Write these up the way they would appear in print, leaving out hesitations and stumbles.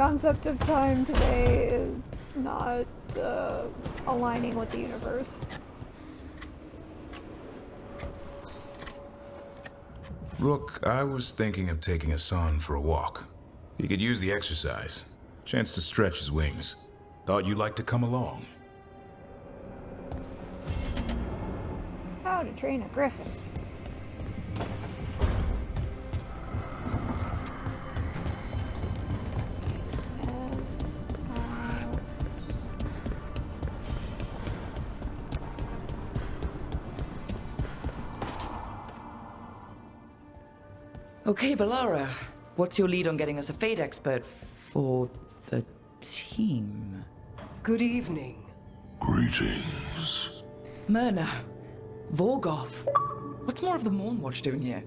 concept of time today is not aligning with the universe. Rook, I was thinking of taking Hassan for a walk. He could use the exercise. Chance to stretch his wings. Thought you'd like to come along. How to Train a Griffin. Okay, Balara. What's your lead on getting us a Fade expert for the team? Good evening. Greetings. Myrna. Vorgoth. What's more of the Mornwatch doing here?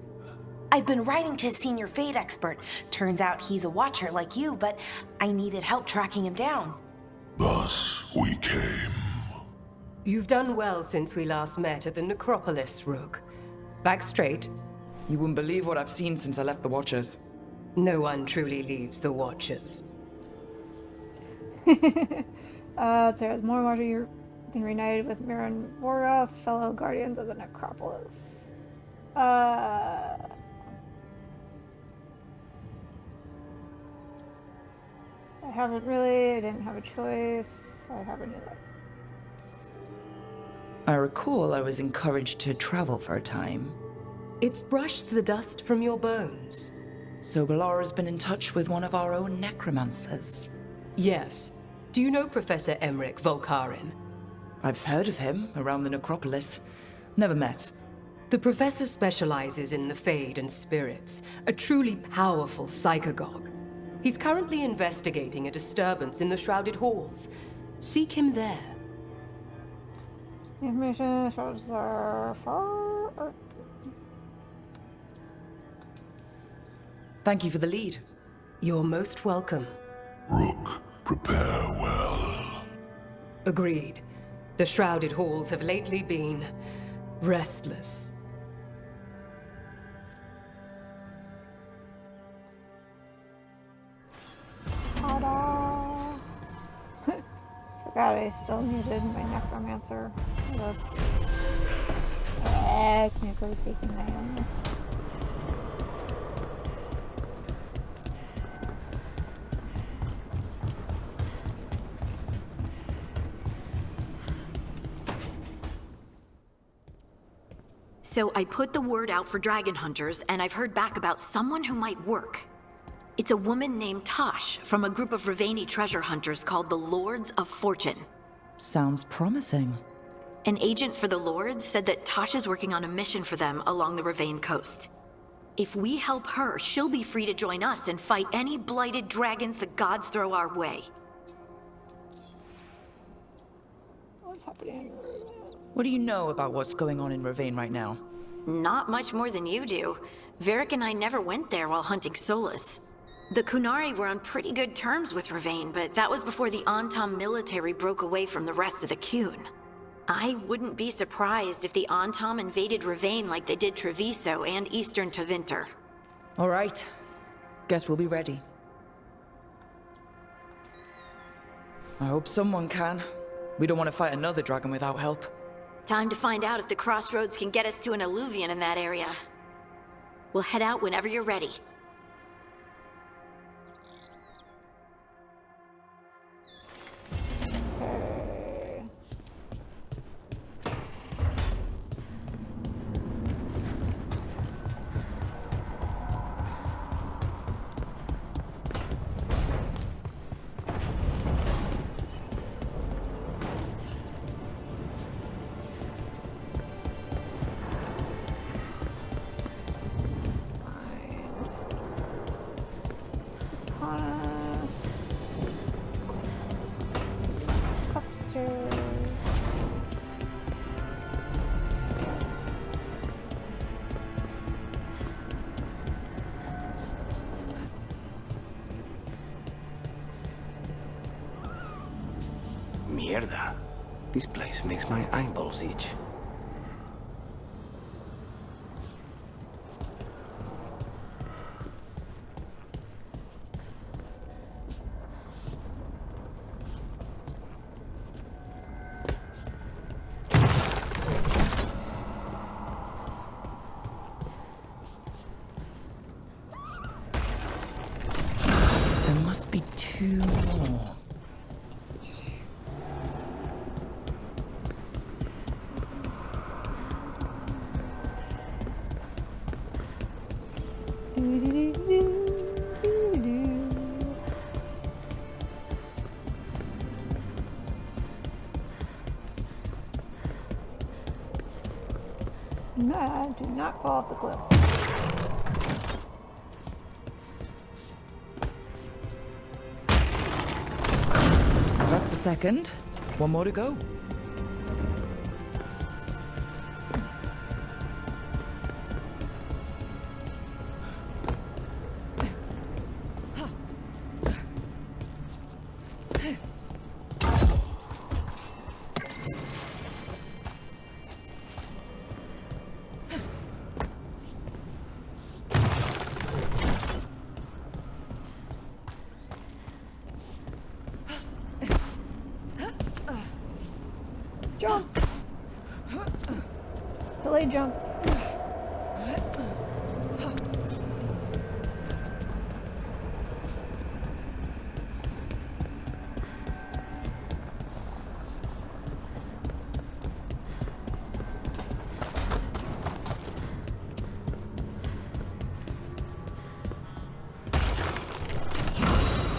I've been writing to his senior Fade expert. Turns out he's a watcher like you, but I needed help tracking him down. Thus we came. You've done well since we last met at the Necropolis, Rook. Back straight. You wouldn't believe what I've seen since I left the Watchers. No one truly leaves the Watchers. There's more water. You've been reunited with Mira and Vorgoth, fellow guardians of the Necropolis. I didn't have a choice. I have a new life. I recall I was encouraged to travel for a time. It's brushed the dust from your bones. So Balara's been in touch with one of our own necromancers. Yes. Do you know Professor Emmerich Volkarin? I've heard of him around the Necropolis. Never met. The professor specializes in the Fade and spirits, a truly powerful psychagogue. He's currently investigating a disturbance in the Shrouded Halls. Seek him there. Information shows are far. Thank you for the lead. You're most welcome. Rook, prepare well. Agreed. The Shrouded Halls have lately been restless. Ta-da! Forgot I still needed my necromancer. Technically speaking, I am. So I put the word out for dragon hunters, and I've heard back about someone who might work. It's a woman named Taash from a group of Ravani treasure hunters called the Lords of Fortune. Sounds promising. An agent for the Lords said that Taash is working on a mission for them along the Ravane coast. If we help her, she'll be free to join us and fight any blighted dragons the gods throw our way. What's happening? What do you know about what's going on in Ravane right now? Not much more than you do. Varric and I never went there while hunting Solus. The Kunari were on pretty good terms with Ravane, but that was before the Antam military broke away from the rest of the Kun. I wouldn't be surprised if the Antam invaded Ravane like they did Treviso and Eastern Tevinter. All right. Guess we'll be ready. I hope someone can. We don't want to fight another dragon without help. Time to find out if the crossroads can get us to an alluvion in that area. We'll head out whenever you're ready. Mierda. This place makes my eyeballs itch. 2 more. No, do not fall off the cliff. That's the second. One more to go. Jump! Delayed jump.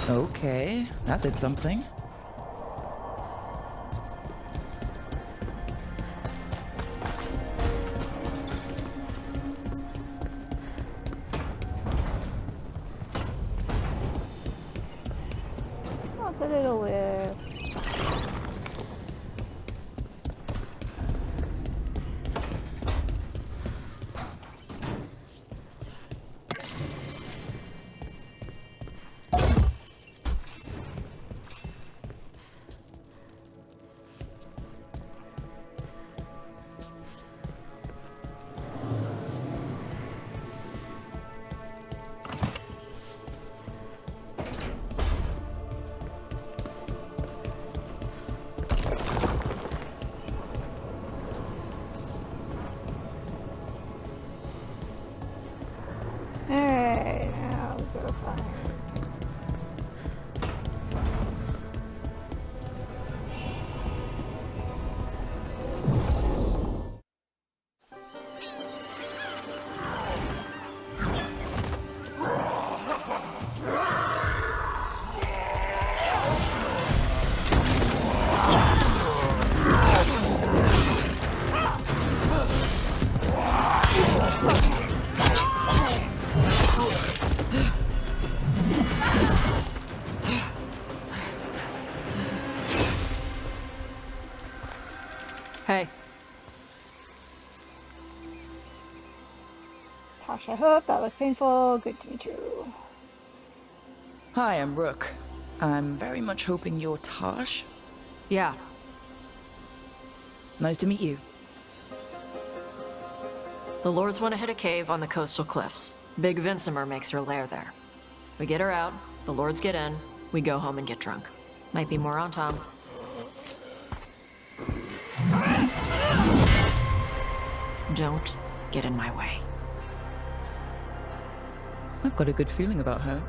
Okay, that did something. What's a little list? Alright, now we go find. Hey. Taash, I hope that looks painful. Good to meet you. Hi, I'm Rook. I'm very much hoping you're Taash. Yeah. Nice to meet you. The Lords want to hit a cave on the coastal cliffs. Big Vincimer makes her lair there. We get her out, the Lords get in, we go home and get drunk. Might be more on Tom. Don't get in my way. I've got a good feeling about her.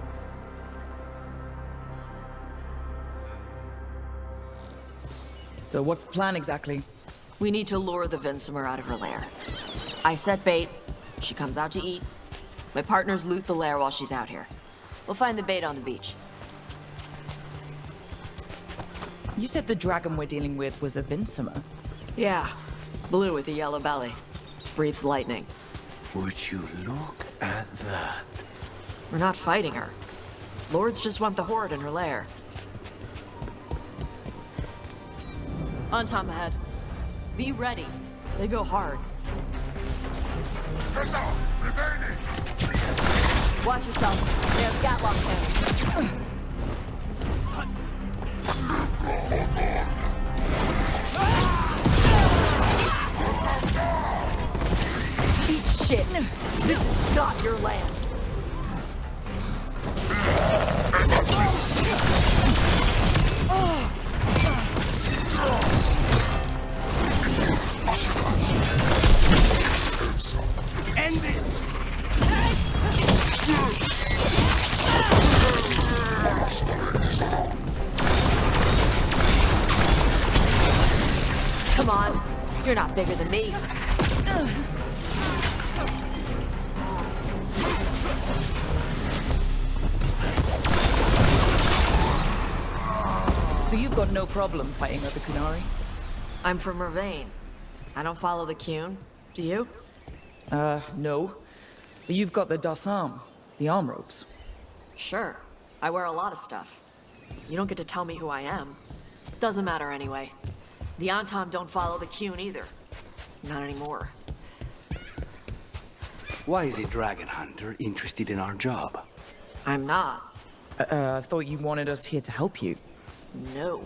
So what's the plan exactly? We need to lure the Vincimer out of her lair. I set bait, she comes out to eat. My partners loot the lair while she's out here. We'll find the bait on the beach. You said the dragon we're dealing with was a Vincimer. Yeah, blue with a yellow belly. Breathes lightning. Would you look at that? We're not fighting her. Lords just want the horde in her lair. On Tom ahead. Be ready. They go hard. Watch yourself. They have Gatlock cannons. Eat shit. This is not your land. End this! Is bigger than me. So you've got no problem fighting other Kunari? I'm from Ravain. I don't follow the Qun. Do you? No. But you've got the Dasam, the arm ropes. Sure. I wear a lot of stuff. You don't get to tell me who I am. Doesn't matter anyway. The Antam don't follow the Qun either. Not anymore. Why is a dragon hunter interested in our job? I'm not. I thought you wanted us here to help you. No.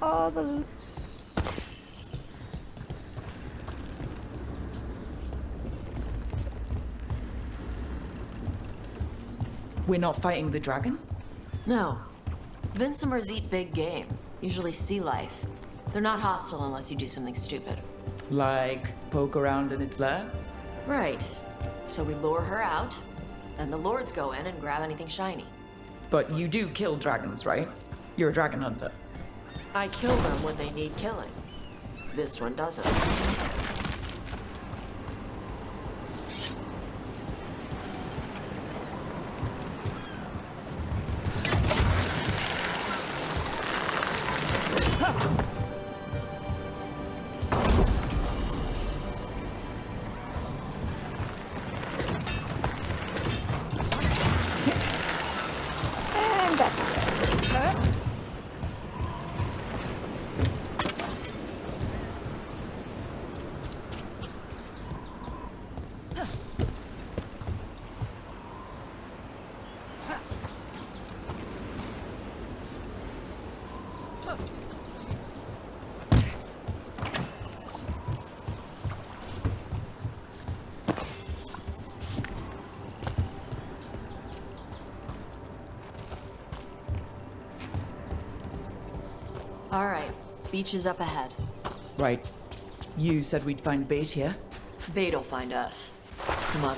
All the loot. We're not fighting the dragon? No. Vincimers eat big game, usually sea life. They're not hostile unless you do something stupid. Like, poke around in its lair? Right. So we lure her out, then the lords go in and grab anything shiny. But you do kill dragons, right? You're a dragon hunter. I kill them when they need killing. This one doesn't. And back again. All right, beach is up ahead. Right. You said we'd find bait here? Bait'll find us. Come on.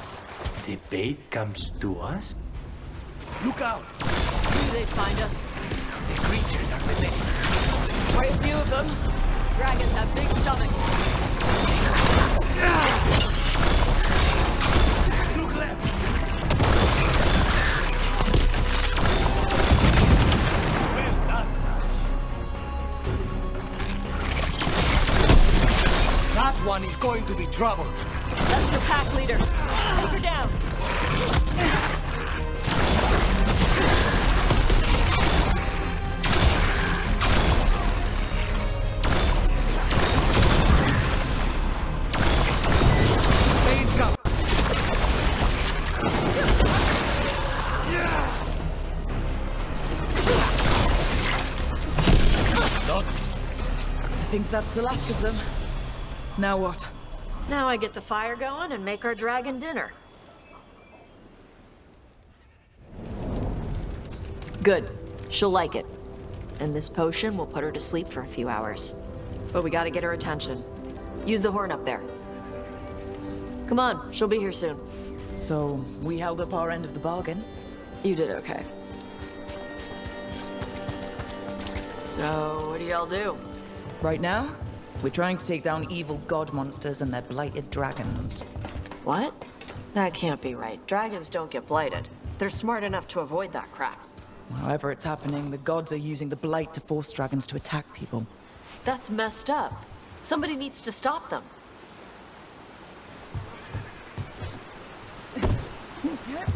The bait comes to us? Look out! Do they find us? The creatures are within. Quite a few of them. Dragons have big stomachs. Look left! Well done. That one is going to be trouble. That's the pack leader. Take her down. Bane's come. I think that's the last of them. Now what? Now I get the fire going and make our dragon dinner. Good. She'll like it. And this potion will put her to sleep for a few hours. But we gotta get her attention. Use the horn up there. Come on, she'll be here soon. So, we held up our end of the bargain? You did okay. So, what do y'all do? Right now, we're trying to take down evil god monsters and their blighted dragons. What? That can't be right. Dragons don't get blighted. They're smart enough to avoid that crap. However it's happening, the gods are using the blight to force dragons to attack people. That's messed up. Somebody needs to stop them.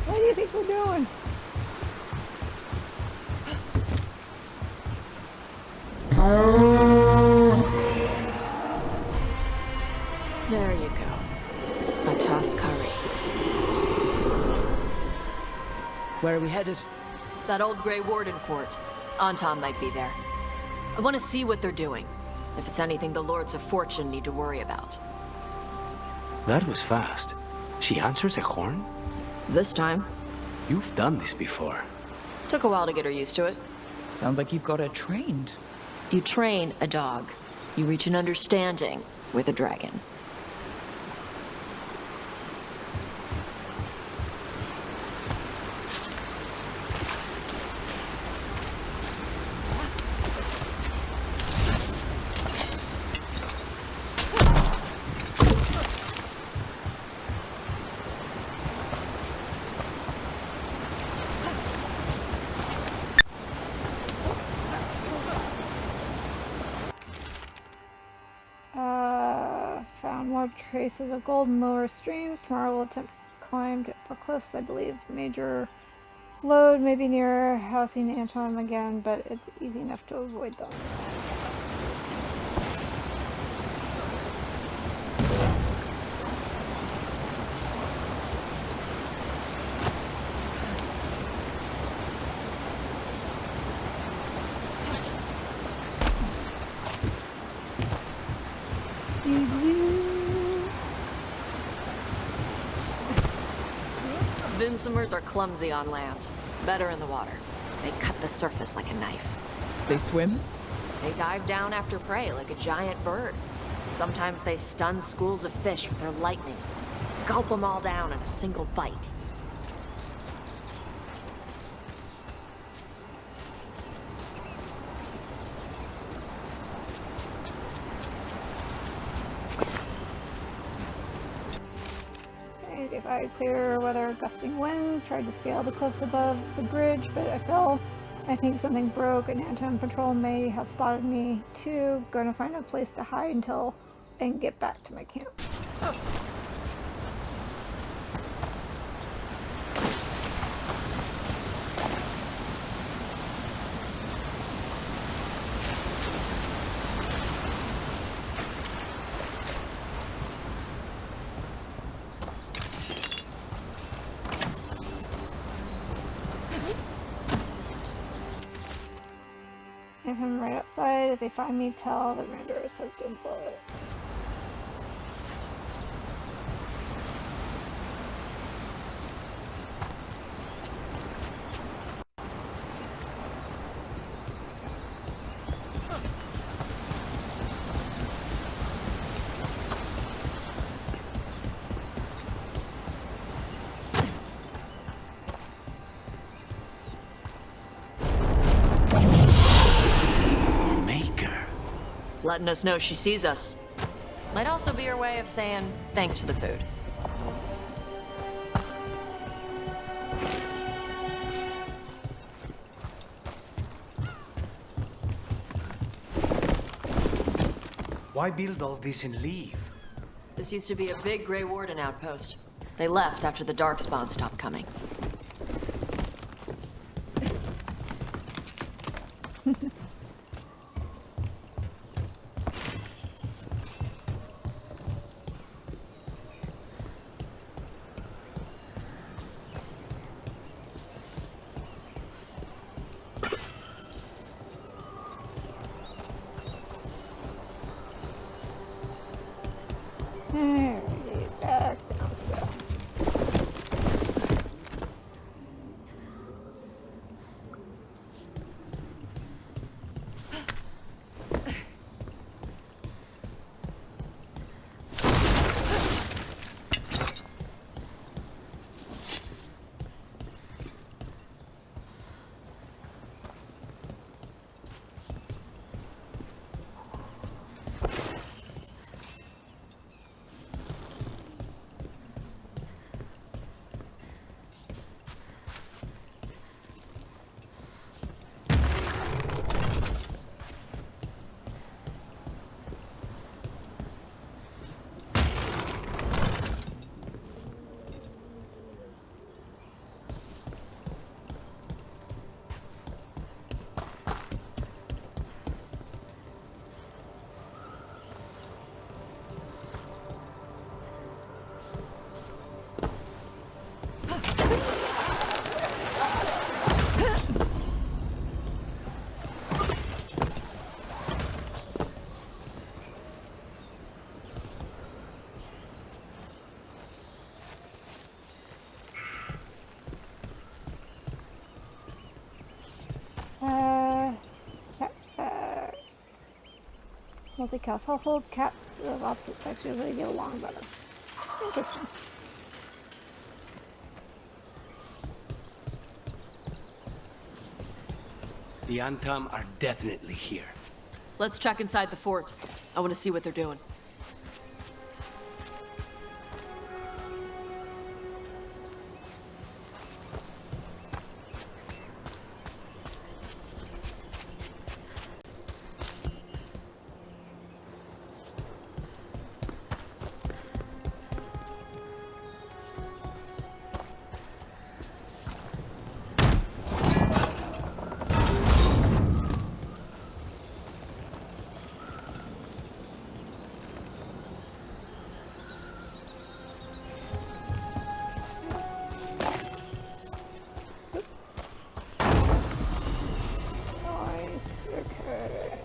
What do you think we're doing? There you go. A toss curry. Where are we headed? That old Grey Warden fort. Anton might be there. I want to see what they're doing. If it's anything the Lords of Fortune need to worry about. That was fast. She answers a horn? This time. You've done this before. Took a while to get her used to it. Sounds like you've got her trained. You train a dog. You reach an understanding with a dragon. Found more traces of gold in lower streams. Tomorrow we'll attempt to climb to close, I believe. Major load may be near housing Anton again, but it's easy enough to avoid them. Vincimers are clumsy on land, better in the water. They cut the surface like a knife. They swim? They dive down after prey like a giant bird. Sometimes they stun schools of fish with their lightning. Gulp them all down in a single bite. If I had clear weather, gusting winds, tried to scale the cliffs above the bridge, but I fell. I think something broke, and Anton Patrol may have spotted me too. Gonna find a place to hide until I can get back to my camp. If I'm right outside, if they find me, tell the render is soaked in blood. Letting us know she sees us. Might also be her way of saying thanks for the food. Why build all this and leave? This used to be a big Grey Warden outpost. They left after the Darkspawn stopped coming. Multicast household. Cats of opposite sex usually get along better. Interesting. The Antam are definitely here. Let's check inside the fort. I want to see what they're doing. Nice. Okay.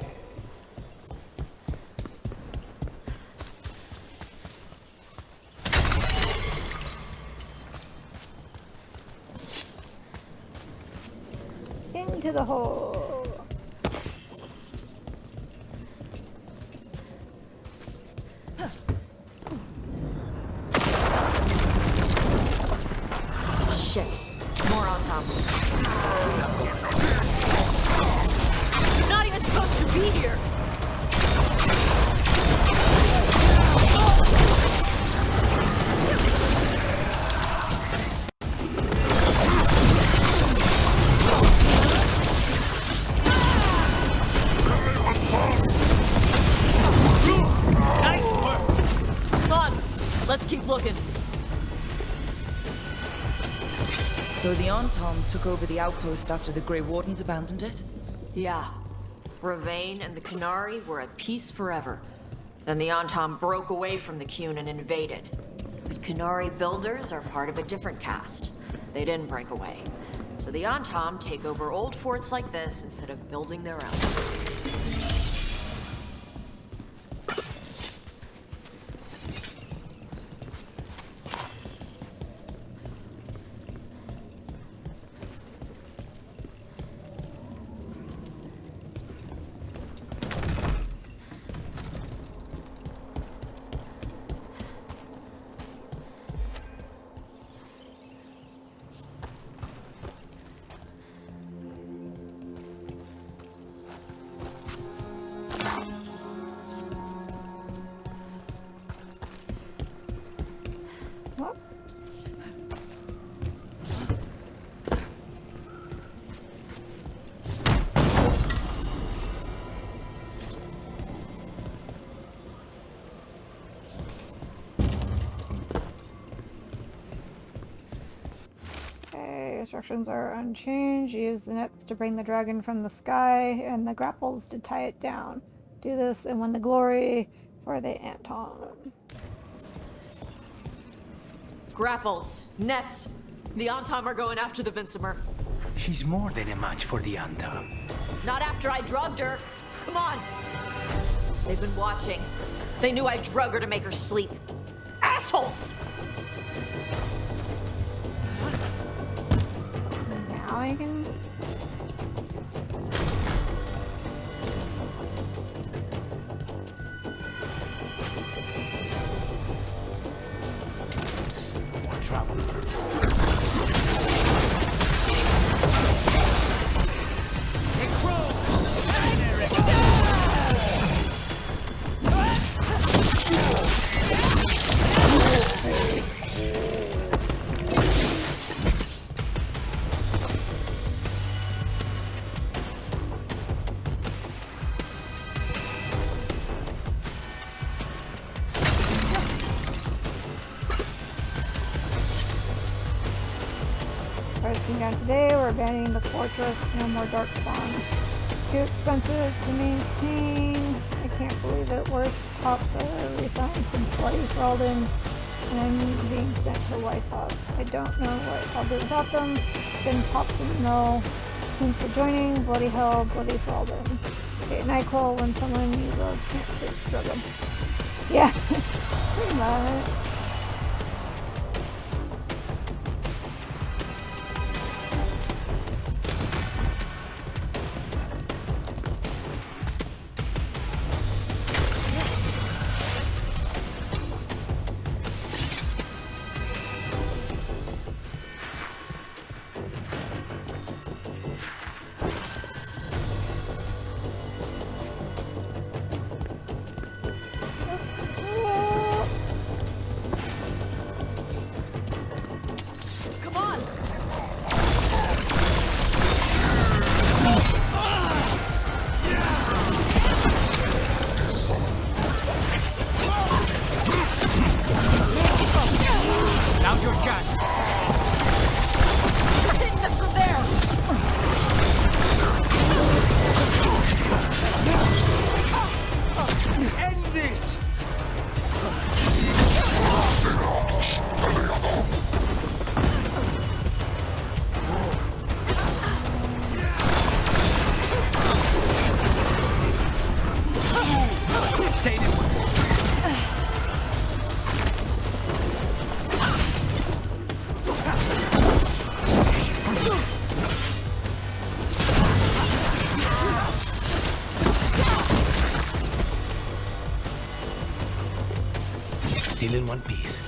Into the hole. Shit. More on top. You're not even supposed to be here! Nice work! Come on, let's keep looking. So the Antam took over the outpost after the Grey Wardens abandoned it? Yeah. Ravane and the Kunari were at peace forever. Then the Antam broke away from the Qun and invaded. But Kunari builders are part of a different caste. They didn't break away. So the Antam take over old forts like this instead of building their own. What? Okay, instructions are unchanged. Use the nets to bring the dragon from the sky and the grapples to tie it down. Do this and win the glory for the Anton. Grapples, nets. The Antam are going after the Vincimer. She's more than a match for the Antam. Not after I drugged her. Come on. They've been watching. They knew I drug her to make her sleep. Assholes! Now I can... Price came down today. We're abandoning the fortress. No more darkspawn. Too expensive to maintain. I can't believe it. Worse, tops are reassigned to Bloody Ferelden, and I'm being sent to Weishaupt. I don't know what I'll do without them. Been tops in the mill since the joining. Bloody hell, Bloody Ferelden. Okay, NyQuil when someone you love can't drug them. Yeah, pretty much. one piece.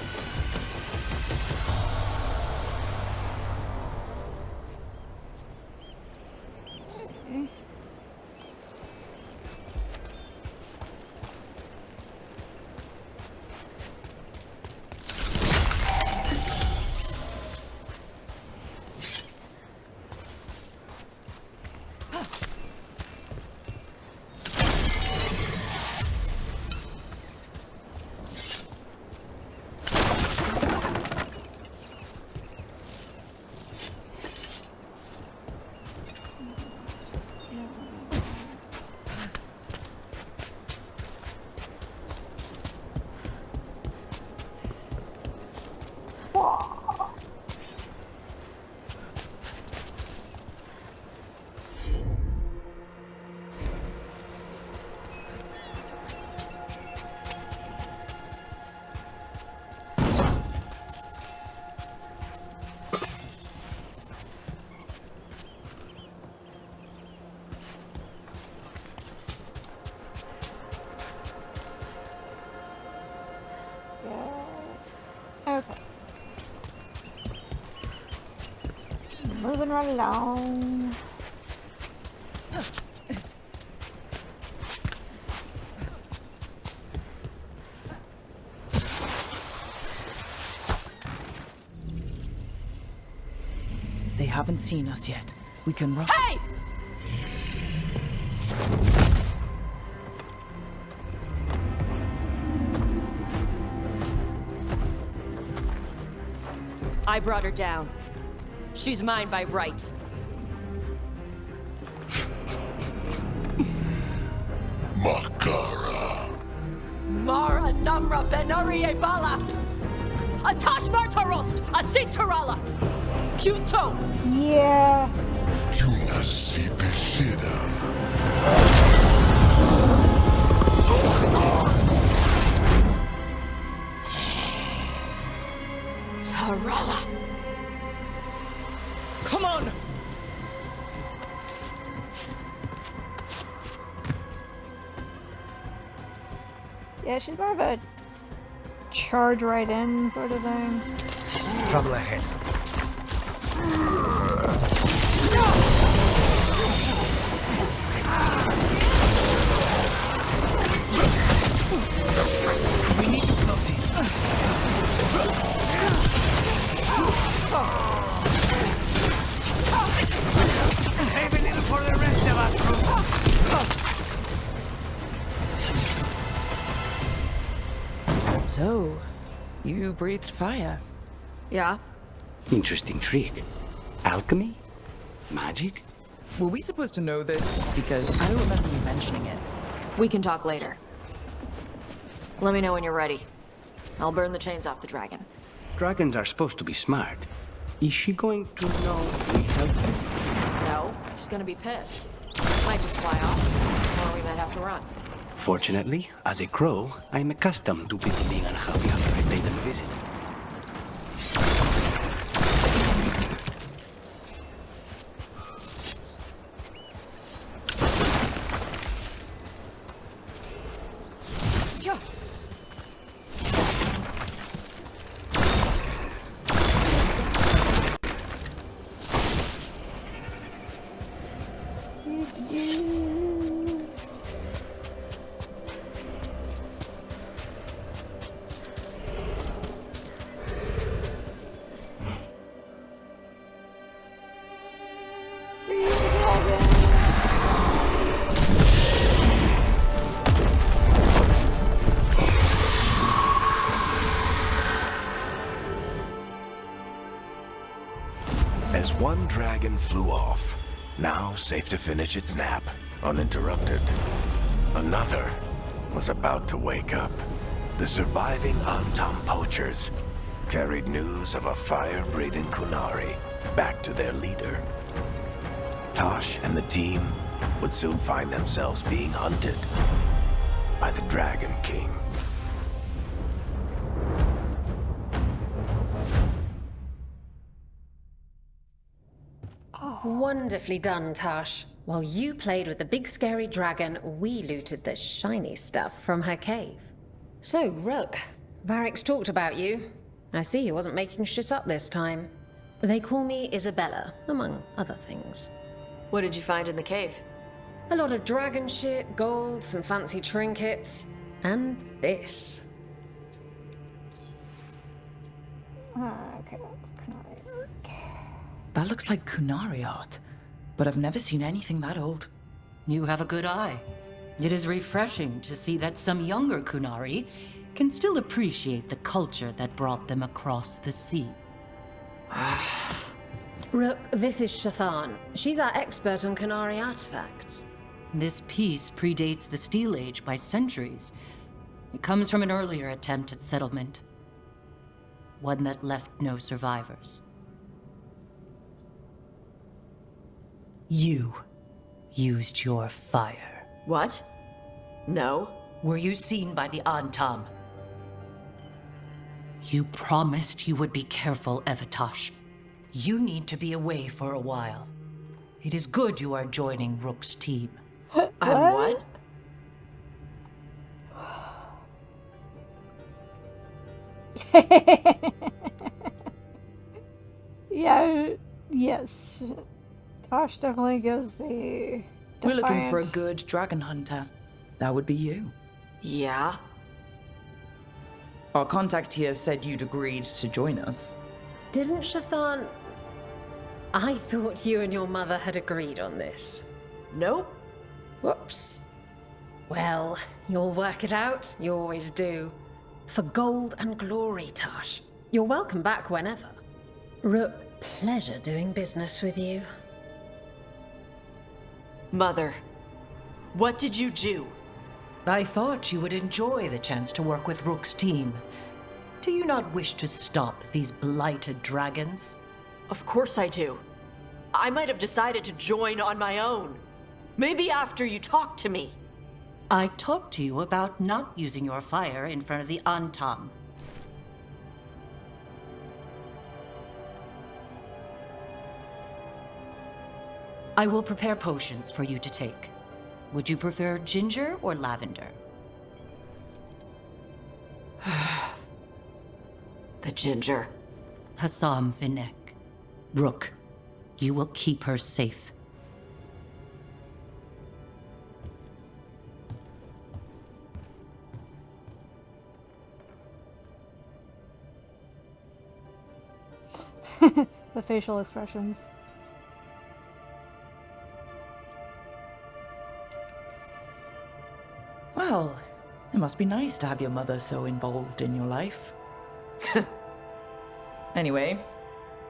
Okay. Moving right along. They haven't seen us yet. We can run. Hey! I brought her down. She's mine by right. Makara. Mara Namra Benarie Bala! A Taash Martarost! A Sitarala! Kyuto! Yeah. Yunasi Bishida. Tarala! Come on! Yeah, she's more of a charge right in sort of thing. Trouble ahead. We need to close it. Save a little for the rest of us. So, you breathed fire. Yeah? Interesting trick. Alchemy? Magic? Were we supposed to know this? Because I don't remember you mentioning it. We can talk later. Let me know when you're ready. I'll burn the chains off the dragon. Dragons are supposed to be smart. Is she going to know we helped her? No, she's gonna be pissed. Might just fly off, or we might have to run. Fortunately, as a crow, I'm accustomed to people being unhappy after I pay them a visit. As one dragon flew off, now safe to finish its nap, uninterrupted, another was about to wake up. The surviving Antam poachers carried news of a fire-breathing Kunari back to their leader. Taash and the team would soon find themselves being hunted by the Dragon King. Wonderfully done, Taash. While you played with the big scary dragon, we looted the shiny stuff from her cave. So, Rook, Varric's talked about you. I see he wasn't making shit up this time. They call me Isabella, among other things. What did you find in the cave? A lot of dragon shit, gold, some fancy trinkets, and this. Okay, Kunari. That looks like Kunari art, but I've never seen anything that old. You have a good eye. It is refreshing to see that some younger Kunari can still appreciate the culture that brought them across the sea. Rook, this is Shathan. She's our expert on Kunari artifacts. This piece predates the Steel Age by centuries. It comes from an earlier attempt at settlement. One that left no survivors. You used your fire. What? No. Were you seen by the Antam? You promised you would be careful, Taash. You need to be away for a while. It is good you are joining Rook's team. I'm what? Yeah, yes. Taash definitely gives the We're looking for a defiant- good dragon hunter. That would be you. Yeah? Our contact here said you'd agreed to join us. Didn't Shathan... I thought you and your mother had agreed on this. Nope. Whoops. Well, you'll work it out. You always do. For gold and glory, Taash. You're welcome back whenever. Rook, pleasure doing business with you. Mother, what did you do? I thought you would enjoy the chance to work with Rook's team. Do you not wish to stop these blighted dragons? Of course I do. I might have decided to join on my own. Maybe after you talked to me. I talked to you about not using your fire in front of the Antam. I will prepare potions for you to take. Would you prefer ginger or lavender? The ginger. Hassam Vinek. Rook, you will keep her safe. The facial expressions. Well, it must be nice to have your mother so involved in your life. Anyway,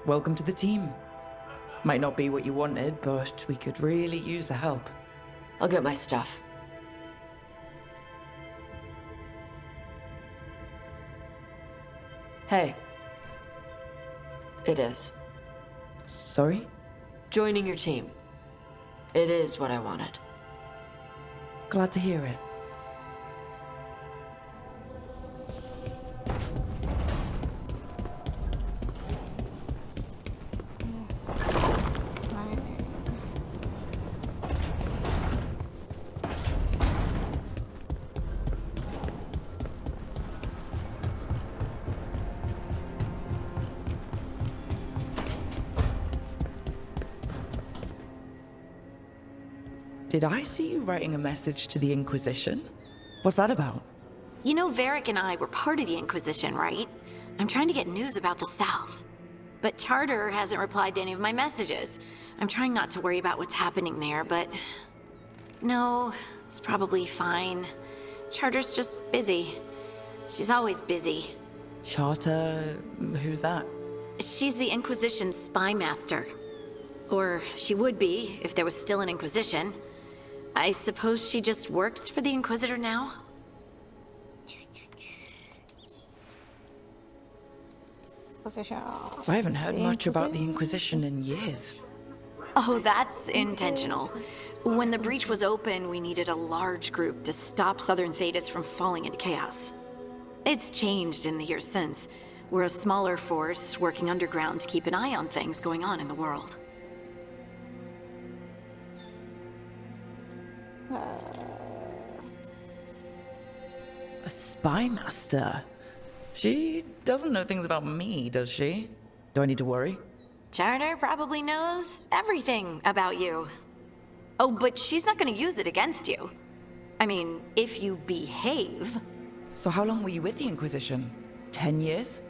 welcome to the team. Might not be what you wanted, but we could really use the help. I'll get my stuff. Hey. It is. Sorry? Joining your team. It is what I wanted. Glad to hear it. Did I see you writing a message to the Inquisition? What's that about? You know, Varric and I were part of the Inquisition, right? I'm trying to get news about the South. But Charter hasn't replied to any of my messages. I'm trying not to worry about what's happening there, but... No, it's probably fine. Charter's just busy. She's always busy. Charter... who's that? She's the Inquisition's spy master. Or she would be, if there was still an Inquisition. I suppose she just works for the Inquisitor now? I haven't heard much about the Inquisition in years. Oh, that's intentional. When the breach was open, we needed a large group to stop Southern Thedas from falling into chaos. It's changed in the years since. We're a smaller force working underground to keep an eye on things going on in the world. A spy master? She doesn't know things about me, does she? Do I need to worry? Charter probably knows everything about you. Oh, but she's not gonna use it against you. I mean, if you behave. So how long were you with the Inquisition? 10 years?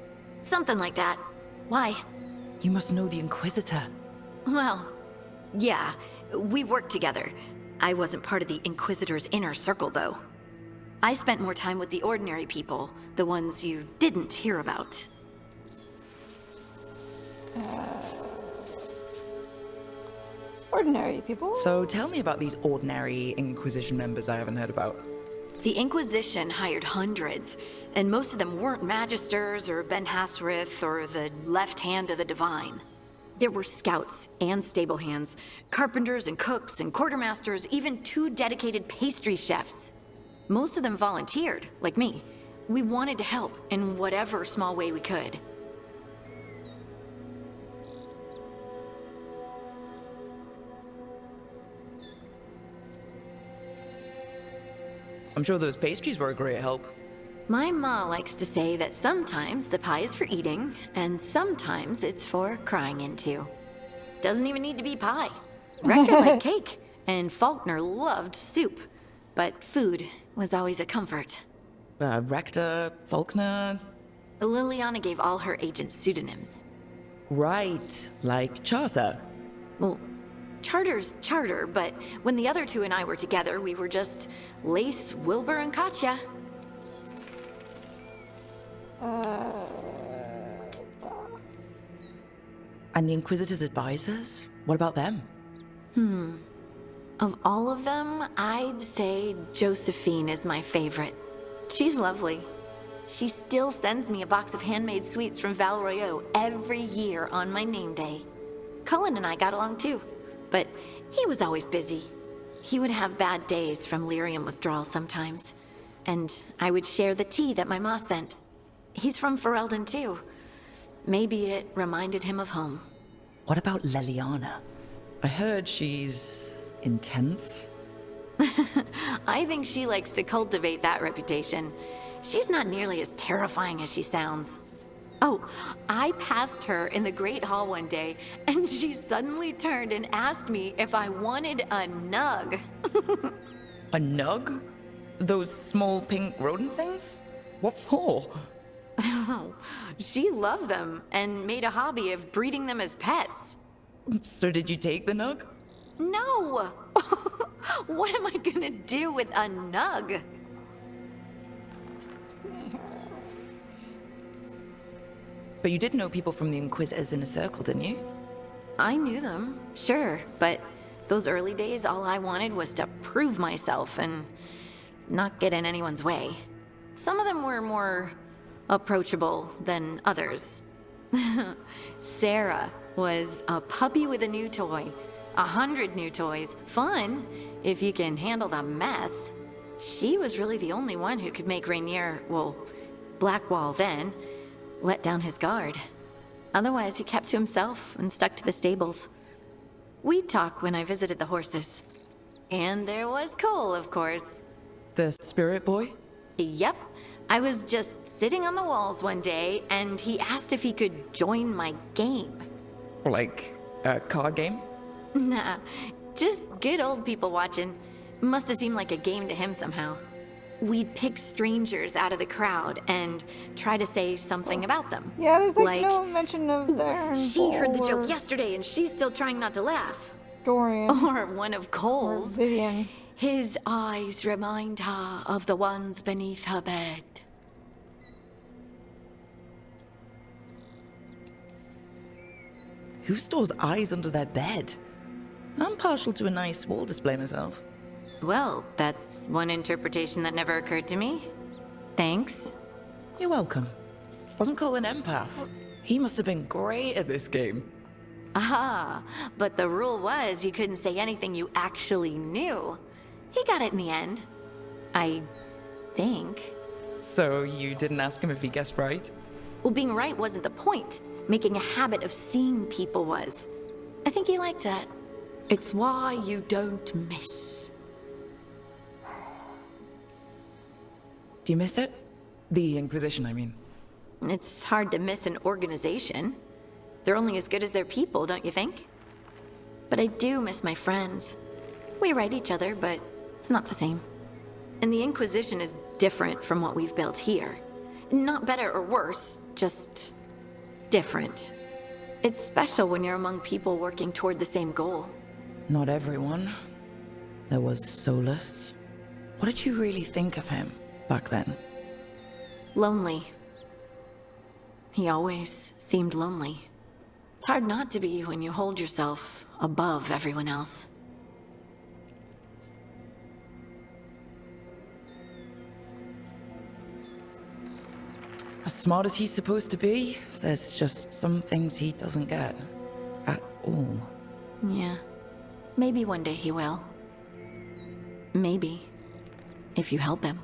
Something like that. Why? You must know the Inquisitor. Well, yeah, we worked together. I wasn't part of the Inquisitor's inner circle, though. I spent more time with the ordinary people, the ones you didn't hear about. Ordinary people? So tell me about these ordinary Inquisition members I haven't heard about. The Inquisition hired hundreds, and most of them weren't Magisters or Ben Hasrith or the left hand of the Divine. There were scouts and stable hands, carpenters and cooks and quartermasters, even 2 dedicated pastry chefs. Most of them volunteered, like me. We wanted to help in whatever small way we could. I'm sure those pastries were a great help. My ma likes to say that sometimes the pie is for eating, and sometimes it's for crying into. Doesn't even need to be pie. Rector liked cake, and Faulkner loved soup. But food was always a comfort. Rector, Faulkner... Liliana gave all her agents pseudonyms. Right, like Charter. Well, Charter's Charter, but when the other 2 and I were together, we were just Lace, Wilbur, and Katya. And the Inquisitor's advisors? What about them? Of all of them, I'd say Josephine is my favorite. She's lovely. She still sends me a box of handmade sweets from Val Royeaux every year on my name day. Cullen and I got along too, but he was always busy. He would have bad days from lyrium withdrawal sometimes, and I would share the tea that my ma sent. He's from Ferelden too. Maybe it reminded him of home. What about Liliana? I heard she's... intense. I think she likes to cultivate that reputation. She's not nearly as terrifying as she sounds. Oh, I passed her in the Great Hall one day, and she suddenly turned and asked me if I wanted a nug. A nug? Those small pink rodent things? What for? She loved them and made a hobby of breeding them as pets. So did you take the nug? No! What am I gonna do with a nug? But you did know people from the Inquisitors Inner Circle, didn't you? I knew them, sure, but those early days, all I wanted was to prove myself and not get in anyone's way. Some of them were more approachable than others. Sarah was a puppy with a new toy. 100 new toys. Fun, if you can handle the mess. She was really the only one who could make Rainier, well, Blackwall then, let down his guard. Otherwise, he kept to himself and stuck to the stables. We'd talk when I visited the horses. And there was Cole, of course. The spirit boy? Yep. I was just sitting on the walls one day, and he asked if he could join my game. Like a card game? Nah, just good old people watching. Must have seemed like a game to him somehow. We'd pick strangers out of the crowd and try to say something about them. Yeah, there's like no mention of their She heard the joke yesterday and she's still trying not to laugh. Dorian. Or one of Cole's. Or Vivian. His eyes remind her of the ones beneath her bed. Who stores eyes under their bed? I'm partial to a nice wall display myself. Well, that's one interpretation that never occurred to me. Thanks. You're welcome. Wasn't Cole an empath? He must have been great at this game. Ah, but the rule was you couldn't say anything you actually knew. He got it in the end. I think. So you didn't ask him if he guessed right? Well, being right wasn't the point. Making a habit of seeing people was. I think he liked that. It's why you don't miss. Do you miss it? The Inquisition, I mean. It's hard to miss an organization. They're only as good as their people, don't you think? But I do miss my friends. We write each other, but it's not the same. And the Inquisition is different from what we've built here. Not better or worse, just different. It's special when you're among people working toward the same goal. Not everyone. There was Solus. What did you really think of him back then? Lonely. He always seemed lonely. It's hard not to be when you hold yourself above everyone else. As smart as he's supposed to be, there's just some things he doesn't get. At all. Yeah. Maybe one day he will. Maybe. If you help him.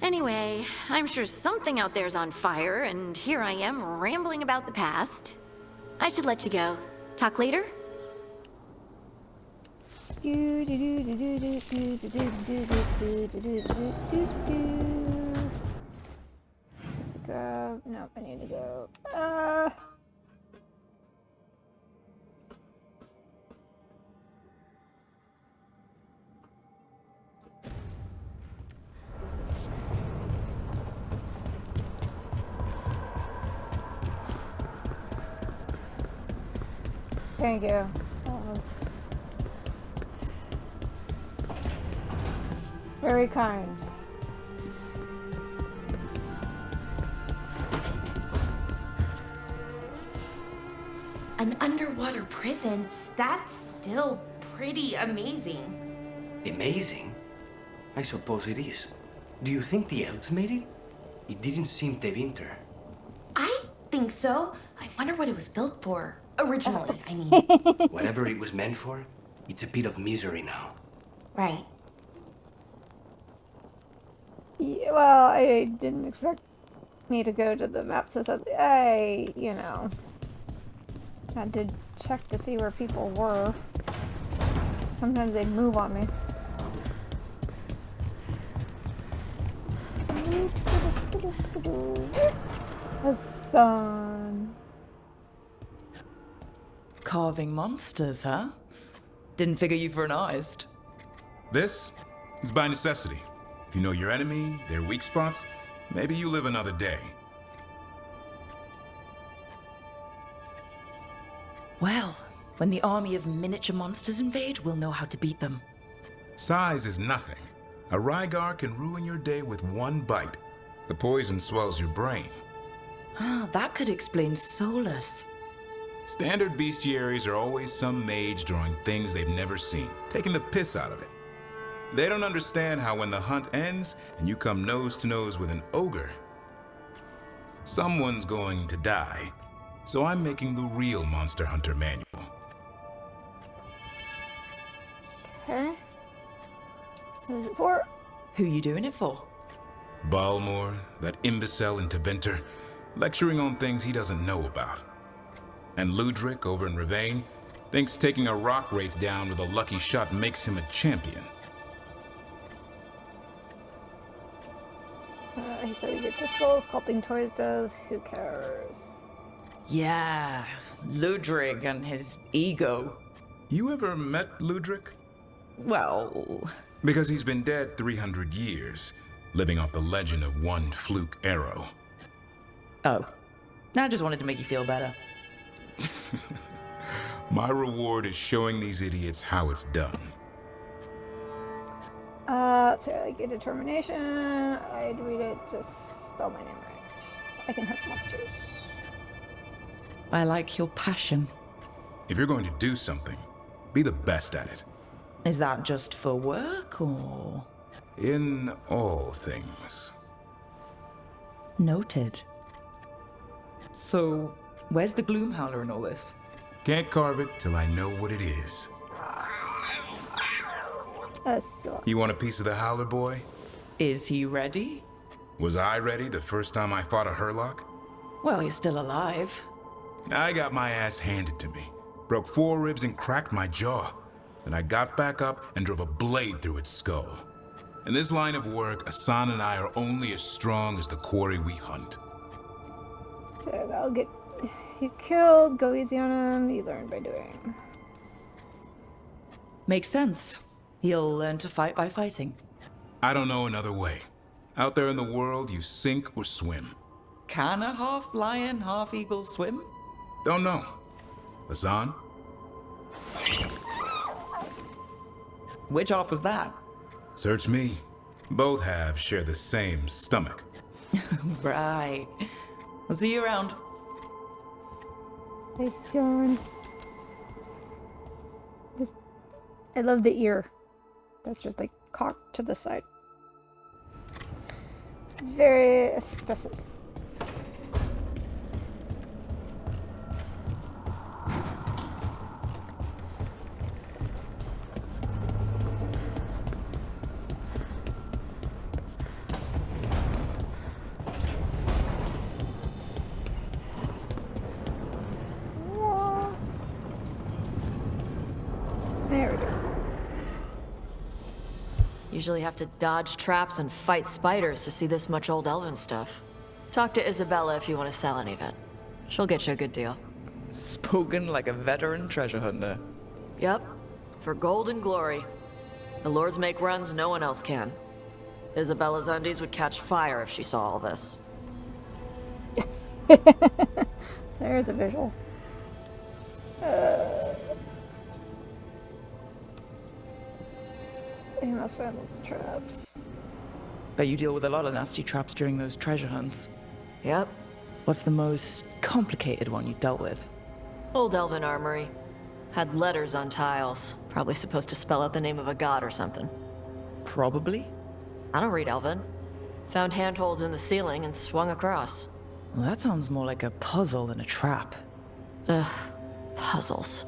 Anyway, I'm sure something out there's on fire, and here I am rambling about the past. I should let you go. Talk later? Go. No, I need to go. Thank you. That was very kind. An underwater prison? That's still pretty amazing. Amazing? I suppose it is. Do you think the elves made it? It didn't seem de winter. I think so. I wonder what it was built for. Originally, I mean. Whatever it was meant for, it's a pit of misery now. Right. Yeah, well, I didn't expect me to go to the map, so I, had to check to see where people were. Sometimes they'd move on me. The sun. Carving monsters, huh? Didn't figure you for an artist. This? It's by necessity. If you know your enemy, their weak spots, maybe you live another day. Well, when the army of miniature monsters invade, we'll know how to beat them. Size is nothing. A Rygar can ruin your day with one bite. The poison swells your brain. Ah, that could explain Solus. Standard bestiaries are always some mage drawing things they've never seen, taking the piss out of it. They don't understand how when the hunt ends and you come nose to nose with an ogre, someone's going to die. So I'm making the real Monster Hunter manual. Okay. Who's it for? Who you doing it for? Balmor, that imbecile in Tebinter, lecturing on things he doesn't know about. And Ludric over in Ravain thinks taking a rock wraith down with a lucky shot makes him a champion. So you get pistol, sculpting toys does, who cares? Yeah, Ludrig and his ego. You ever met Ludric? Well... Because he's been dead 300 years, living off the legend of one fluke arrow. Oh. I just wanted to make you feel better. My reward is showing these idiots how it's done. So I like your determination. I'd read it, just spell my name right. I can hunt monsters. I like your passion. If you're going to do something, be the best at it. Is that just for work, or...? In all things. Noted. So, where's the Gloomhowler in all this? Can't carve it till I know what it is. You want a piece of the Howler boy? Is he ready? Was I ready the first time I fought a Hurlock? Well, you're still alive. I got my ass handed to me. Broke 4 ribs and cracked my jaw. Then I got back up and drove a blade through its skull. In this line of work, Asan and I are only as strong as the quarry we hunt. So that'll get you killed, go easy on him, you learn by doing. Makes sense. He'll learn to fight by fighting. I don't know another way. Out there in the world, you sink or swim. Can a half lion, half eagle swim? Don't know. Hassan? Which half was that? Search me. Both halves share the same stomach. Right. I'll see you around. Hey, son. I love the ear. That's just like cocked to the side. Very specific. There we go. Usually have to dodge traps and fight spiders to see this much old elven stuff. Talk to Isabella if you want to sell any of it. She'll get you a good deal. Spoken like a veteran treasure hunter. Yep. For gold and glory. The lords make runs no one else can. Isabella's undies would catch fire if she saw all this. There's a visual. He must find lots of traps. Bet you deal with a lot of nasty traps during those treasure hunts. Yep. What's the most complicated one you've dealt with? Old elven armory. Had letters on tiles. Probably supposed to spell out the name of a god or something. Probably. I don't read elven. Found handholds in the ceiling and swung across. Well, that sounds more like a puzzle than a trap. Ugh. Puzzles.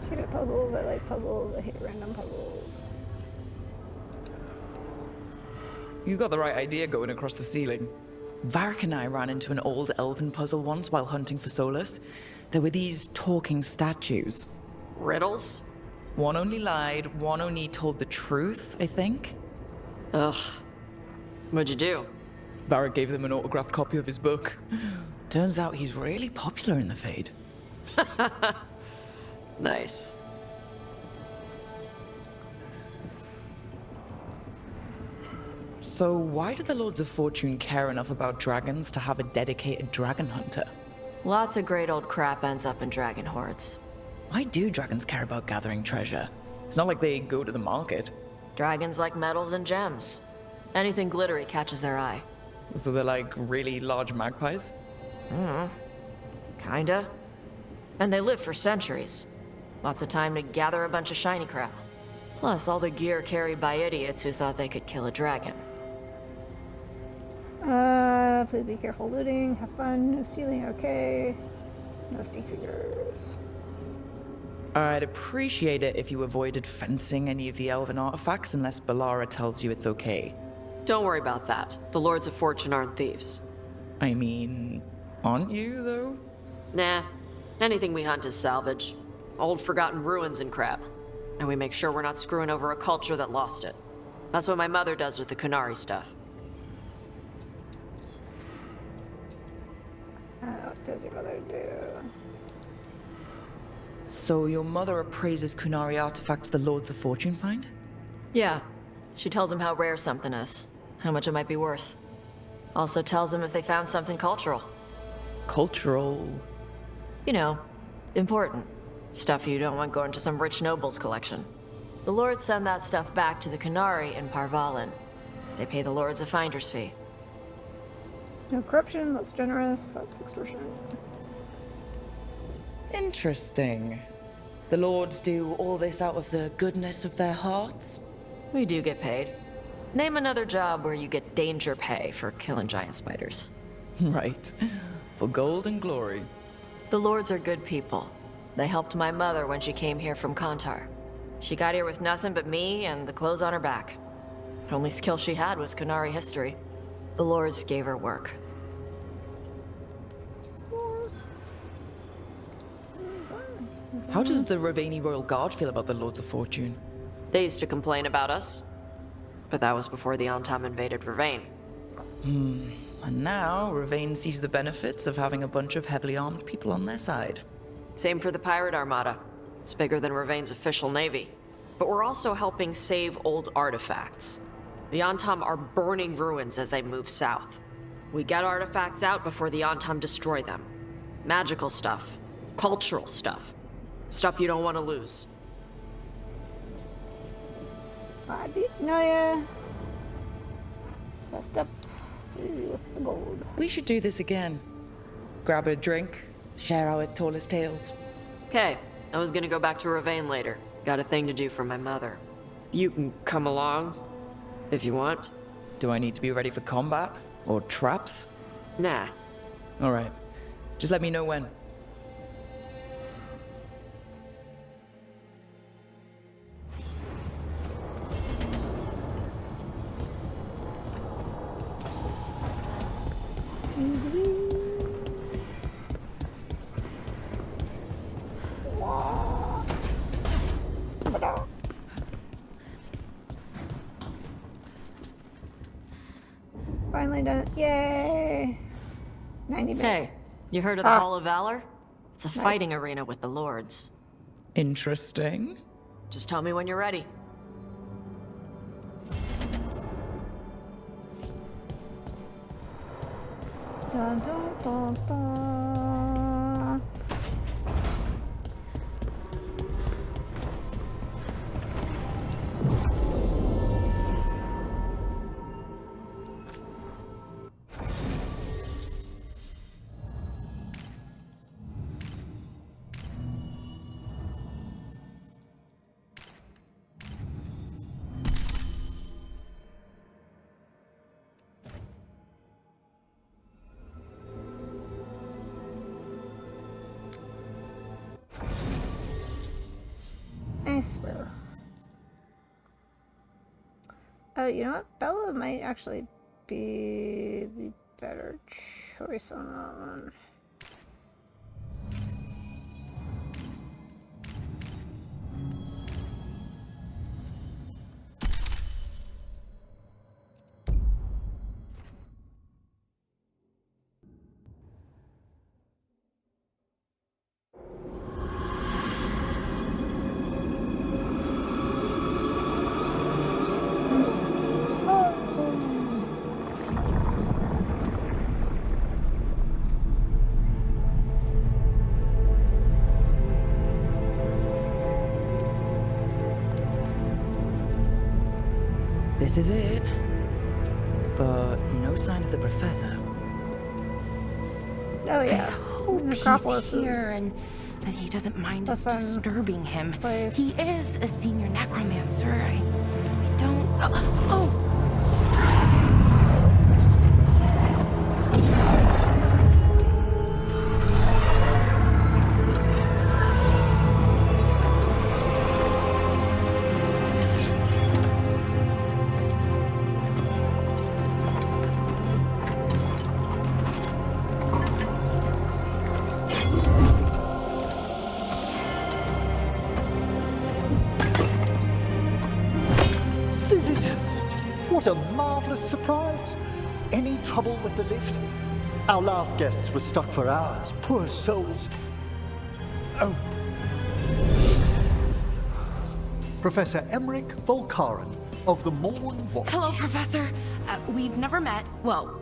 Shoot at puzzles, I like puzzles, I hate random puzzles. You got the right idea going across the ceiling. Varric and I ran into an old elven puzzle once while hunting for Solus. There were these talking statues. Riddles? One only lied, one only told the truth, I think. Ugh. What'd you do? Varric gave them an autographed copy of his book. Turns out he's really popular in the Fade. Nice. So why do the Lords of Fortune care enough about dragons to have a dedicated dragon hunter? Lots of great old crap ends up in dragon hordes. Why do dragons care about gathering treasure? It's not like they go to the market. Dragons like metals and gems. Anything glittery catches their eye. So they're like really large magpies? Kinda. And they live for centuries. Lots of time to gather a bunch of shiny crap. Plus all the gear carried by idiots who thought they could kill a dragon. Please be careful looting, have fun, no stealing, okay. No stick figures. I'd appreciate it if you avoided fencing any of the elven artifacts unless Balara tells you it's okay. Don't worry about that. The Lords of Fortune aren't thieves. I mean, aren't you, though? Nah. Anything we hunt is salvage. Old forgotten ruins and crap. And we make sure we're not screwing over a culture that lost it. That's what my mother does with the Kunari stuff. What does your mother do? So your mother appraises Kunari artifacts the Lords of Fortune find? Yeah. She tells them how rare something is. How much it might be worth. Also tells them if they found something cultural. Cultural? You know, important. Stuff you don't want going to some rich noble's collection. The lords send that stuff back to the Kunari in Parvalin. They pay the lords a finder's fee. There's no corruption, that's generous, that's extortion. Interesting. The lords do all this out of the goodness of their hearts? We do get paid. Name another job where you get danger pay for killing giant spiders. Right. For gold and glory. The lords are good people. They helped my mother when she came here from Kantar. She got here with nothing but me and the clothes on her back. The only skill she had was Kunari history. The lords gave her work. How does the Ravani Royal Guard feel about the Lords of Fortune? They used to complain about us. But that was before the Antam invaded Ravane. And now, Ravane sees the benefits of having a bunch of heavily armed people on their side. Same for the Pirate Armada. It's bigger than Ravane's official navy. But we're also helping save old artifacts. The Antam are burning ruins as they move south. We get artifacts out before the Antam destroy them. Magical stuff. Cultural stuff. Stuff you don't want to lose. I didn't know ya. Rest up with the gold. We should do this again. Grab a drink, share our tallest tales. Okay, I was gonna go back to Ravane later. Got a thing to do for my mother. You can come along, if you want. Do I need to be ready for combat? Or traps? Nah. Alright. Just let me know when. Finally done it. Yay! 90 minutes. Hey, you heard of the Hall of Valor? It's a fighting arena with the lords. Interesting. Just tell me when you're ready. Dun, dun, dun, dun. I swear. Oh, you know what? Bella might actually be the better choice on that one. This is it. But no sign of the professor. Oh yeah. He's here and that he doesn't mind us fun disturbing him. place. He is a senior necromancer. I don't. Oh. Visitors! What a marvelous surprise! Any trouble with the lift? Our last guests were stuck for hours. Poor souls. Oh. Professor Emmerich Volkaren of the Morn Watch. Hello, Professor. We've never met. Well,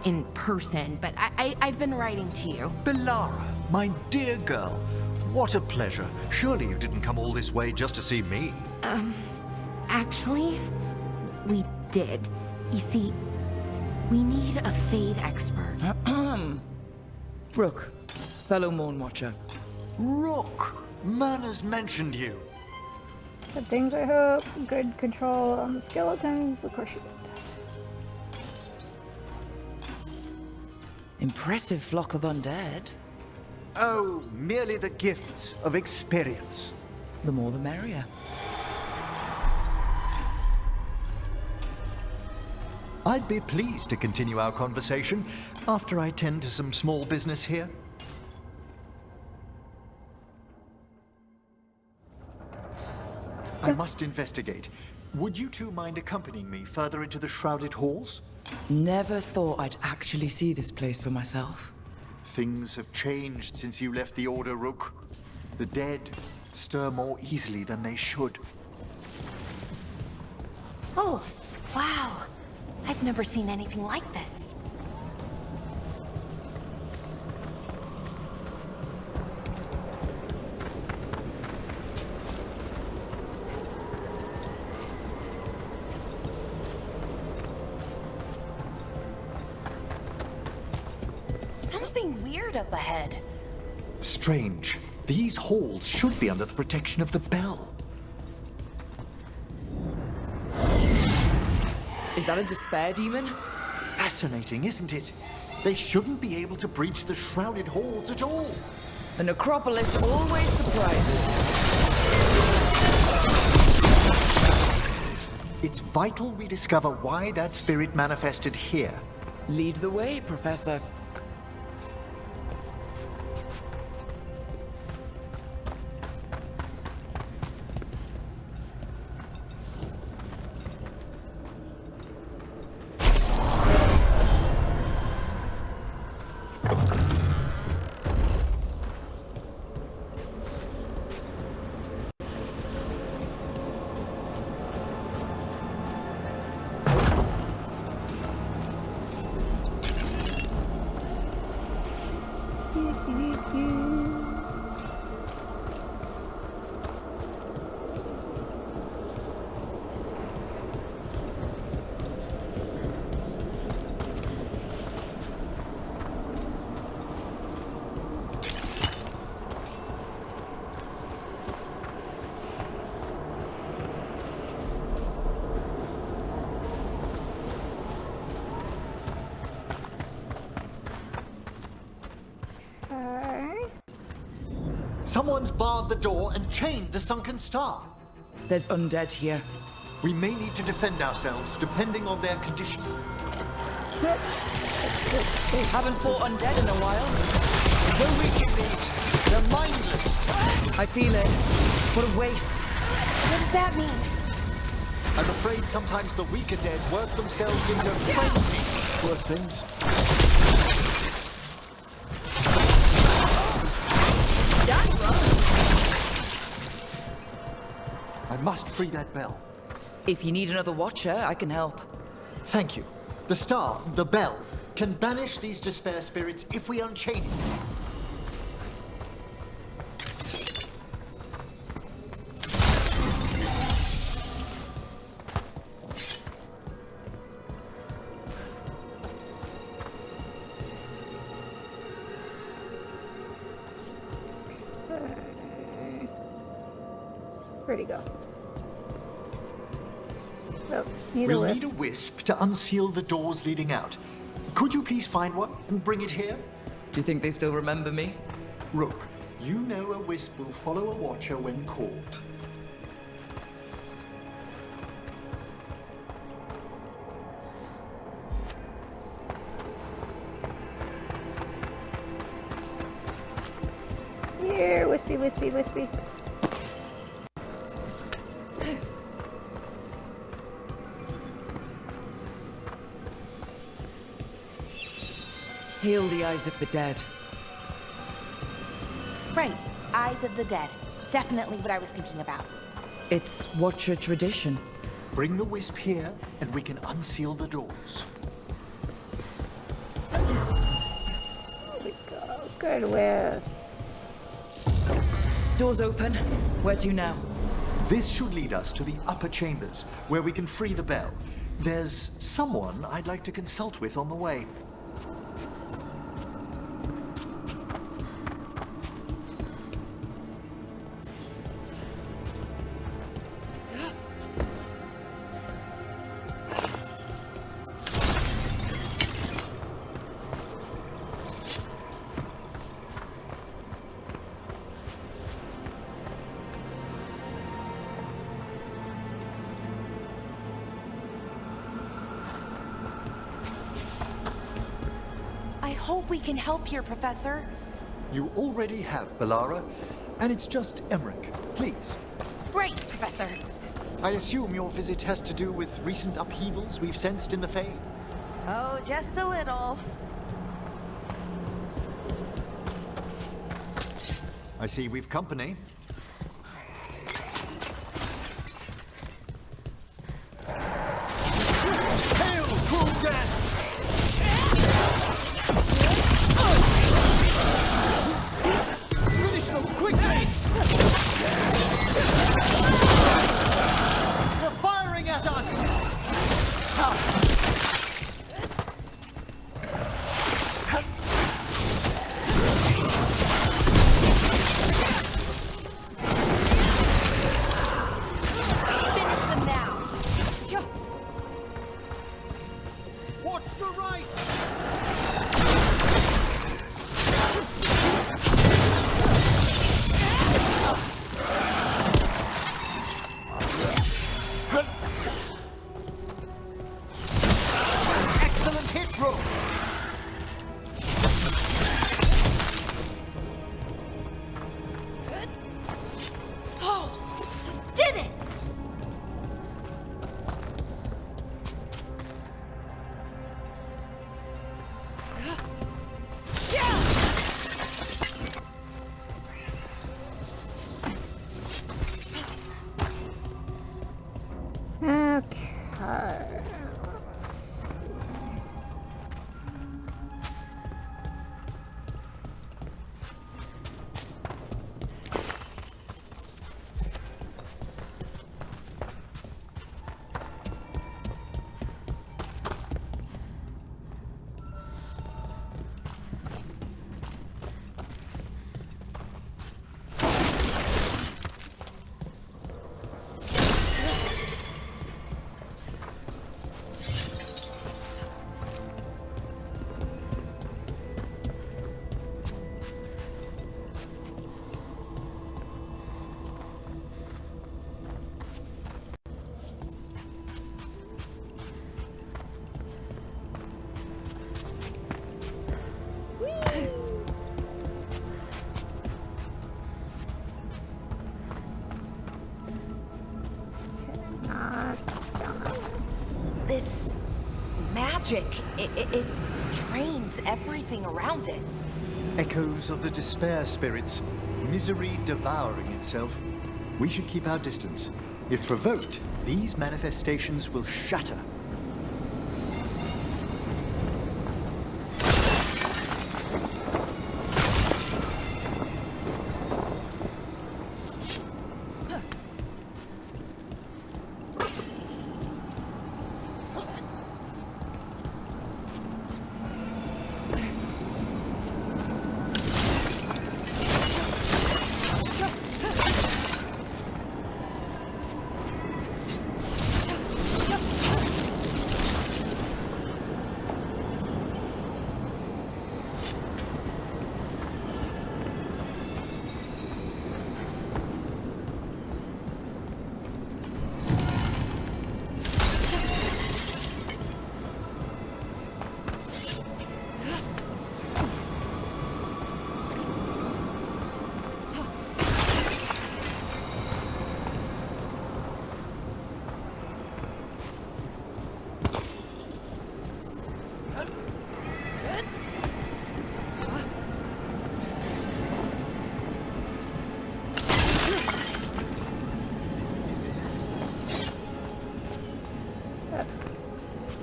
in person, but I've been writing to you. Belara, my dear girl. What a pleasure. Surely you didn't come all this way just to see me. Actually, we did. You see, we need a Fade expert. Rook, fellow Morn Watcher. Rook! Manners mentioned you. Good things, I hope. Good control on the skeletons. Of course you did. Impressive flock of undead. Oh, merely the gifts of experience. The more the merrier. I'd be pleased to continue our conversation after I tend to some small business here. I must investigate. Would you two mind accompanying me further into the shrouded halls? Never thought I'd actually see this place for myself. Things have changed since you left the Order, Rook. The dead stir more easily than they should. Oh, wow. I've never seen anything like this. Something weird up ahead. Strange. These halls should be under the protection of the bell. Is that a despair demon? Fascinating, isn't it? They shouldn't be able to breach the shrouded halls at all. The necropolis always surprises. It's vital we discover why that spirit manifested here. Lead the way, Professor. Someone's barred the door and chained the sunken star. There's undead here. We may need to defend ourselves, depending on their condition. Haven't fought undead in a while. No reaching these. They're mindless. I feel it. What a waste. What does that mean? I'm afraid sometimes the weaker dead work themselves into frenzy. Poor things. I must free that bell. If you need another watcher, I can help. Thank you. The star, the bell, can banish these despair spirits if we unchain it. Where'd he go? Oh, We'll need a wisp to unseal the doors leading out. Could you please find one and bring it here? Do you think they still remember me? Rook, you know a wisp will follow a watcher when called. Here, wispy, wispy, wispy. Heal the eyes of the dead. Right. Eyes of the dead. Definitely what I was thinking about. It's Watcher tradition. Bring the wisp here, and we can unseal the doors. There we go. Good wisp. Doors open. Where to now? This should lead us to the upper chambers, where we can free the bell. There's someone I'd like to consult with on the way. I hope we can help here, Professor. You already have, Bellara, and it's just Emmerich. Please. Right, Professor. I assume your visit has to do with recent upheavals we've sensed in the Fade? Oh, just a little. I see we've company. Hail, cruel death! Finish them quickly! They're firing at us! Finish them now. Watch the right! Excellent hit, Rook! Oh, did it! Okay. This magic, it drains everything around it. Echoes of the despair spirits, misery devouring itself. We should keep our distance. If provoked, these manifestations will shatter.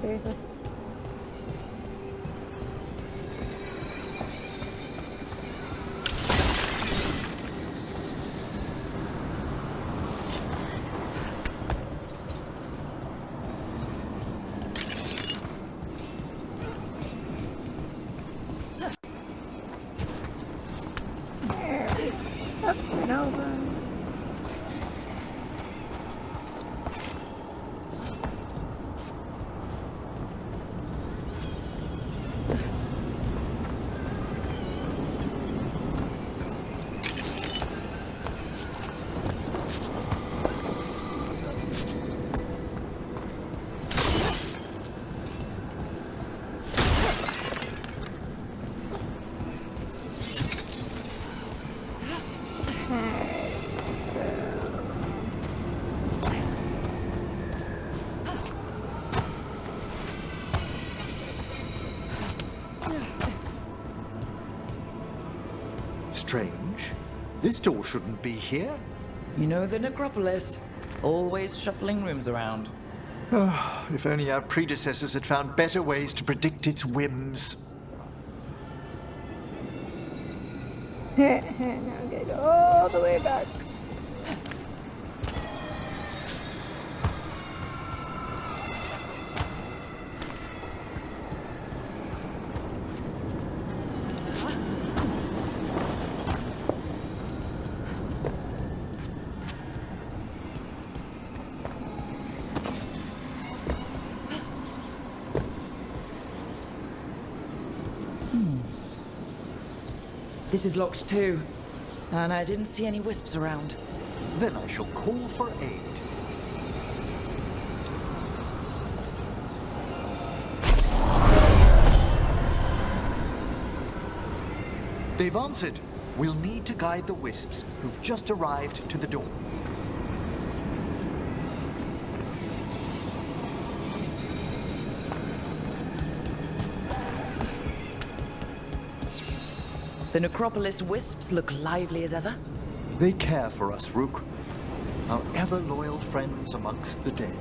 Seriously. There. Up and over. strange. This door shouldn't be here. You know the necropolis. Always shuffling rooms around. If only our predecessors had found better ways to predict its whims. Now I'm gonna go all the way back. This is locked too. And I didn't see any wisps around. Then I shall call for aid. They've answered. We'll need to guide the wisps who've just arrived to the door. The necropolis wisps look lively as ever. They care for us, Rook. Our ever-loyal friends amongst the dead.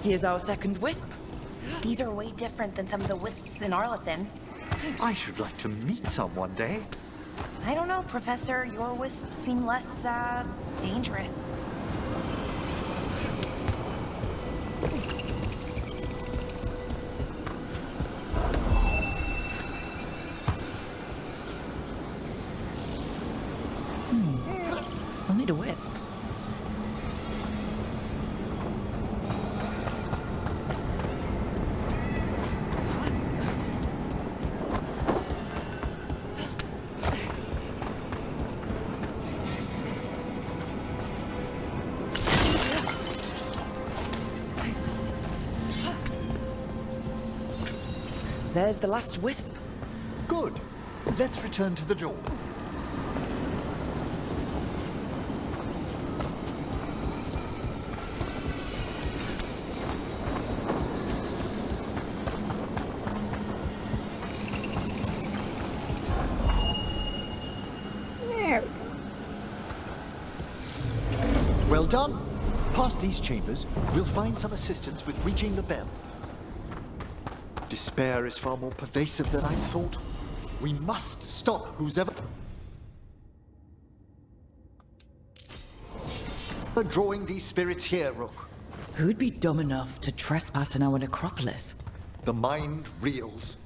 Here's our second wisp. These are way different than some of the wisps in Arlethan. I should like to meet some one day. I don't know, Professor. Your wisps seem less, dangerous. I'll need a wisp. There's the last wisp. Good. Let's return to the door. There we go. Well done. Past these chambers, we'll find some assistance with reaching the bell. Despair is far more pervasive than I thought. We must stop who's ever drawing these spirits here, Rook. Who'd be dumb enough to trespass in our necropolis? The mind reels.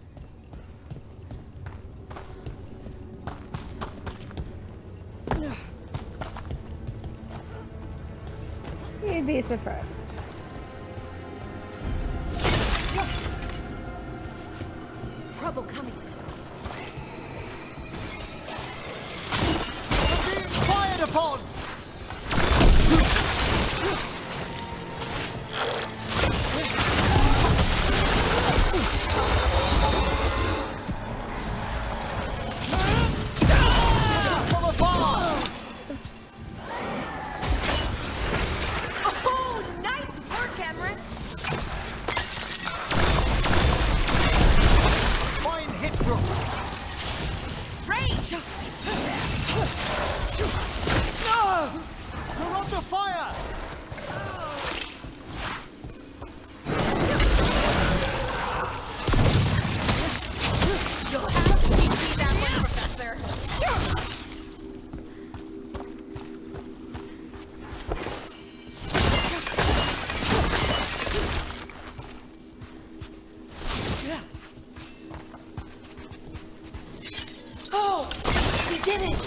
You'd be surprised. Trouble coming. Being fired upon! From afar! Oh, nice work, Cameron. Fine hit, Rook. Rage! We're under fire! You'll have to teach me that one, Professor. Oh! We did it!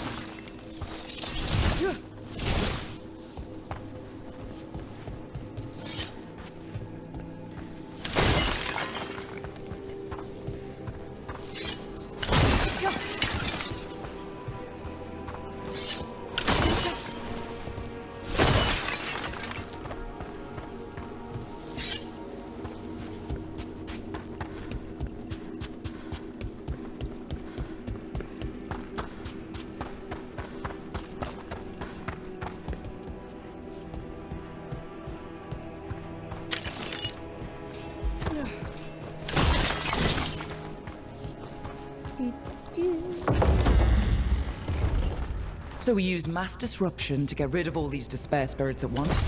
So we use mass disruption to get rid of all these despair spirits at once?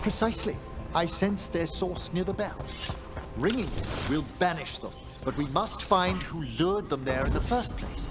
Precisely. I sense their source near the bell. Ringing it will banish them, but we must find who lured them there in the first place.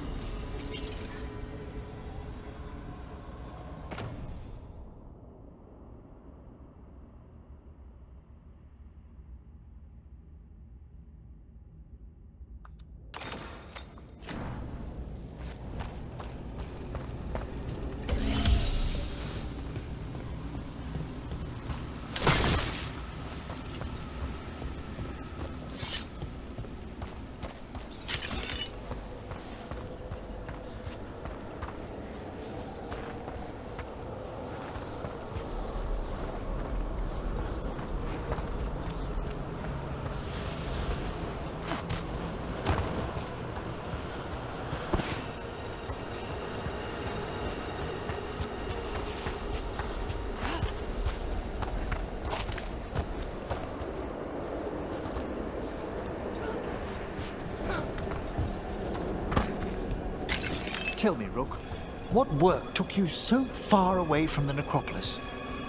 Tell me, Rook, what work took you so far away from the necropolis?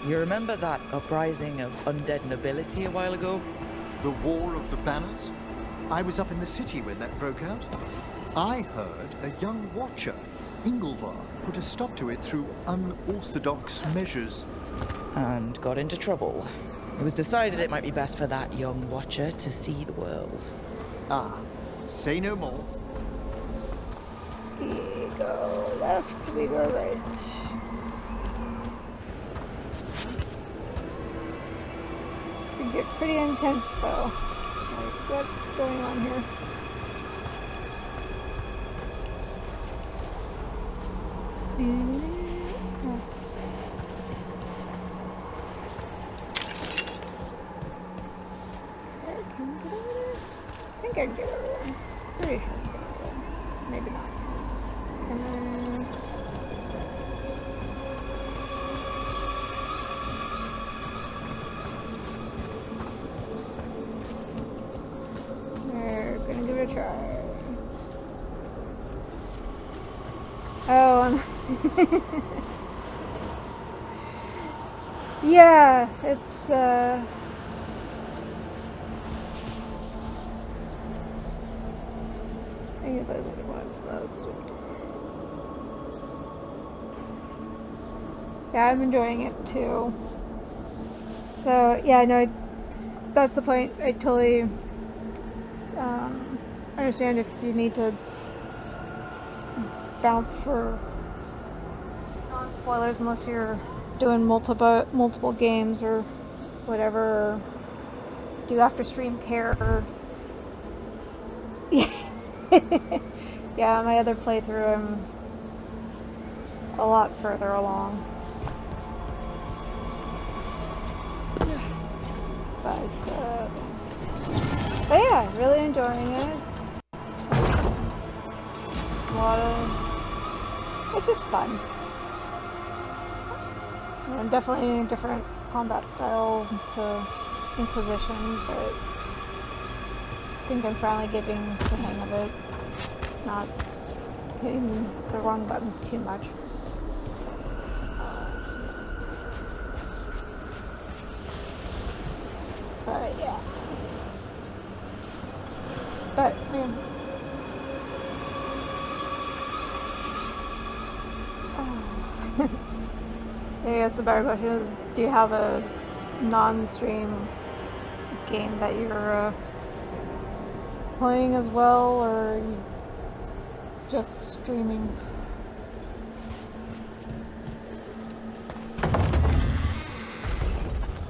You remember that uprising of undead nobility a while ago? The War of the Banners? I was up in the city when that broke out. I heard a young watcher, Ingolvar, put a stop to it through unorthodox measures. And got into trouble. It was decided it might be best for that young watcher to see the world. Ah, say no more. We go left, we go right. Could get pretty intense though. Like, what's going on here? I think I can get over there. Pretty sure I can get over there. Maybe not. Can I... We're gonna give it a try. Oh, yeah, it's, I guess I really want those. Yeah, I'm enjoying it too. So, yeah, no, that's the point. I totally understand if you need to bounce for non-spoilers unless you're doing multiple games or whatever, or do after stream care or yeah, my other playthrough I'm a lot further along, but yeah, really enjoying it. A lot of, it's just fun. And definitely a different combat style to Inquisition, but I think I'm finally getting the hang of it. Not hitting the wrong buttons too much. But yeah. But man. I guess the better question is, do you have a non-stream game that you're playing as well, or are you just streaming?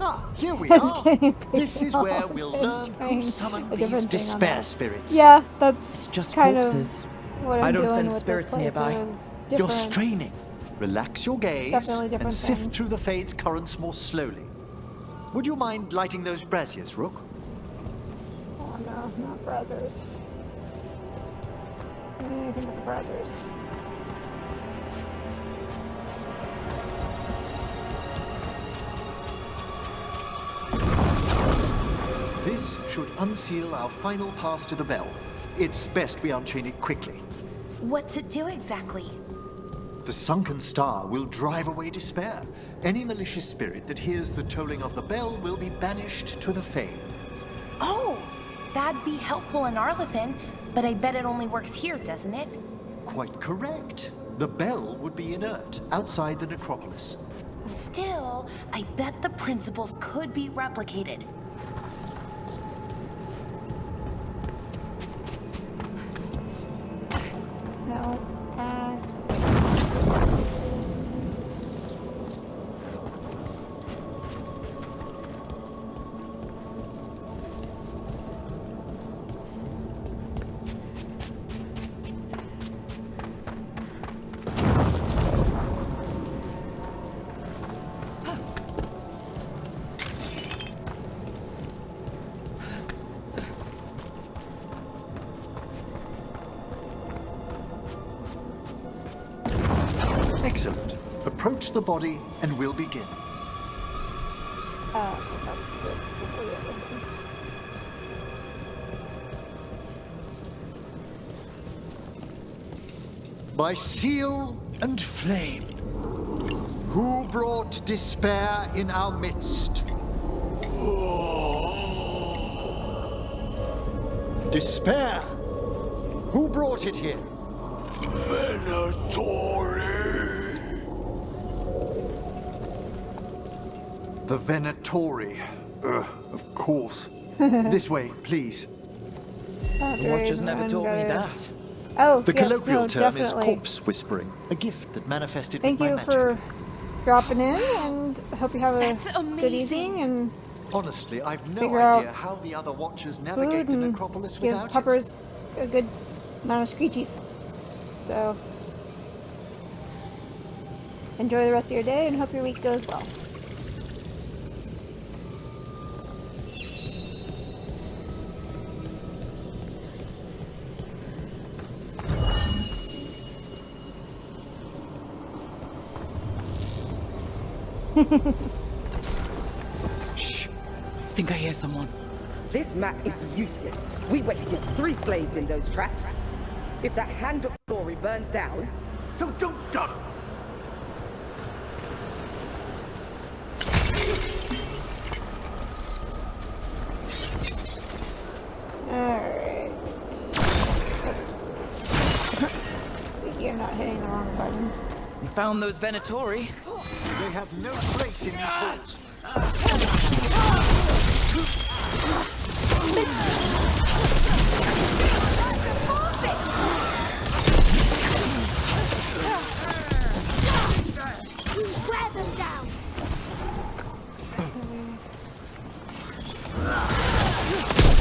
Ah, here we are. This is where we'll learn who summoned these despair spirits. Yeah, that's it's just kind corpses. Of what I'm don't doing send with spirits this nearby. playthrough. You're straining. Relax your gaze Definitely and sift things. through the Fade's currents more slowly. Would you mind lighting those braziers, Rook? Oh no, not brazzers. Anything but the brazzers. This should unseal our final pass to the bell. it's best we unchain it quickly. What's it do exactly? The sunken star will drive away despair. Any malicious spirit that hears the tolling of the bell will be banished to the Fade. Oh, that'd be helpful in Arlethan, but I bet it only works here, doesn't it? Quite correct. The bell would be inert outside the necropolis. Still, I bet the principles could be replicated. No. Excellent. Approach the body and we'll begin. So that was this before the other one. By seal and flame, who brought despair in our midst? Despair? Who brought it here? Venatori. The Venatori. Of course. This way, please. The Watchers never taught me that. Oh, The yes, colloquial no, term definitely. is corpse whispering, a gift that manifested Thank with my you magic. for dropping in, and hope you have a good amazing. evening, and Honestly, I've no figure out idea how the other Watchers navigate food the and necropolis give without it. puppers a good amount of screechies. So, enjoy the rest of your day, and hope your week goes well. Shh. Think I hear someone. This map is useless. We wasted 3 slaves in those traps. If that hand of glory burns down, so don't dawdle. Alright. You're not hitting the wrong button. You found those Venatori. They have no place in these halls. Grab them down!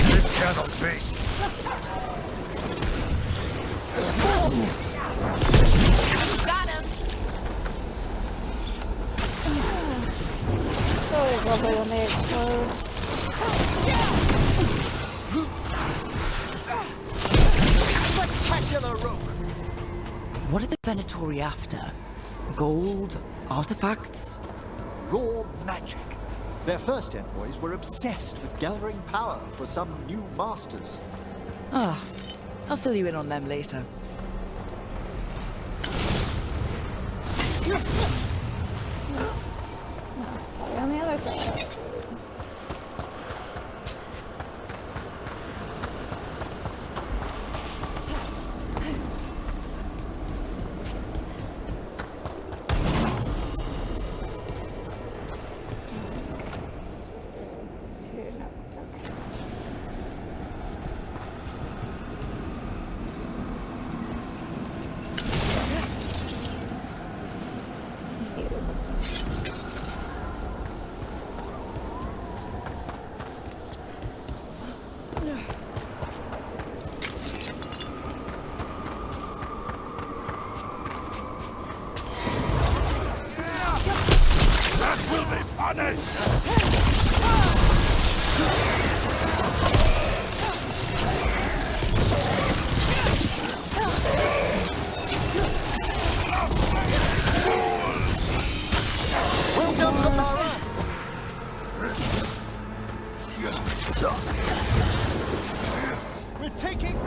This cannot be. Got him! It's always lovely when they explode. Spectacular rope! What are the Venatori after? Gold? Artifacts? Raw magic. Their first envoys were obsessed with gathering power for some new masters. Ah, I'll fill you in on them later. Probably on the other side. That will be punished. Well done, Samara! We're taking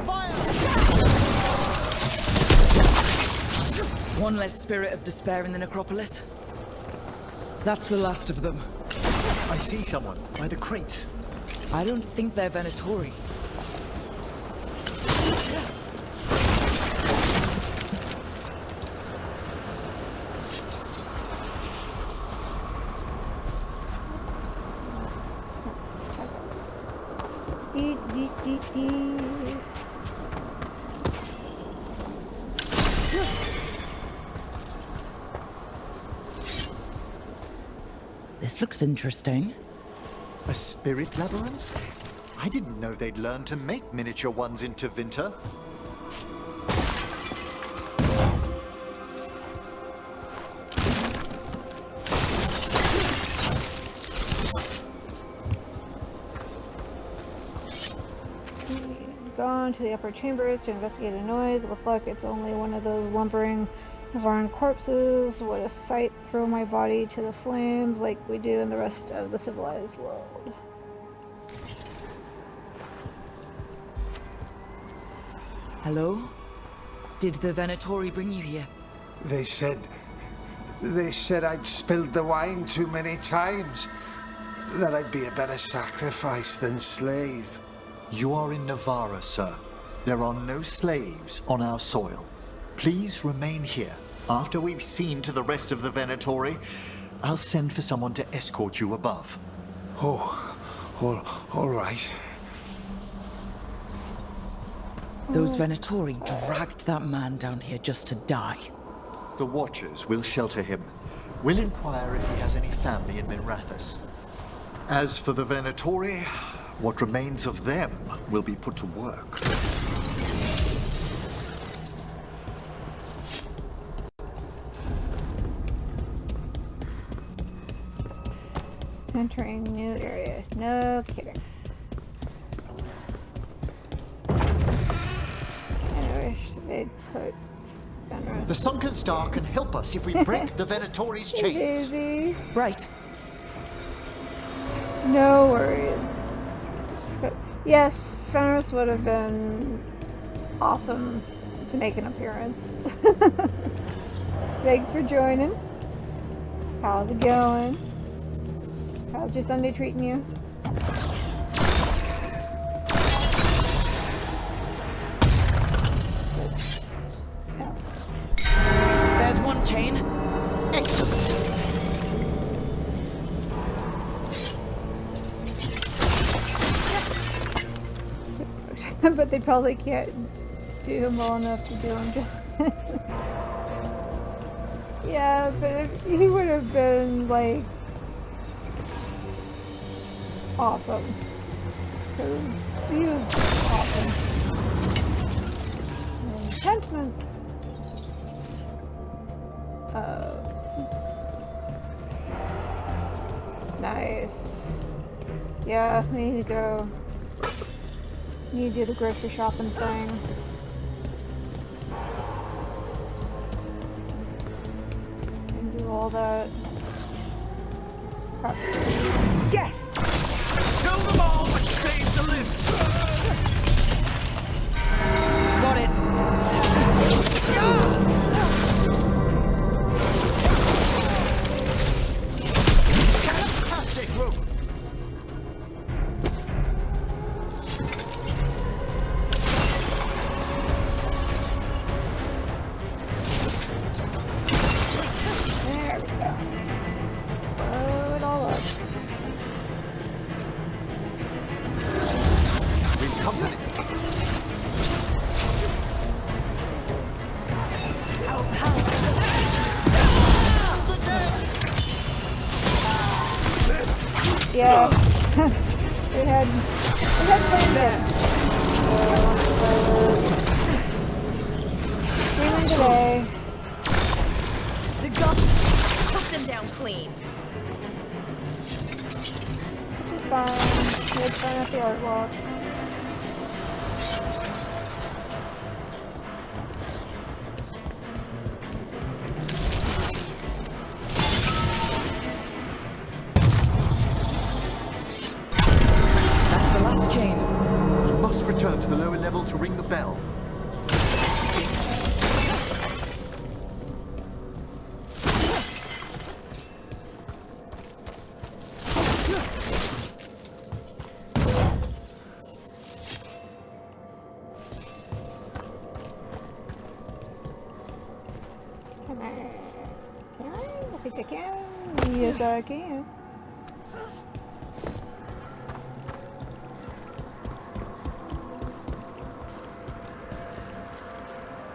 One less spirit of despair in the necropolis. That's the last of them. I see someone by the crates. I don't think they're Venatori. This looks interesting. A spirit labyrinth? I didn't know they'd learn to make miniature ones in Tevinter. Gone to the upper chambers to investigate a noise. With luck, it's only one of those lumbering Navarran corpses. What a sight. Throw my body to the flames like we do in the rest of the civilized world. Hello? Did the Venatori bring you here? They said I'd spilled the wine too many times. That I'd be a better sacrifice than slave. You are in Navarra, sir. There are no slaves on our soil. Please remain here. After we've seen to the rest of the Venatori, I'll send for someone to escort you above. Oh, all right. Those Venatori dragged that man down here just to die. The Watchers will shelter him. We'll inquire if he has any family in Minrathous. As for the Venatori, what remains of them will be put to work. Entering new area. No kidding. I wish they'd put Fenris. The Sunken Star can help us if we break the Venatori's chains. Baby. Right. No worries. But yes, Fenris would have been awesome to make an appearance. Thanks for joining. How's it going? How's your Sunday treating you? There's one chain. Excellent. But they probably can't do him well enough to do him just. Yeah, but if he would have been like awesome. Because he was awesome. Enchantment. Nice. Yeah, we need to go. Need to do the grocery shopping thing. And do all that. Yes! Kill them all, but save the limbs! Got it. Fantastic, Rook! There we go. Blow it all up. We've company. Yeah. we had planned it. Streaming today. They've got cut them down clean. Which is fine. We had fun at the art walk. That's the last chain. We must return to the lower level to ring the bell. bell. I think I can. Yes, I can.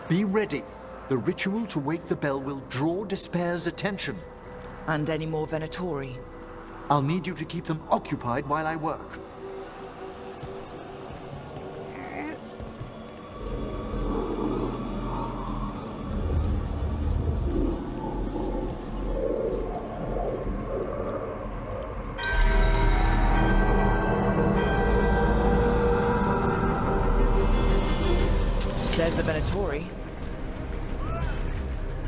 Be ready. The ritual to wake the bell will draw Despair's attention. And any more Venatori? I'll need you to keep them occupied while I work. There's the Venatori.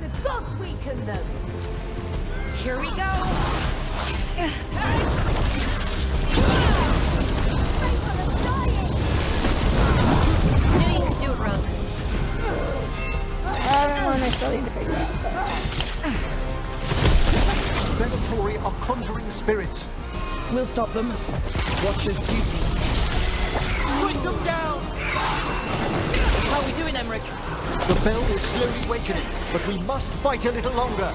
The gods weaken them. Here we go. Knew you could do it, Rogue. I don't want to still need to figure out. Venatori are conjuring spirits. We'll stop them. Watcher's duty. Bring them down! How are we doing, Emmerich? The bell is slowly awakening, but we must fight a little longer.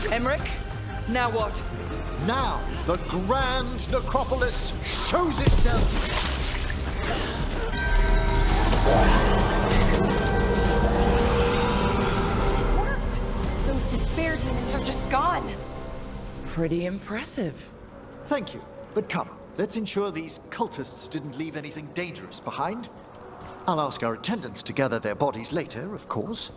Emmerich, now what? Now, the grand necropolis shows itself! Worked! Those despair demons are just gone. Pretty impressive. Thank you, but come, let's ensure these cultists didn't leave anything dangerous behind. I'll ask our attendants to gather their bodies later, of course.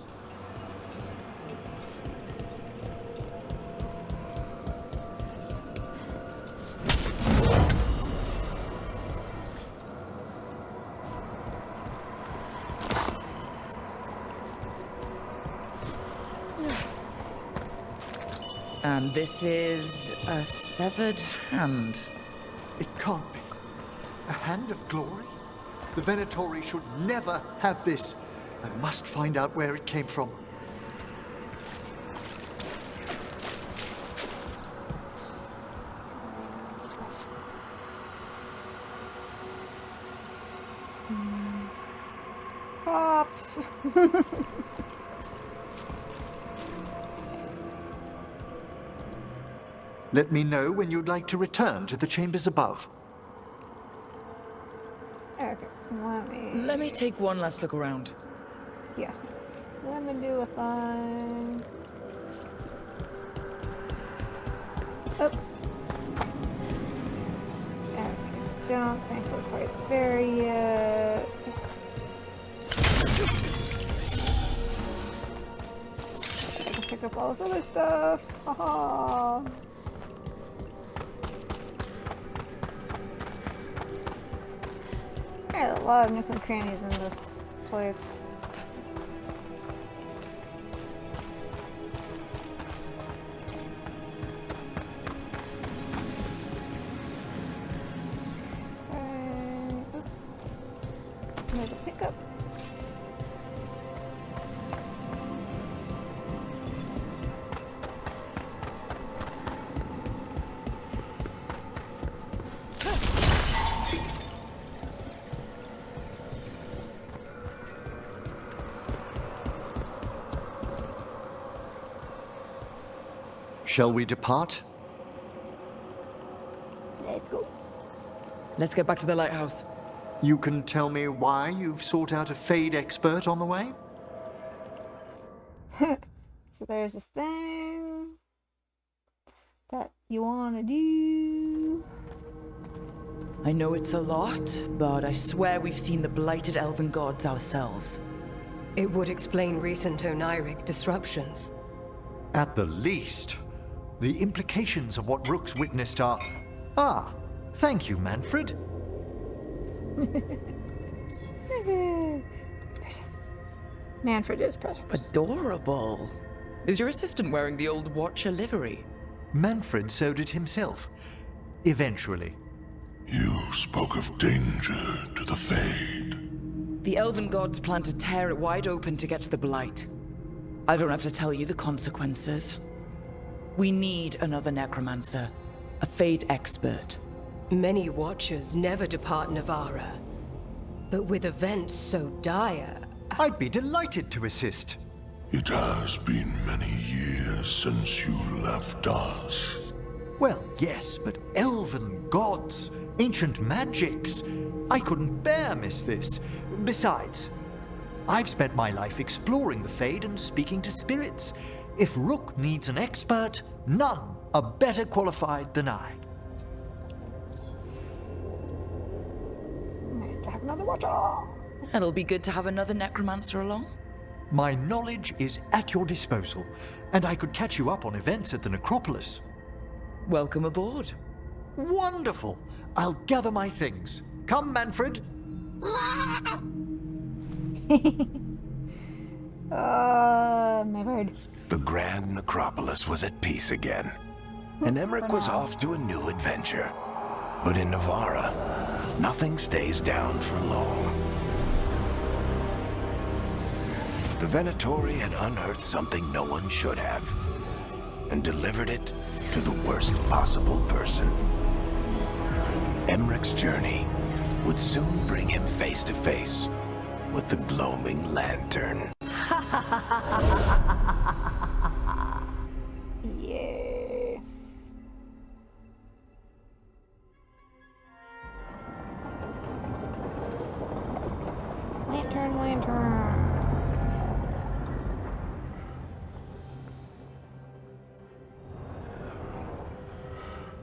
And this is a severed hand. It can't be. A hand of glory? The Venatori should never have this. I must find out where it came from. Let me know when you'd like to return to the chambers above. Okay, Let me take one last look around. Yeah. Let me do a thing. Oh. Okay, don't think we're quite there yet. I can pick up all this other stuff. Haha. I got a lot of nooks and crannies in this place. There's a pickup. Shall we depart? Let's go. Let's get back to the lighthouse. You can tell me why you've sought out a Fade expert on the way? So there's this thing that you want to do. I know it's a lot, but I swear we've seen the blighted elven gods ourselves. It would explain recent Oniric disruptions. At the least, the implications of what Rook's witnessed are... Ah, thank you, Manfred. It's precious. Manfred is precious. Adorable. Is your assistant wearing the old Watcher livery? Manfred sewed it himself. Eventually. You spoke of danger to the Fade. The elven gods plan to tear it wide open to get to the blight. I don't have to tell you the consequences. We need another necromancer. A Fade expert. Many Watchers never depart Navarra. But with events so dire... I'd be delighted to assist. It has been many years since you left us. Well, yes, but elven gods, ancient magics. I couldn't bear miss this. Besides, I've spent my life exploring the Fade and speaking to spirits. If Rook needs an expert, none are better qualified than I. Nice to have another watcher. It'll be good to have another necromancer along. My knowledge is at your disposal, and I could catch you up on events at the necropolis. Welcome aboard. Wonderful! I'll gather my things. Come, Manfred. My bird. The Grand Necropolis was at peace again, and Emmerich was off to a new adventure. But in Navarra, nothing stays down for long. The Venatori had unearthed something no one should have, and delivered it to the worst possible person. Emmerich's journey would soon bring him face to face with the gloaming lantern. Yeah. Lantern, lantern.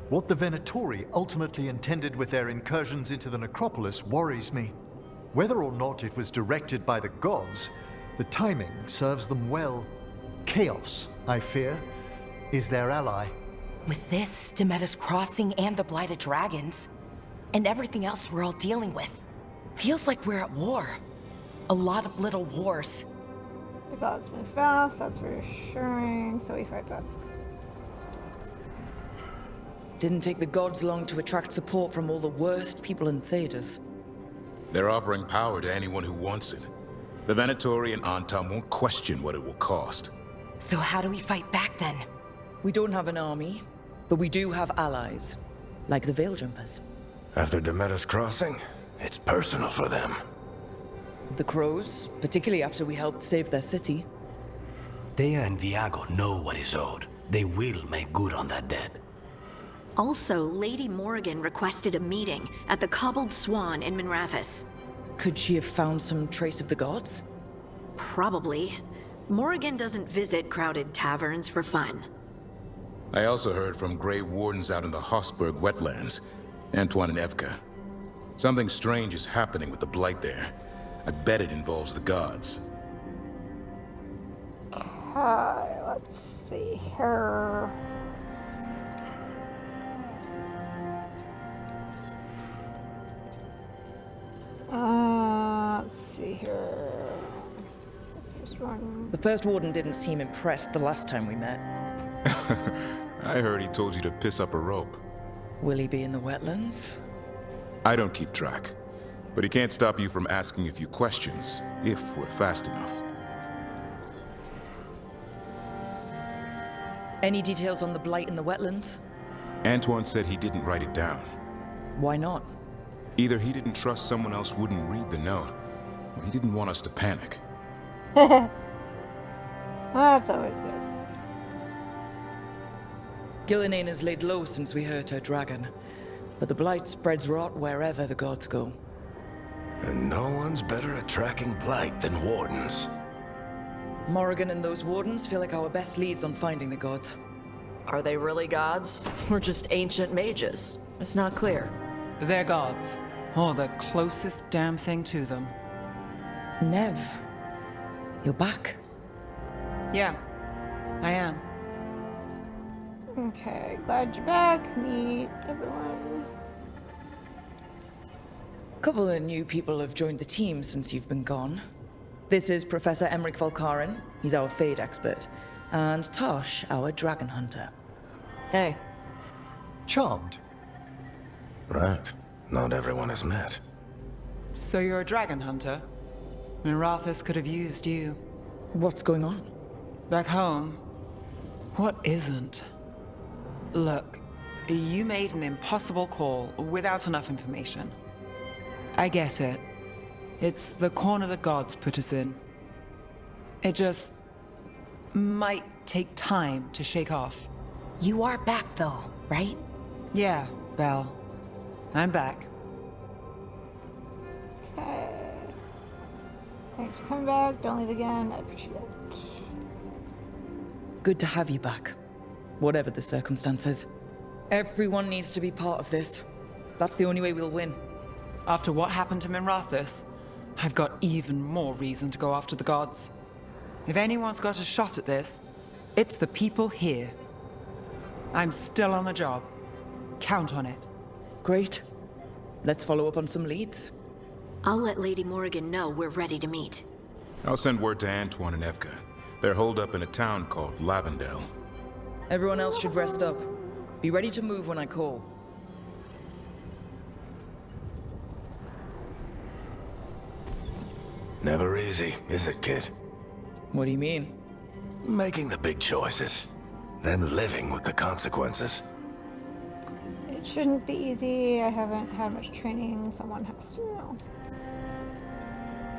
What the Venatori ultimately intended with their incursions into the necropolis worries me. Whether or not it was directed by the gods, the timing serves them well. Chaos, I fear, is their ally. With this, Demeter's Crossing and the Blighted Dragons, and everything else we're all dealing with, feels like we're at war. A lot of little wars. The gods move fast, that's reassuring, so we fight back. Didn't take the gods long to attract support from all the worst people in Thedas. They're offering power to anyone who wants it. The Venatori and Antam won't question what it will cost. So how do we fight back then? We don't have an army, but we do have allies, like the Veil Jumpers. After Demeter's Crossing, it's personal for them. The Crows, particularly after we helped save their city. Thea and Viago know what is owed. They will make good on that debt. Also, Lady Morrigan requested a meeting at the Cobbled Swan in Minrathous. Could she have found some trace of the gods? Probably. Morrigan doesn't visit crowded taverns for fun. I also heard from Grey Wardens out in the Hossberg wetlands, Antoine and Evka. Something strange is happening with the Blight there. I bet it involves the gods. Let's see here. Let's see here. First one. The first warden didn't seem impressed the last time we met. I heard he told you to piss up a rope. Will he be in the wetlands? I don't keep track, but he can't stop you from asking a few questions, if we're fast enough. Any details on the Blight in the wetlands? Antoine said he didn't write it down. Why not? Either he didn't trust someone else wouldn't read the note, or he didn't want us to panic. That's always good. Gillinane has laid low since we hurt her dragon, but the Blight spreads rot wherever the gods go. And no one's better at tracking Blight than Wardens. Morrigan and those Wardens feel like our best leads on finding the gods. Are they really gods? Or just ancient mages? It's not clear. They're gods. Or the closest damn thing to them. Nev, you're back. Yeah, I am. Okay, glad you're back. Meet everyone. A couple of new people have joined the team since you've been gone. This is Professor Emmerich Volkaren. He's our Fade expert. And Taash, our dragon hunter. Hey. Charmed. Right. Not everyone has met. So you're a dragon hunter? Minrathous could have used you. What's going on? Back home, what isn't? Look, you made an impossible call without enough information. I get it. It's the corner the gods put us in. It just might take time to shake off. You are back though, right? Yeah, Belle. I'm back. Okay. Thanks for coming back. Don't leave again. I appreciate it. Good to have you back, whatever the circumstances. Everyone needs to be part of this. That's the only way we'll win. After what happened to Minrathous, I've got even more reason to go after the gods. If anyone's got a shot at this, it's the people here. I'm still on the job. Count on it. Great. Let's follow up on some leads. I'll let Lady Morrigan know we're ready to meet. I'll send word to Antoine and Evka. They're holed up in a town called Lavendel. Everyone else should rest up. Be ready to move when I call. Never easy, is it, kid? What do you mean? Making the big choices, then living with the consequences. It shouldn't be easy. I haven't had much training. Someone has to know.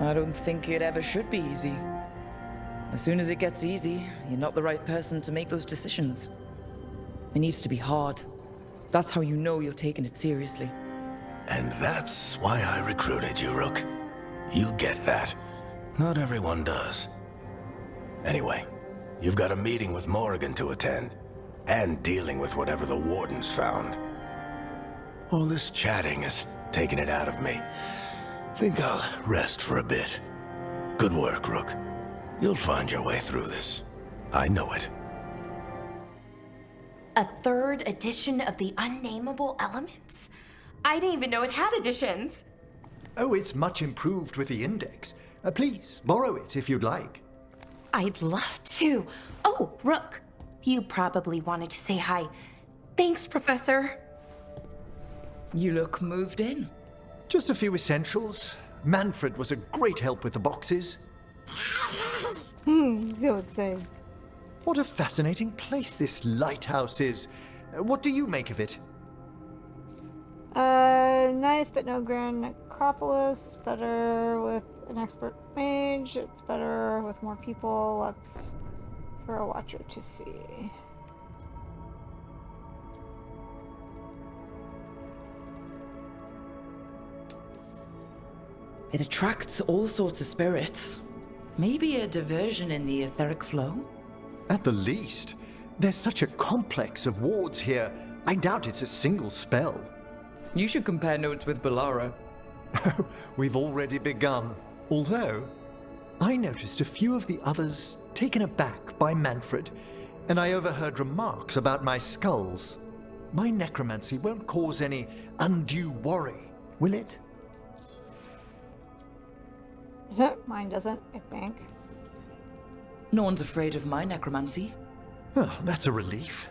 I don't think it ever should be easy. As soon as it gets easy, you're not the right person to make those decisions. It needs to be hard. That's how you know you're taking it seriously. And that's why I recruited you, Rook. You get that. Not everyone does. Anyway, you've got a meeting with Morrigan to attend, and dealing with whatever the Wardens found. All this chatting is taking it out of me. Think I'll rest for a bit. Good work, Rook. You'll find your way through this. I know it. A third edition of the Unnameable Elements? I didn't even know it had editions. Oh, it's much improved with the index. Please, borrow it if you'd like. I'd love to. Oh, Rook, you probably wanted to say hi. Thanks, Professor. You look moved in. Just a few essentials. Manfred was a great help with the boxes. So excited. What a fascinating place this lighthouse is. What do you make of it? Nice, but no grand Acropolis. Better with an expert mage. It's better with more people. Let's for a watcher to see. It attracts all sorts of spirits. Maybe a diversion in the etheric flow? At the least. There's such a complex of wards here. I doubt it's a single spell. You should compare notes with Balara. We've already begun. Although, I noticed a few of the others taken aback by Manfred, and I overheard remarks about my skulls. My necromancy won't cause any undue worry, will it? Mine doesn't, I think. No one's afraid of my necromancy. Oh, that's a relief.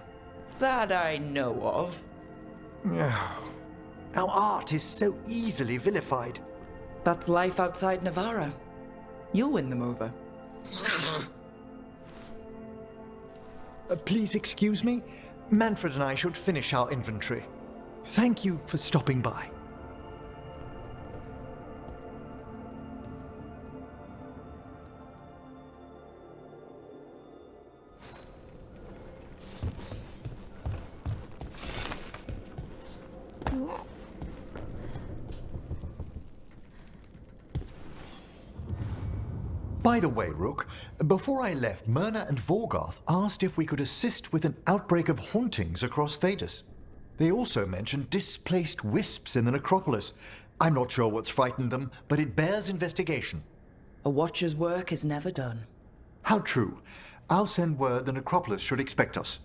That I know of. Our art is so easily vilified. That's life outside Navarra. You'll win them over. Please excuse me. Manfred and I should finish our inventory. Thank you for stopping by. By the way, Rook, before I left, Myrna and Vorgoth asked if we could assist with an outbreak of hauntings across Thedas. They also mentioned displaced wisps in the necropolis. I'm not sure what's frightened them, but it bears investigation. A watcher's work is never done. How true. I'll send word the necropolis should expect us.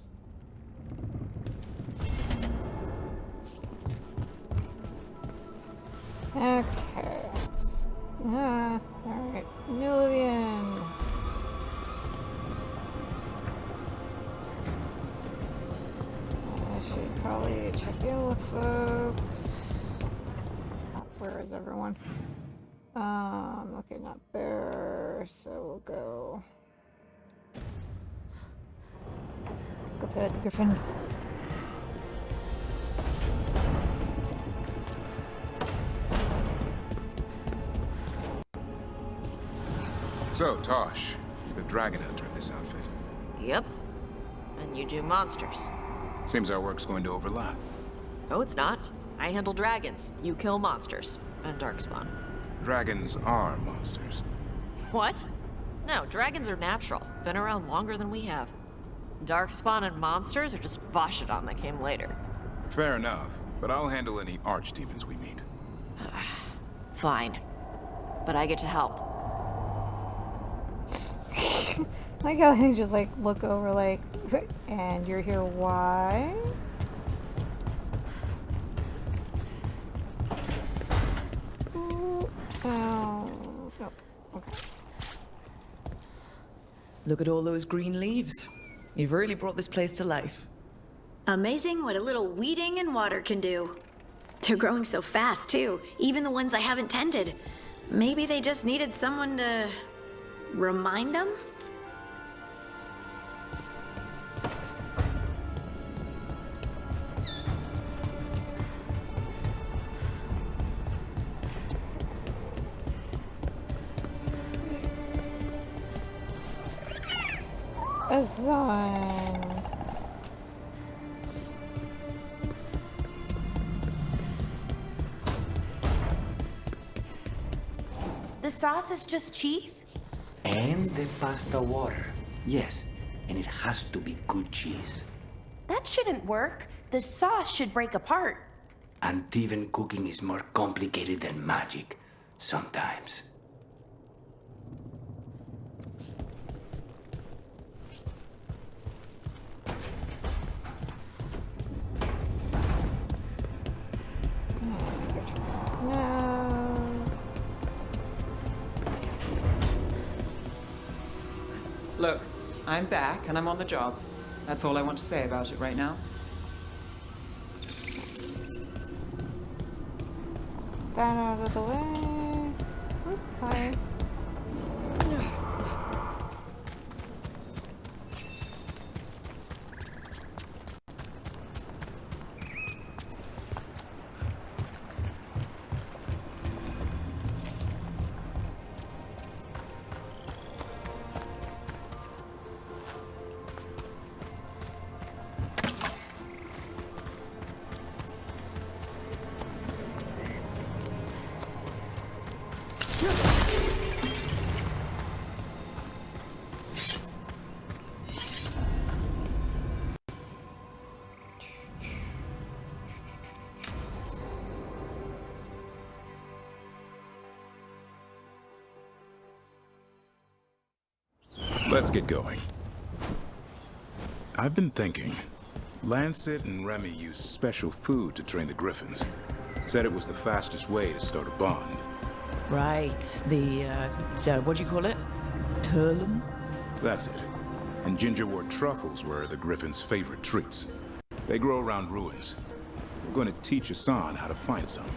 Okay. Alright. Nillian. I should probably check in with folks. Oh, where is everyone? Okay, not there, so we'll go. Go pet the Griffin. So, Taash, you're the dragon hunter in this outfit. Yep. And you do monsters. Seems our work's going to overlap. No, it's not. I handle dragons. You kill monsters. And darkspawn. Dragons are monsters. What? No, dragons are natural. Been around longer than we have. Darkspawn and monsters are just Vashidon that came later. Fair enough, but I'll handle any archdemons we meet. Fine. But I get to help. Like how they just like look over like, and you're here why? Ooh, oh, no. Okay. Look at all those green leaves. You've really brought this place to life. Amazing what a little weeding and water can do. They're growing so fast, too. Even the ones I haven't tended. Maybe they just needed someone to remind them? Azan. The sauce is just cheese? And the pasta water. Yes, and it has to be good cheese. That shouldn't work. The sauce should break apart. And even cooking is more complicated than magic, sometimes. Look, I'm back and I'm on the job. That's all I want to say about it right now. That out of the way. Okay. Let's get going. I've been thinking. Lancet and Remy used special food to train the griffins. Said it was the fastest way to start a bond. Right. The, what do you call it? Turlum? That's it. And gingerwort truffles were the griffins' favorite treats. They grow around ruins. We're going to teach Hassan how to find some.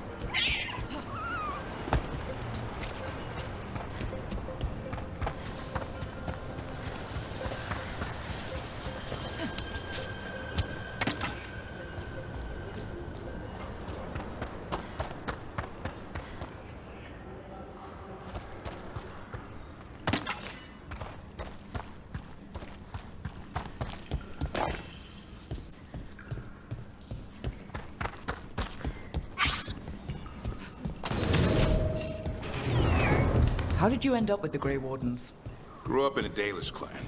How did you end up with the Grey Wardens? Grew up in a Dalish clan.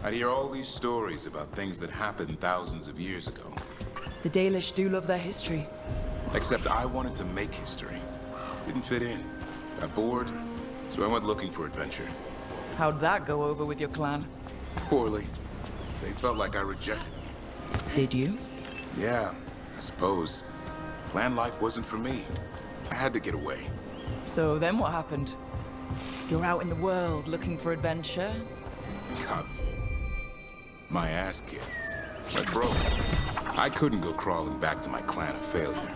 I'd hear all these stories about things that happened thousands of years ago. The Dalish do love their history. Except I wanted to make history. Didn't fit in. Got bored, so I went looking for adventure. How'd that go over with your clan? Poorly. They felt like I rejected them. Did you? Yeah, I suppose. Clan life wasn't for me. I had to get away. So then what happened? You're out in the world looking for adventure? Got my ass kicked. I broke. I couldn't go crawling back to my clan of failure.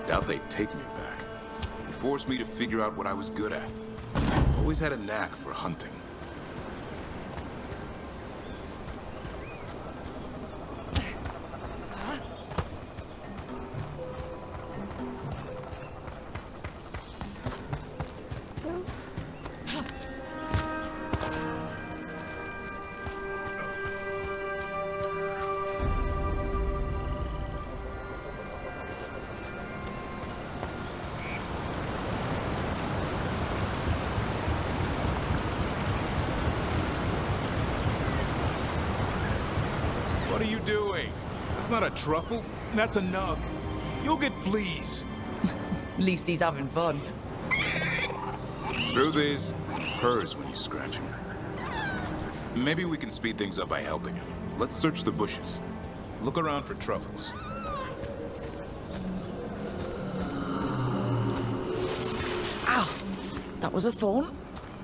Doubt they'd take me back. It forced me to figure out what I was good at. Always had a knack for hunting. What are you doing? That's not a truffle. That's a nug. You'll get fleas. At least he's having fun. Truth is, purrs when you scratch him. Maybe we can speed things up by helping him. Let's search the bushes. Look around for truffles. Ow! That was a thorn?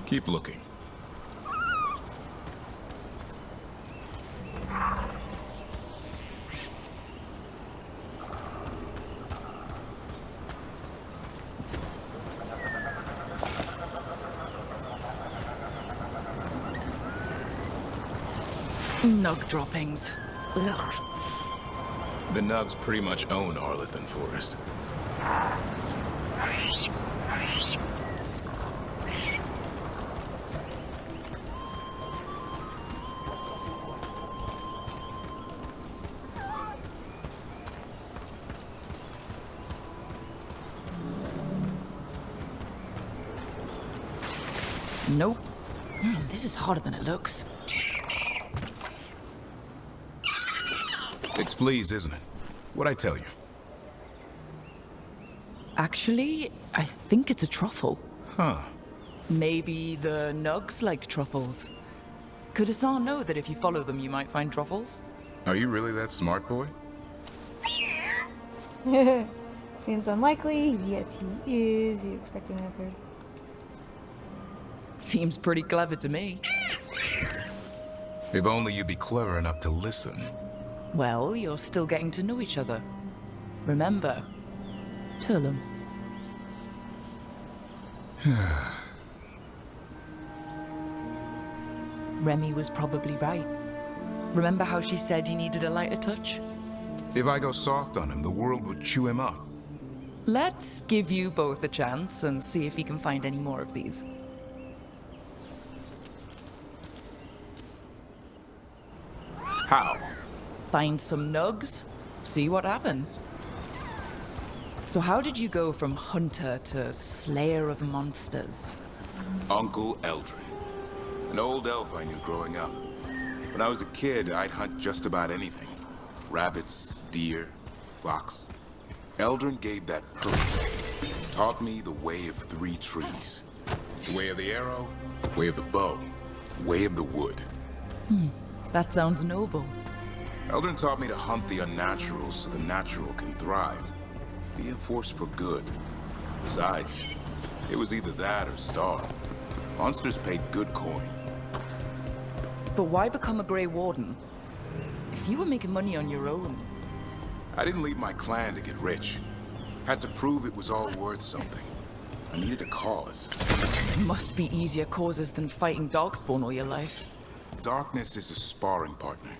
Keep looking. Nug droppings. Ugh. The nugs pretty much own Arlithan Forest. Nope. This is harder than it looks. It's fleas, isn't it? What'd I tell you? Actually, I think it's a truffle. Huh. Maybe the nugs like truffles. Could Hassan know that if you follow them, you might find truffles? Are you really that smart, boy? Seems unlikely. Yes, he is. You expect an answer? Seems pretty clever to me. If only you'd be clever enough to listen. Well, you're still getting to know each other. Remember, Turlum. Remy was probably right. Remember how she said he needed a lighter touch? If I go soft on him, the world would chew him up. Let's give you both a chance and see if he can find any more of these. How? Find some nugs, see what happens. So how did you go from hunter to slayer of monsters? Uncle Eldrin. An old elf I knew growing up. When I was a kid, I'd hunt just about anything. Rabbits, deer, fox. Eldrin gave that purpose. Taught me the way of 3 trees. The way of the arrow, the way of the bow, Way of the Wood. That sounds noble. Eldrin taught me to hunt the unnatural so the natural can thrive. Be a force for good. Besides, it was either that or starve. Monsters paid good coin. But why become a Grey Warden? If you were making money on your own... I didn't leave my clan to get rich. Had to prove it was all worth something. I needed a cause. Must be easier causes than fighting Darkspawn all your life. Darkness is a sparring partner.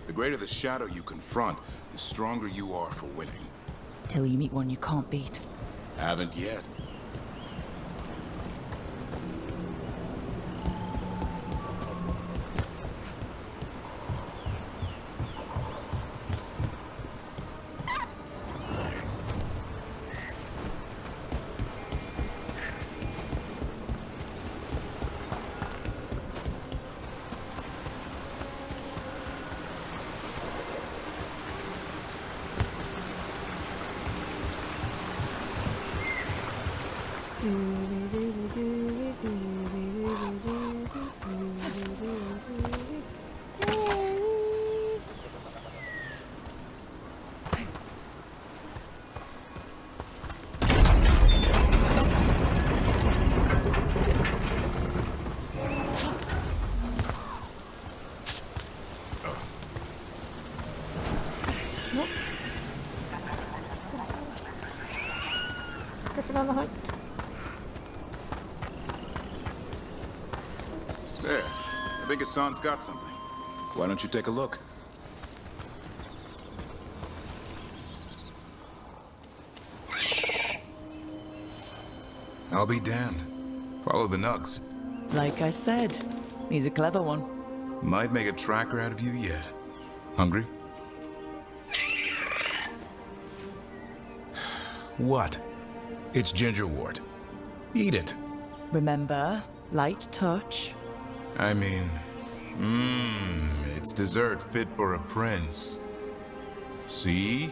The greater the shadow you confront, the stronger you are for winning. Till you meet one you can't beat. Haven't yet. Griffin on the hunt. There. I think Hassan's got something. Why don't you take a look? I'll be damned. Follow the nugs. Like I said, he's a clever one. Might make a tracker out of you yet. Hungry? What? It's gingerwort. Eat it. Remember, light touch. I mean, it's dessert fit for a prince. See?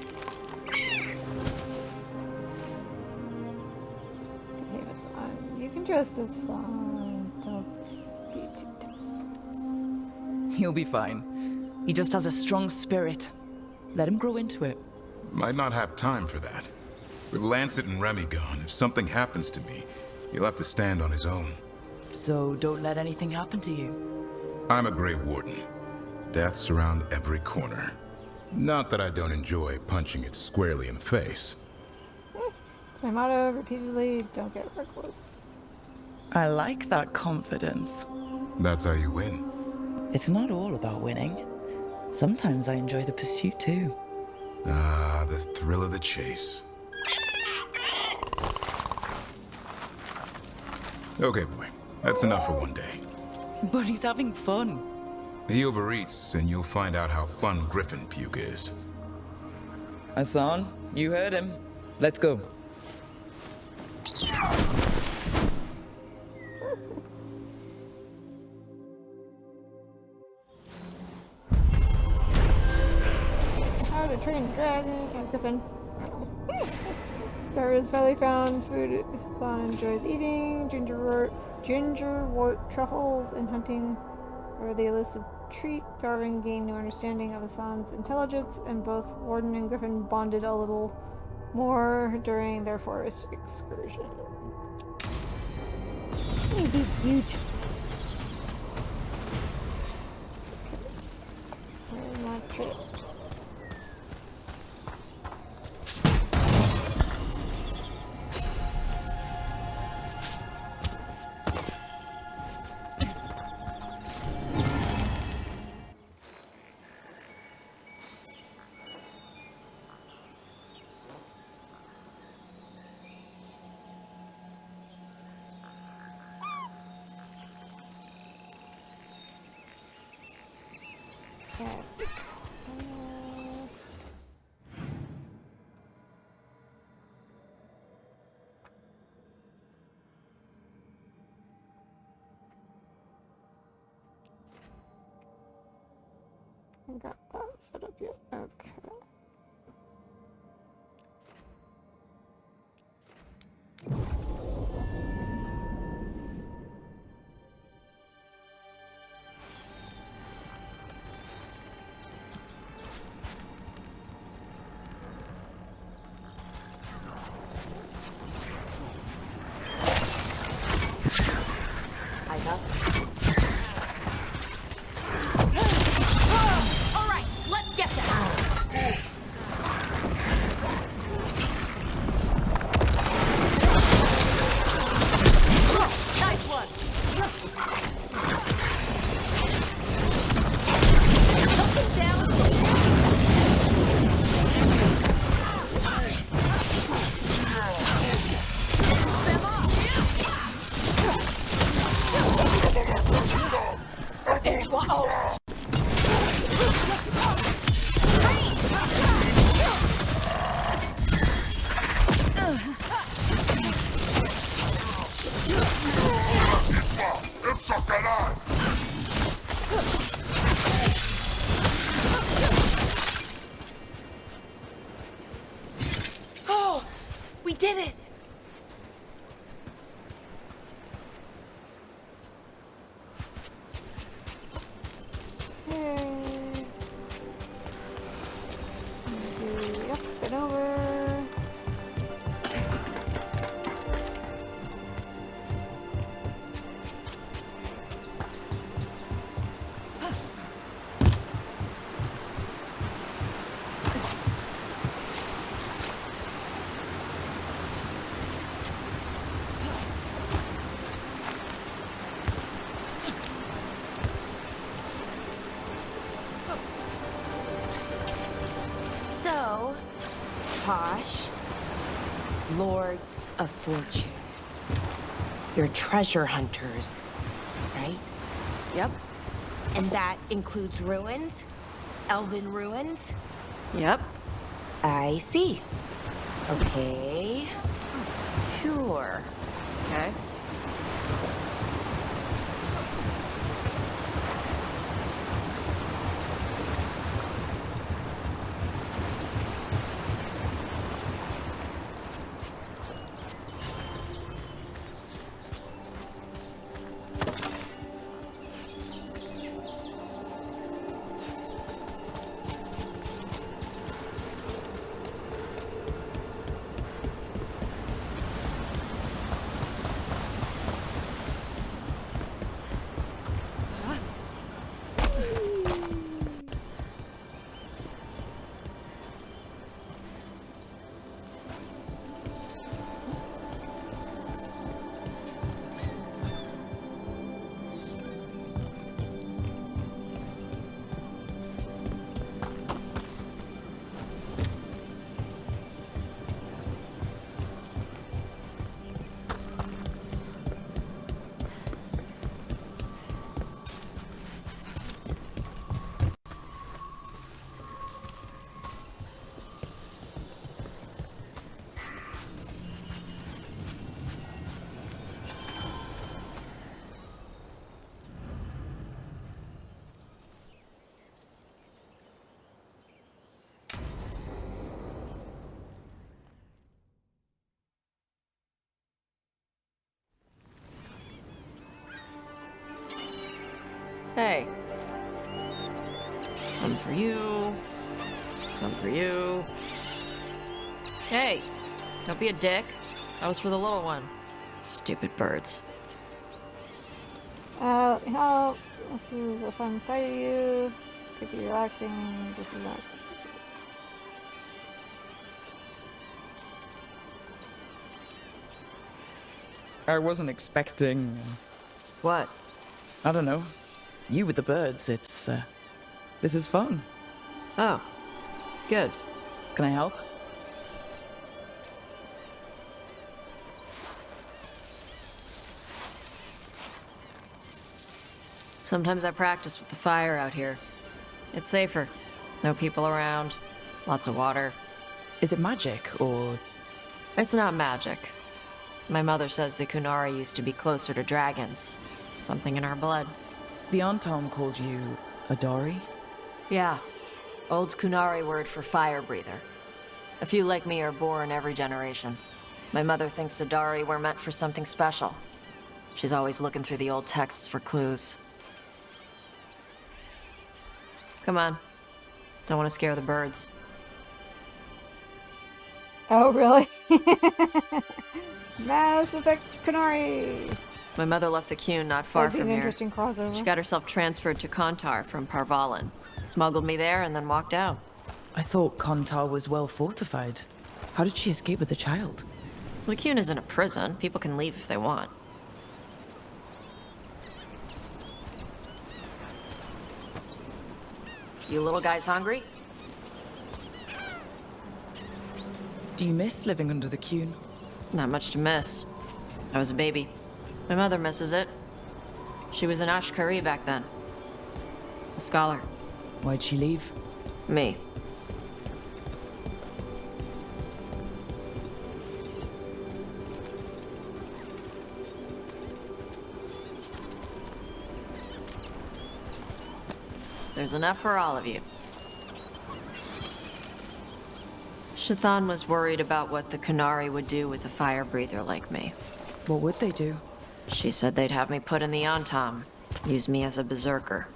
You can trust his son. Don't be too tough. He'll be fine. He just has a strong spirit. Let him grow into it. Might not have time for that. With Lancet and Remy gone, if something happens to me, he'll have to stand on his own. So don't let anything happen to you. I'm a Grey Warden. Death's around every corner. Not that I don't enjoy punching it squarely in the face. It's my motto repeatedly, don't get reckless. I like that confidence. That's how you win. It's not all about winning. Sometimes I enjoy the pursuit too. Ah, the thrill of the chase. Okay, boy. That's enough for one day. But he's having fun. He overeats, and you'll find out how fun Griffin puke is. Hassan, you heard him. Let's go. How to train a dragon and Griffin. There is finally found food Hassan enjoys eating. Gingerwort truffles and hunting were the elusive treat. Darwin gained new understanding of Hassan's intelligence, and both Warden and Griffin bonded a little more during their forest excursion. Maybe cute. Where's my chest? I got that set up yet. Okay. huh? All right, let's get that. Nice one. Something down. Oh, we did it! Okay. Maybe up and over. So, Taash, Lords of Fortune. You're treasure hunters, right? Yep. And that includes ruins? Elven ruins? Yep. I see. Okay. Sure. Okay. Hey. Some for you. Some for you. Hey, don't be a dick. That was for the little one. Stupid birds. Help. This is a fun sight of you. Could be relaxing. This is not. I wasn't expecting... What? I don't know. You with the birds, it's, this is fun. Oh. Good. Can I help? Sometimes I practice with the fire out here. It's safer. No people around. Lots of water. Is it magic, or...? It's not magic. My mother says the Kunari used to be closer to dragons. Something in our blood. The Antom called you a Dari? Yeah. Old Kunari word for fire breather. A few like me are born every generation. My mother thinks the Dari were meant for something special. She's always looking through the old texts for clues. Come on. Don't want to scare the birds. Oh, really? Mass Effect Kunari! My mother left the Qun not far That'd be from an here. interesting crossover. She got herself transferred to Kontar from Parvalan. Smuggled me there and then walked out. I thought Kontar was well fortified. How did she escape with a child? The Qun isn't a prison. People can leave if they want. You little guys hungry? Do you miss living under the Qun? Not much to miss. I was a baby. My mother misses it. She was an Ashkari back then. A scholar. Why'd she leave? Me. There's enough for all of you. Shathan was worried about what the Qunari would do with a fire breather like me. What would they do? She said they'd have me put in the Antam, use me as a berserker.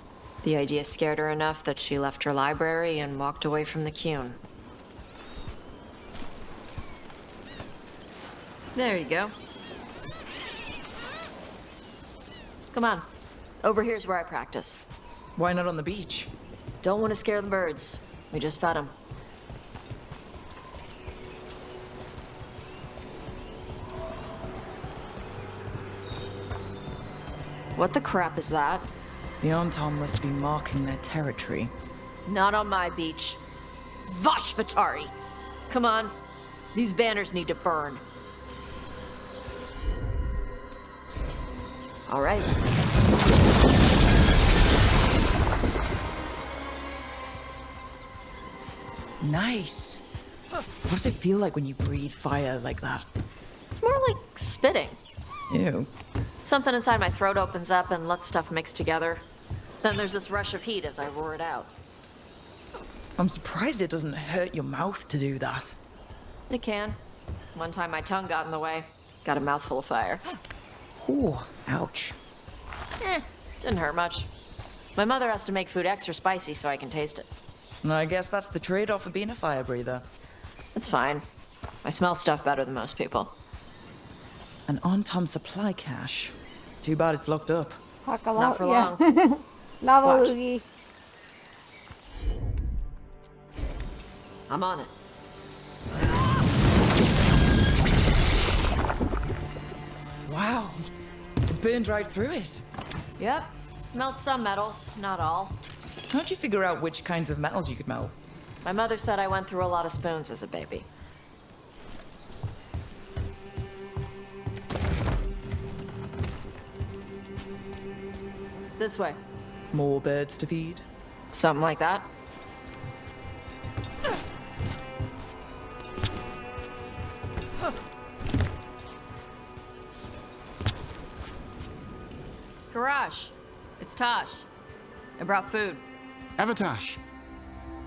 The idea scared her enough that she left her library and walked away from the Qun. There you go. Come on. Over here's where I practice. Why not on the beach? Don't want to scare the birds. We just fed them. What the crap is that? The Antam must be marking their territory. Not on my beach. Vash Vatari! Come on. These banners need to burn. All right. Nice. What does it feel like when you breathe fire like that? It's more like spitting. Ew. Something inside my throat opens up and lets stuff mix together. Then there's this rush of heat as I roar it out. I'm surprised it doesn't hurt your mouth to do that. It can. One time my tongue got in the way. Got a mouthful of fire. Ooh, ouch. Didn't hurt much. My mother has to make food extra spicy so I can taste it. I guess that's the trade-off of being a fire breather. It's fine. I smell stuff better than most people. An Antam supply cache. Too bad it's locked up. Not for long. Lava Watch. Loogie. I'm on it. Wow. It burned right through it. Yep. Melt some metals, not all. How'd you figure out which kinds of metals you could melt? My mother said I went through a lot of spoons as a baby. This way. More birds to feed? Something like that. Karash, it's Taash. I brought food. Avatash,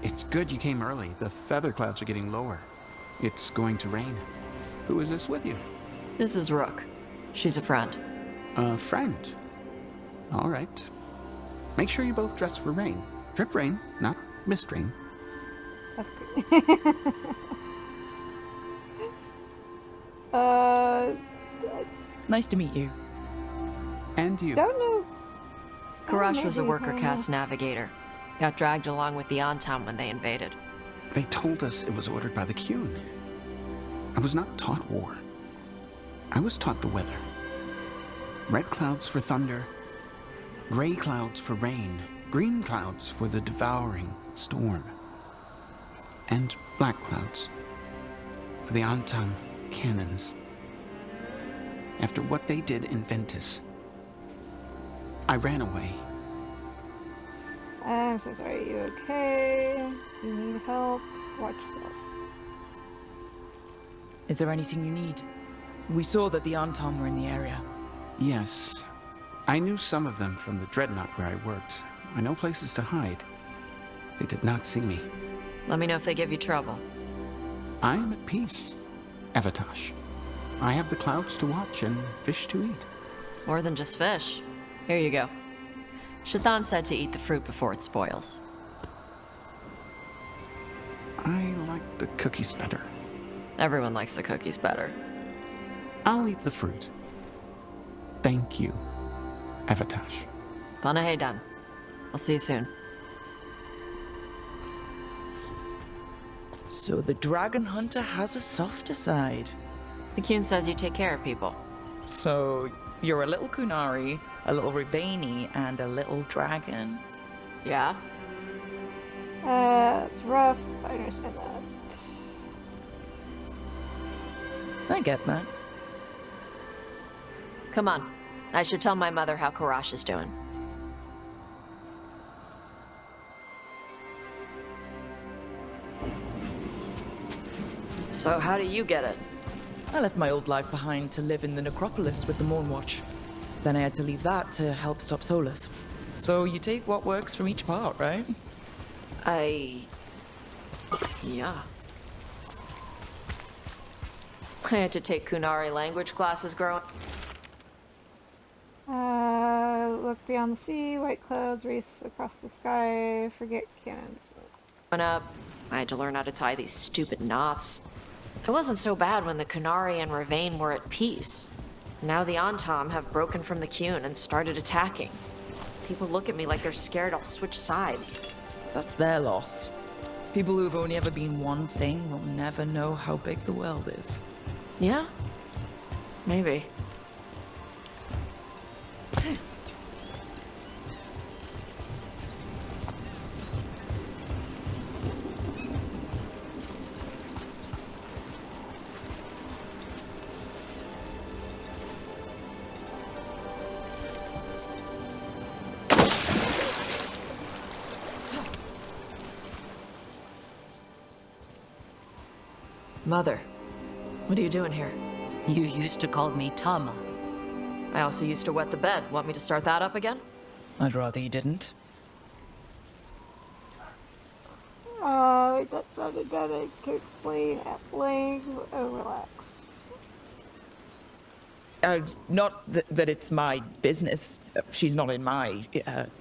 it's good you came early. The feather clouds are getting lower. It's going to rain. Who is this with you? This is Rook. She's a friend. A friend? All right. Make sure you both dress for rain. Drip rain, not mist rain. Nice to meet you. And you. Don't know. Karash was a worker caste navigator. Got dragged along with the Antam when they invaded. They told us it was ordered by the Qun. I was not taught war. I was taught the weather. Red clouds for thunder, gray clouds for rain, green clouds for the devouring storm, and black clouds for the Antam cannons. After what they did in Ventus, I ran away. I'm so sorry. You okay? You need help? Watch yourself. Is there anything you need? We saw that the Antam were in the area. Yes. I knew some of them from the Dreadnought where I worked. I know places to hide. They did not see me. Let me know if they give you trouble. I am at peace, Avatash. I have the clouds to watch and fish to eat. More than just fish. Here you go. Shathan said to eat the fruit before it spoils. I like the cookies better. Everyone likes the cookies better. I'll eat the fruit. Thank you, Evatash. Panaheydan. I'll see you soon. So the dragon hunter has a softer side. The Kyun says you take care of people. So you're a little Kunari, a little Rivani, and a little dragon? Yeah? It's rough. I understand that. I get that. Come on. I should tell my mother how Karash is doing. So how do you get it? I left my old life behind to live in the necropolis with the Mournwatch. Then I had to leave that to help stop Solus. So you take what works from each part, right? Yeah. I had to take Kunari language classes growing. Look beyond the sea, white clouds race across the sky, forget cannon smoke. Up, I had to learn how to tie these stupid knots. It wasn't so bad when the Kunari and Ravain were at peace. Now the Antam have broken from the Kyun and started attacking. People look at me like they're scared I'll switch sides. That's their loss. People who've only ever been one thing will never know how big the world is. Yeah? Maybe. Mother, what are you doing here? You used to call me Tama. I also used to wet the bed. Want me to start that up again? I'd rather you didn't. Oh, that sounded better to explain at length. Oh, relax. Not that it's my business. She's not in my...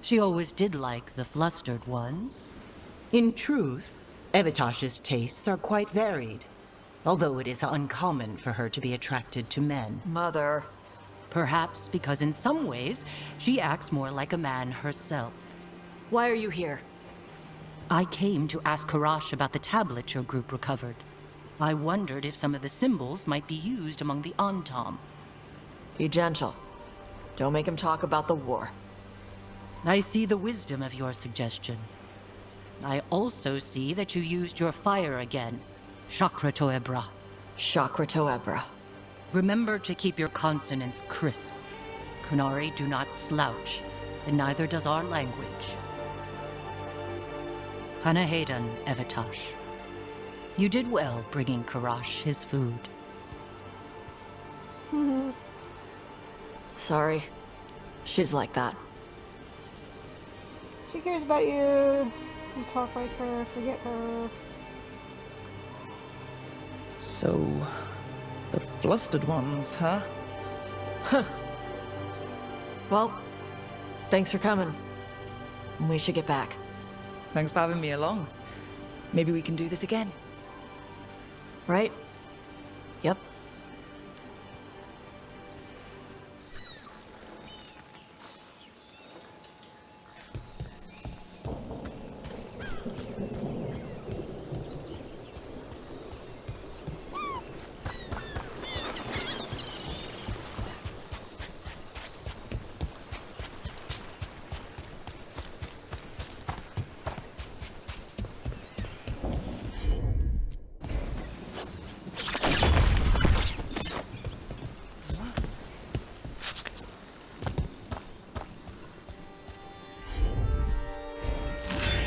She always did like the flustered ones. In truth, Evitash's tastes are quite varied, although it is uncommon for her to be attracted to men. Mother. Perhaps because in some ways, she acts more like a man herself. Why are you here? I came to ask Karash about the tablet your group recovered. I wondered if some of the symbols might be used among the Antam. Be gentle. Don't make him talk about the war. I see the wisdom of your suggestion. I also see that you used your fire again. Chakra Toebra. Chakra Toebra. Remember to keep your consonants crisp. Kunari do not slouch, and neither does our language. Panaheydan, Evitash. You did well bringing Karash his food. Sorry. She's like that. She cares about you. You talk like her, forget her. So, the flustered ones, huh? Well, thanks for coming. We should get back. Thanks for having me along. Maybe we can do this again. Right? Yep.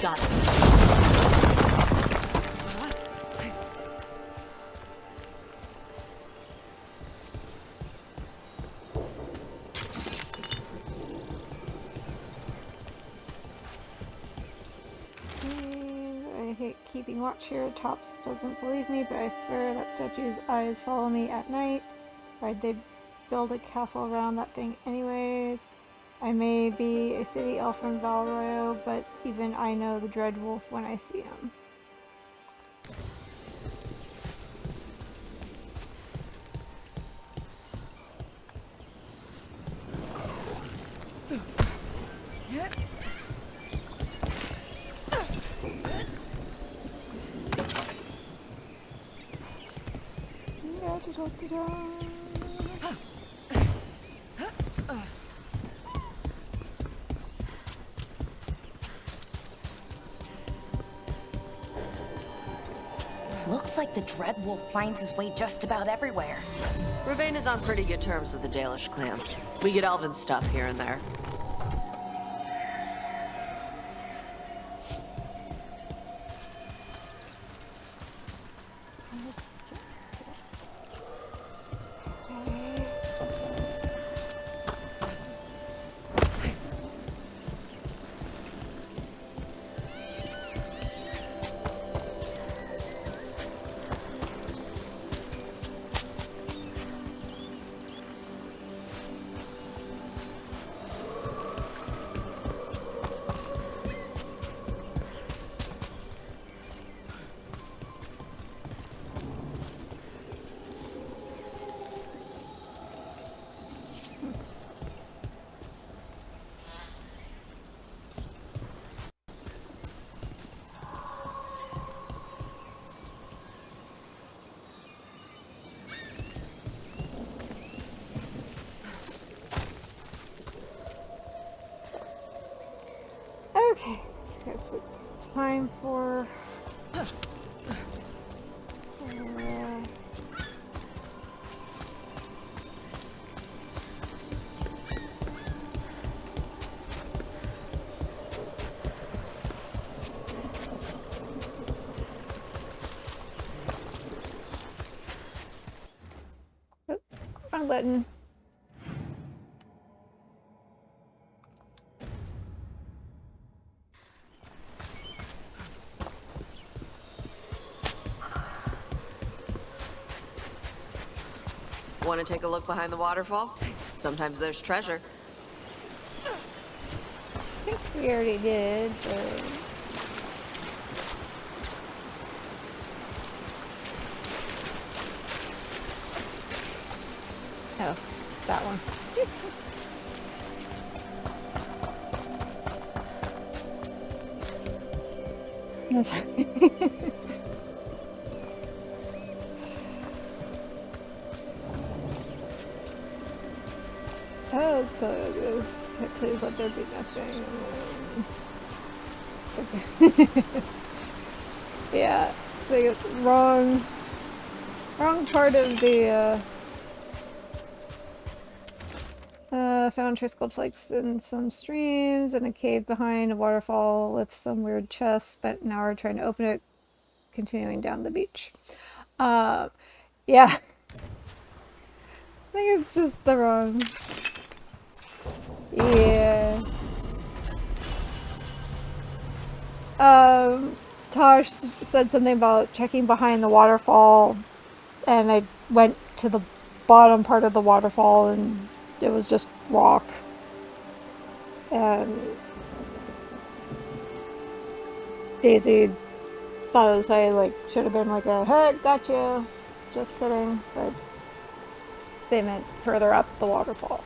Got it. I hate keeping watch here. Tops doesn't believe me, but I swear that statue's eyes follow me at night. Why'd they build a castle around that thing anyways? I may be a city elf from Valroyo, but even I know the Dread Wolf when I see him. Looks like the Dreadwolf finds his way just about everywhere. Ravane is on pretty good terms with the Dalish clans. We get elven stuff here and there. Okay, it's time for wrong button. Want to take a look behind the waterfall? Sometimes there's treasure. I think we already did, but... Oh, that one. That's right. Oh, so please let there be nothing. Okay. Yeah, I think it's wrong part of the found trace gold flakes in some streams and a cave behind a waterfall with some weird chests, but now we're trying to open it, continuing down the beach. Yeah. I think it's just the wrong... Yeah. Taash said something about checking behind the waterfall, and I went to the bottom part of the waterfall and it was just rock. And Daisy thought it was funny, like, should have been like a, hey, gotcha, just kidding, but they meant further up the waterfall.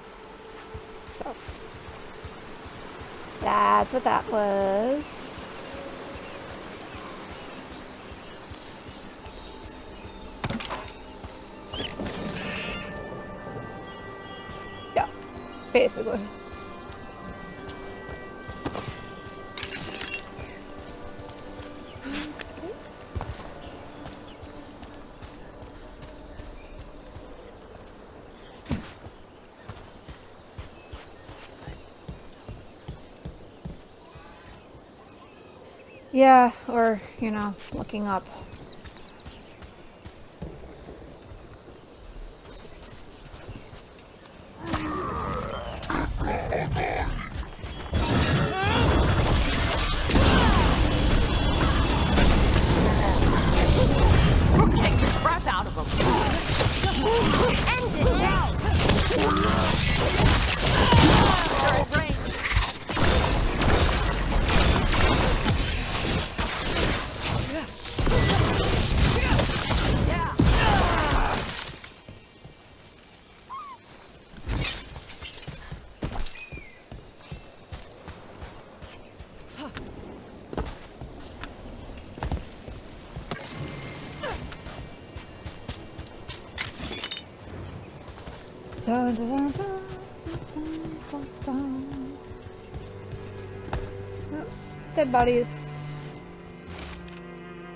So that's what that was. Yeah, basically. Yeah, or, you know, looking up. Take the breath out of him. End it now. Dun, dun, dun, dun, dun, dun, dun. Oh, dead bodies.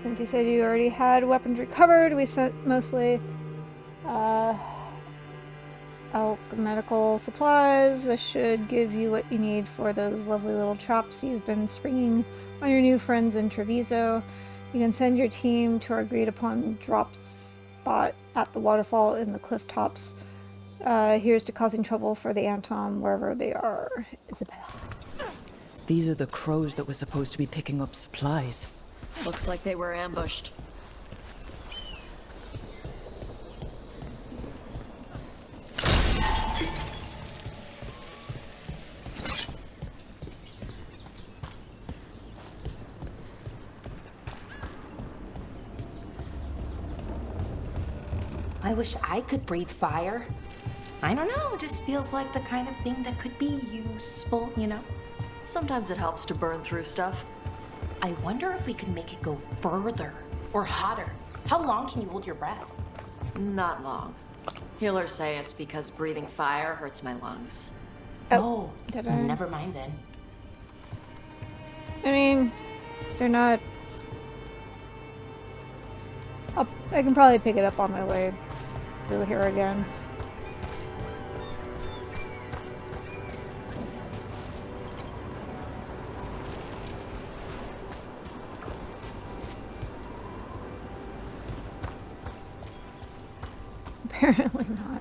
Since you said you already had weapons recovered, we sent mostly medical supplies. This should give you what you need for those lovely little traps you've been springing on your new friends in Treviso. You can send your team to our agreed upon drop spot at the waterfall in the cliff tops. Here's to causing trouble for the Anton wherever they are. Isabella. These are the crows that were supposed to be picking up supplies. Looks like they were ambushed. I wish I could breathe fire. I don't know, it just feels like the kind of thing that could be useful, you know? Sometimes it helps to burn through stuff. I wonder if we could make it go further or hotter. How long can you hold your breath? Not long. Healers say it's because breathing fire hurts my lungs. Oh, did I? Never mind then. I mean, they're not... I can probably pick it up on my way through here again. Apparently not.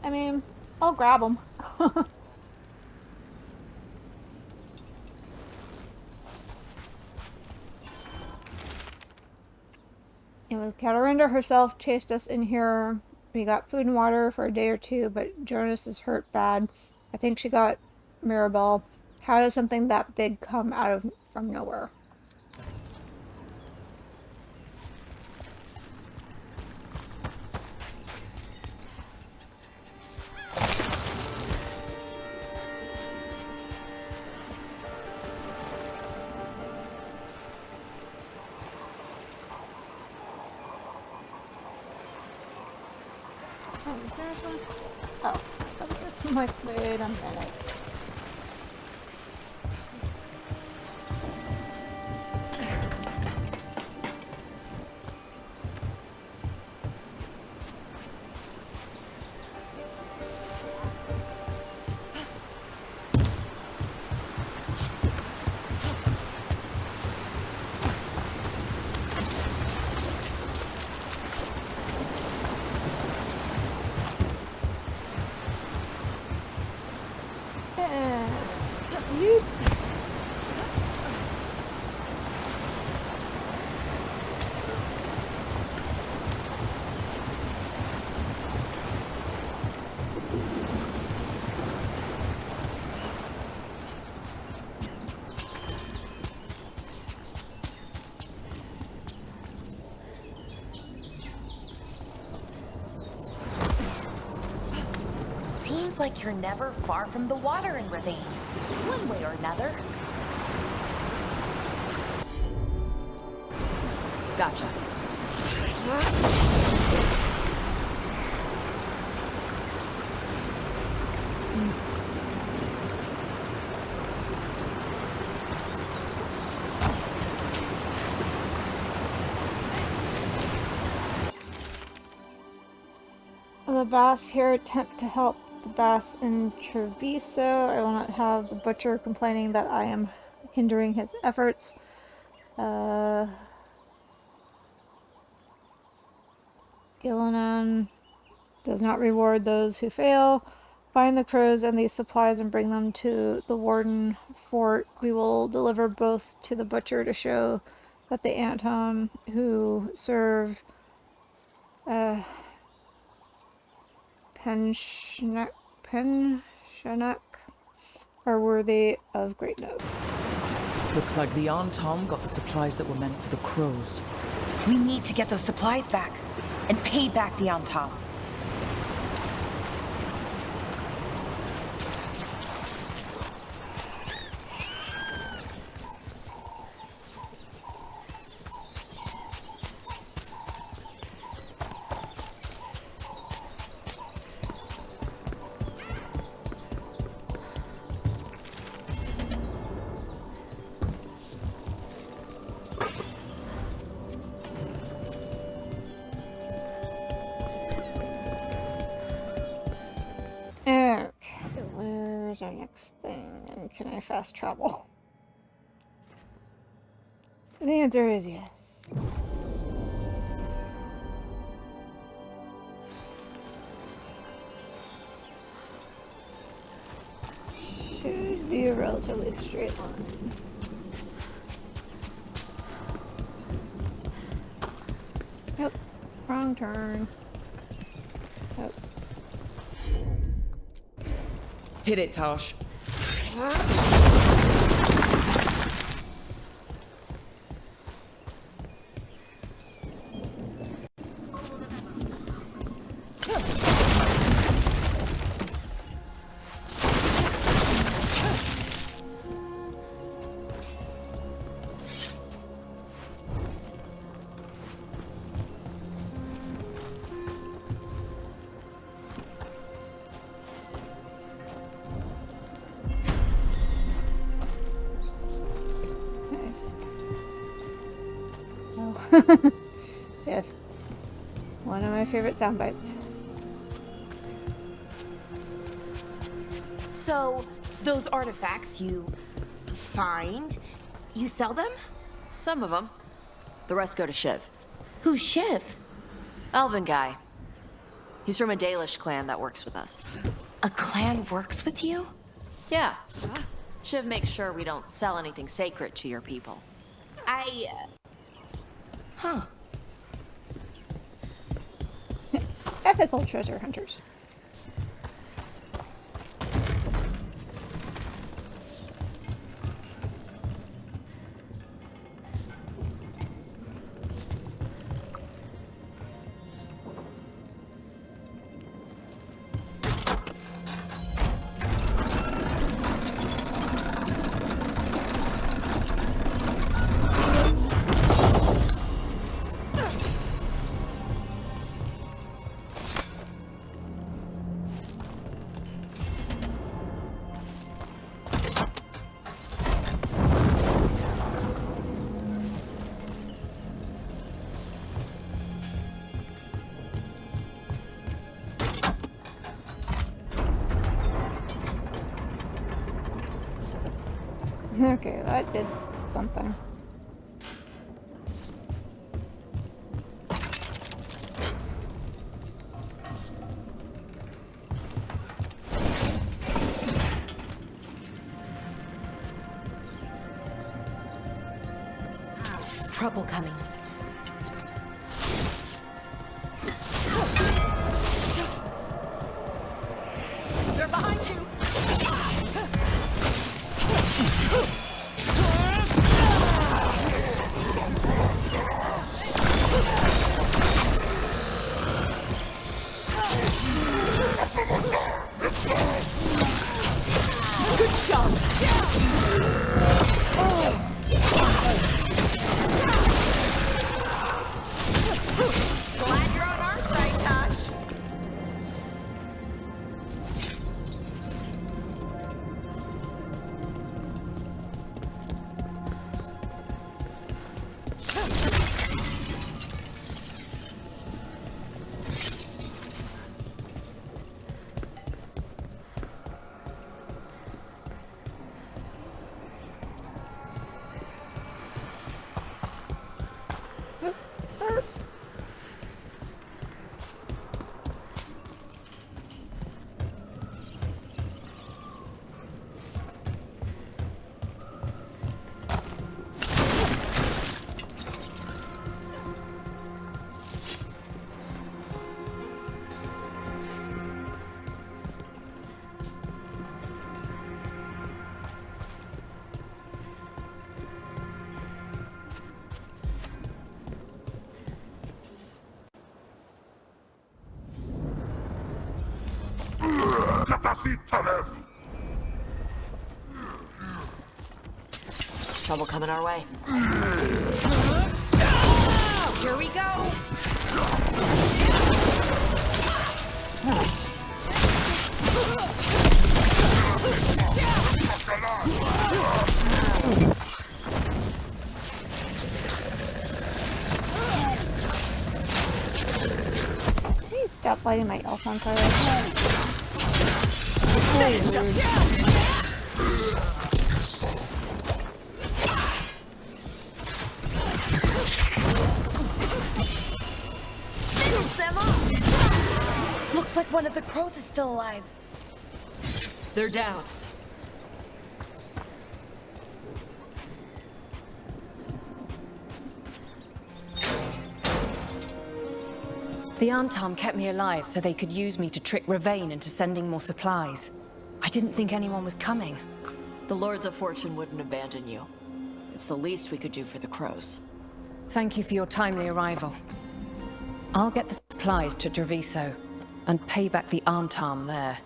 I mean, I'll grab them. It was Katarinda herself chased us in here. We got food and water for a day or two, but Jonas is hurt bad. I think she got Mirabelle. How does something that big come from nowhere? Oh, seriously? Oh, it's over here. I'm like, wait a minute. You... Seems like you're never far from the water in Ravine, one way or another. Gotcha. The Bass here attempt to help the Bass in Treviso. I will not have the butcher complaining that I am hindering his efforts. Gillinan does not reward those who fail. Find the crows and these supplies and bring them to the Warden Fort. We will deliver both to the butcher to show that the Anton who served Penshanak are worthy of greatness. Looks like the Antom got the supplies that were meant for the crows. We need to get those supplies back and pay back the Antom. Okay, where's our next thing? And can I fast travel? The answer is yes. Should be a relatively straight line. Yep, wrong turn. Yep. Hit it, Taash. Yes. One of my favorite sound bites. So, those artifacts you find, you sell them? Some of them. The rest go to Shiv. Who's Shiv? Elven guy. He's from a Dalish clan that works with us. A clan works with you? Yeah. Shiv makes sure we don't sell anything sacred to your people. Huh. Ethical treasure hunters. Okay, that did something. Trouble coming. They're behind you! Good job! Glad you're on our side, Taash. Trouble coming our way. Here we go! Please stop lighting my elf on fire. Looks like one of the crows is still alive. They're down. The Antom kept me alive so they could use me to trick Ravain into sending more supplies. I didn't think anyone was coming. The Lords of Fortune wouldn't abandon you. It's the least we could do for the crows. Thank you for your timely arrival. I'll get the supplies to Treviso and pay back the Antom there.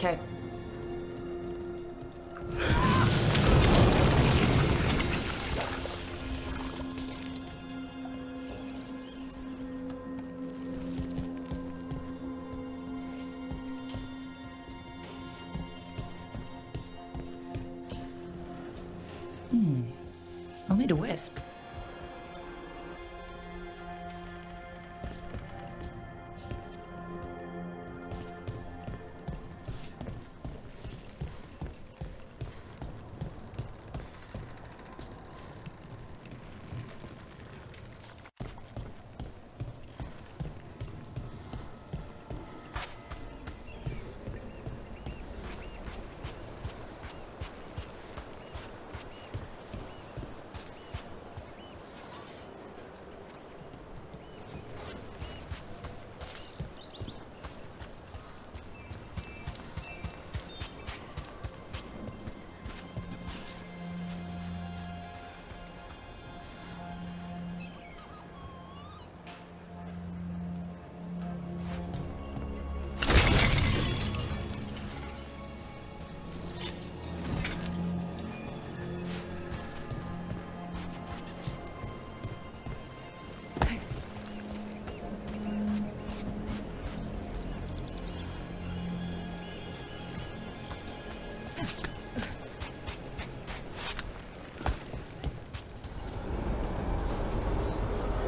Okay. I'll need a wisp.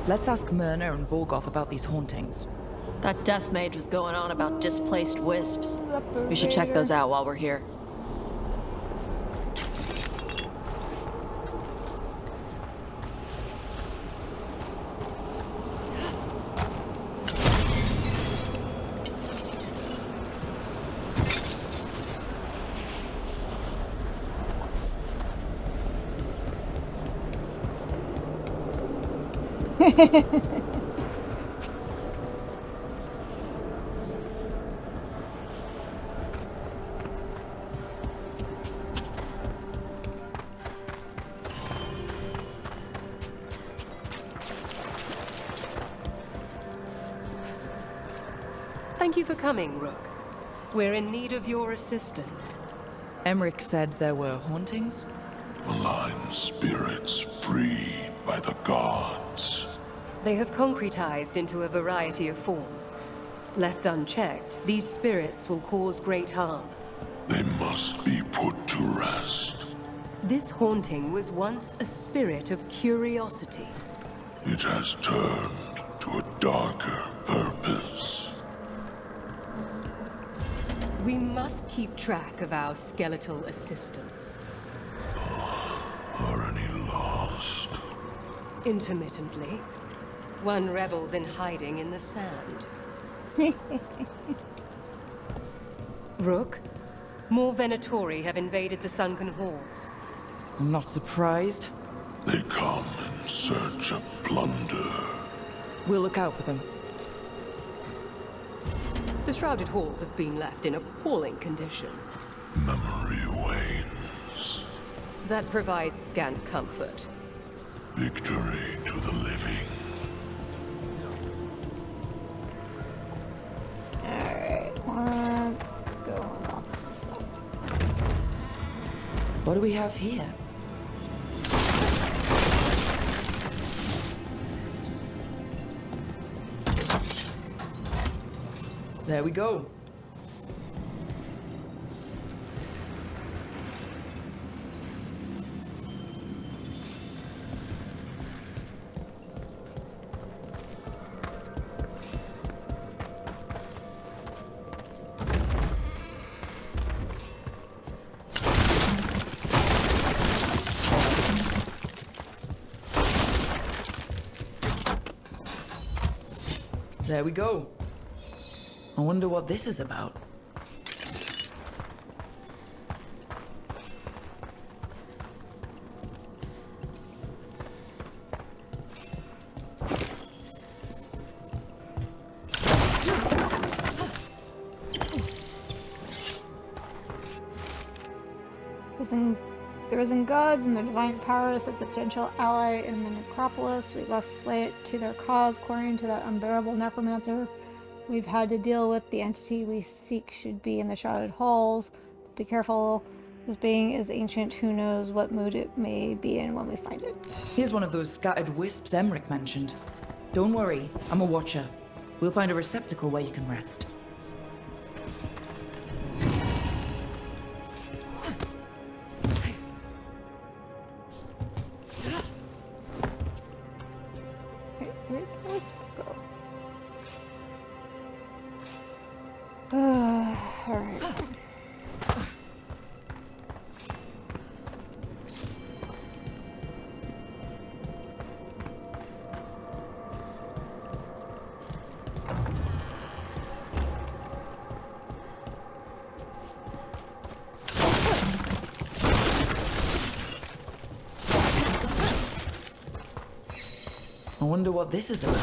Let's ask Myrna and Vorgoth about these hauntings. That death mage was going on about displaced wisps. We should check those out while we're here. Thank you for coming, Rook. We're in need of your assistance. Emmerich said there were hauntings? Malign spirits freed by the gods. They have concretized into a variety of forms. Left unchecked, these spirits will cause great harm. They must be put to rest. This haunting was once a spirit of curiosity. It has turned to a darker purpose. We must keep track of our skeletal assistants. Are any lost? Intermittently. One revels in hiding in the sand. Rook, more Venatori have invaded the sunken halls. I'm not surprised. They come in search of plunder. We'll look out for them. The shrouded halls have been left in appalling condition. Memory wanes. That provides scant comfort. Victory to the living. Alright, let's go and off some stuff. What do we have here? There we go. There we go. I wonder what this is about. The risen gods and their divine powers as a potential ally in the necropolis. We must sway it to their cause, according to that unbearable necromancer. We've had to deal with the entity we seek should be in the shrouded halls. Be careful. This being is ancient. Who knows what mood it may be in when we find it. Here's one of those scattered wisps Emmerich mentioned. Don't worry, I'm a watcher. We'll find a receptacle where you can rest. Where did this go? Alright. I wonder what this is about.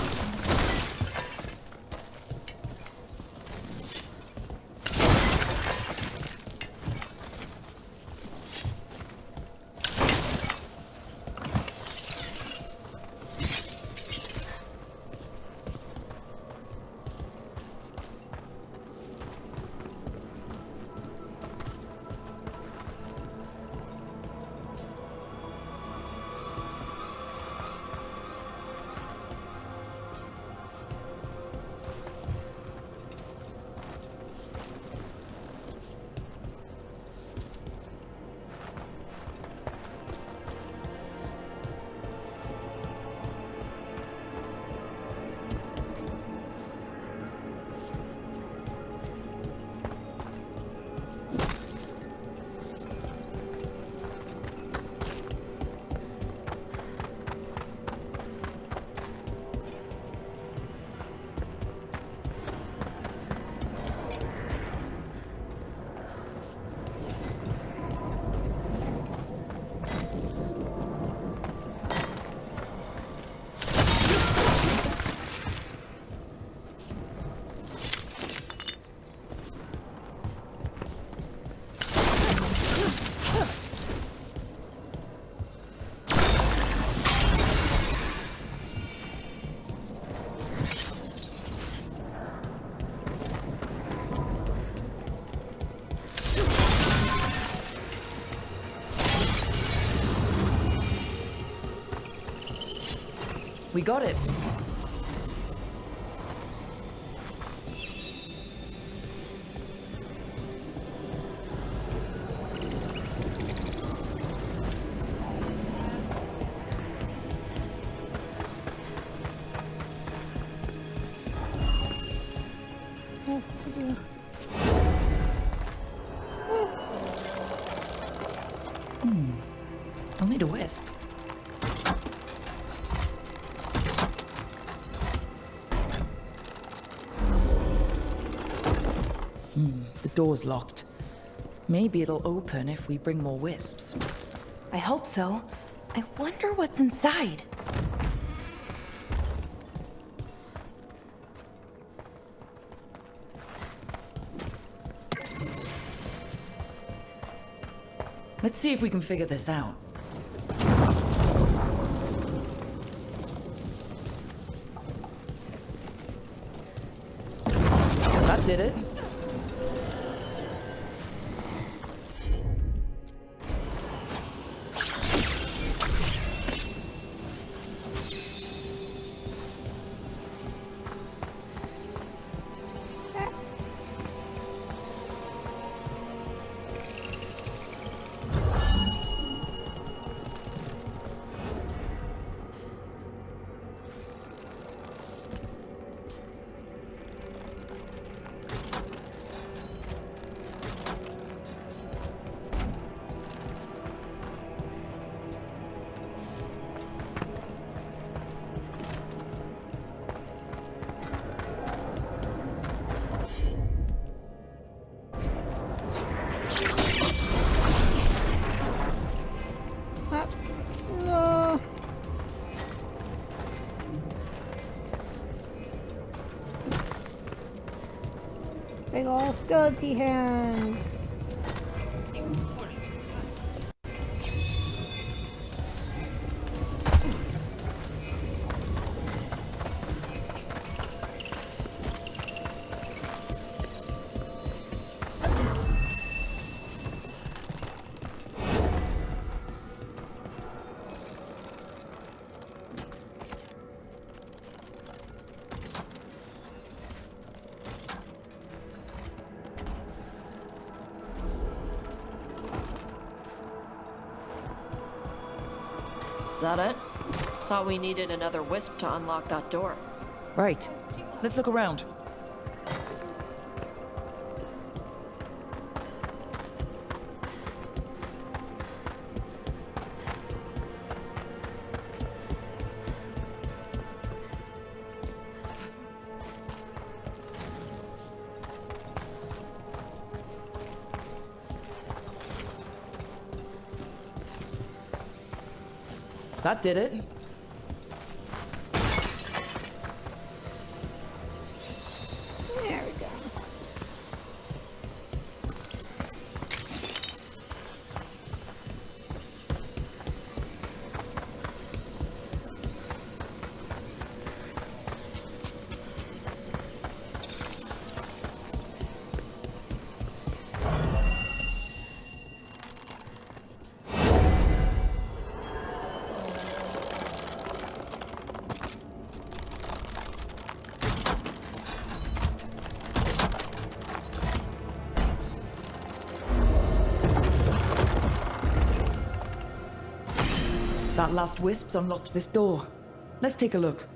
We got it. maybe. I'll need a wisp. The door's locked. Maybe it'll open if we bring more wisps. I hope so. I wonder what's inside. Let's see if we can figure this out. That did it. No. Big ol' skeleton hand. Is that it? Thought we needed another wisp to unlock that door. Right. Let's look around. That did it. There we go. That last wisp's unlocked this door. Let's take a look.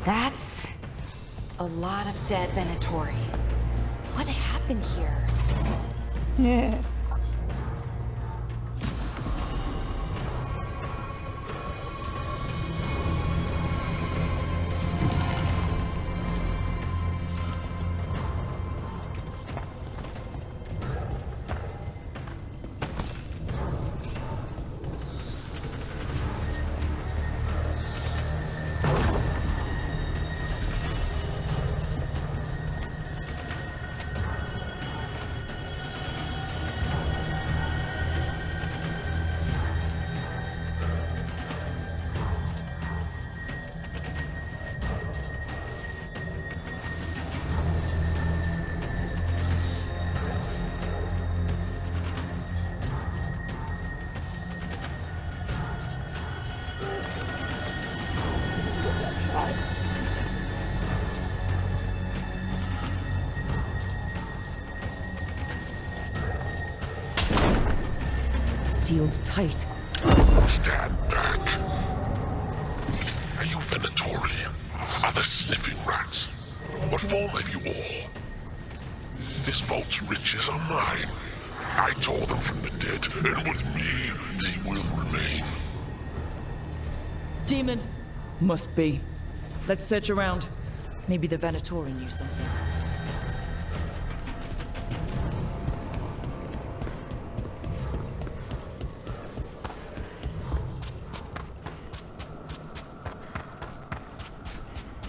That's a lot of dead Venatori. What happened here? Yeah. sealed tight. Stand back. Are you Venatori? Are the sniffing rats? What form have you all? This vault's riches are mine. I tore them from the dead, and with me, they will remain. Demon! Must be. Let's search around. Maybe the Venatori knew something.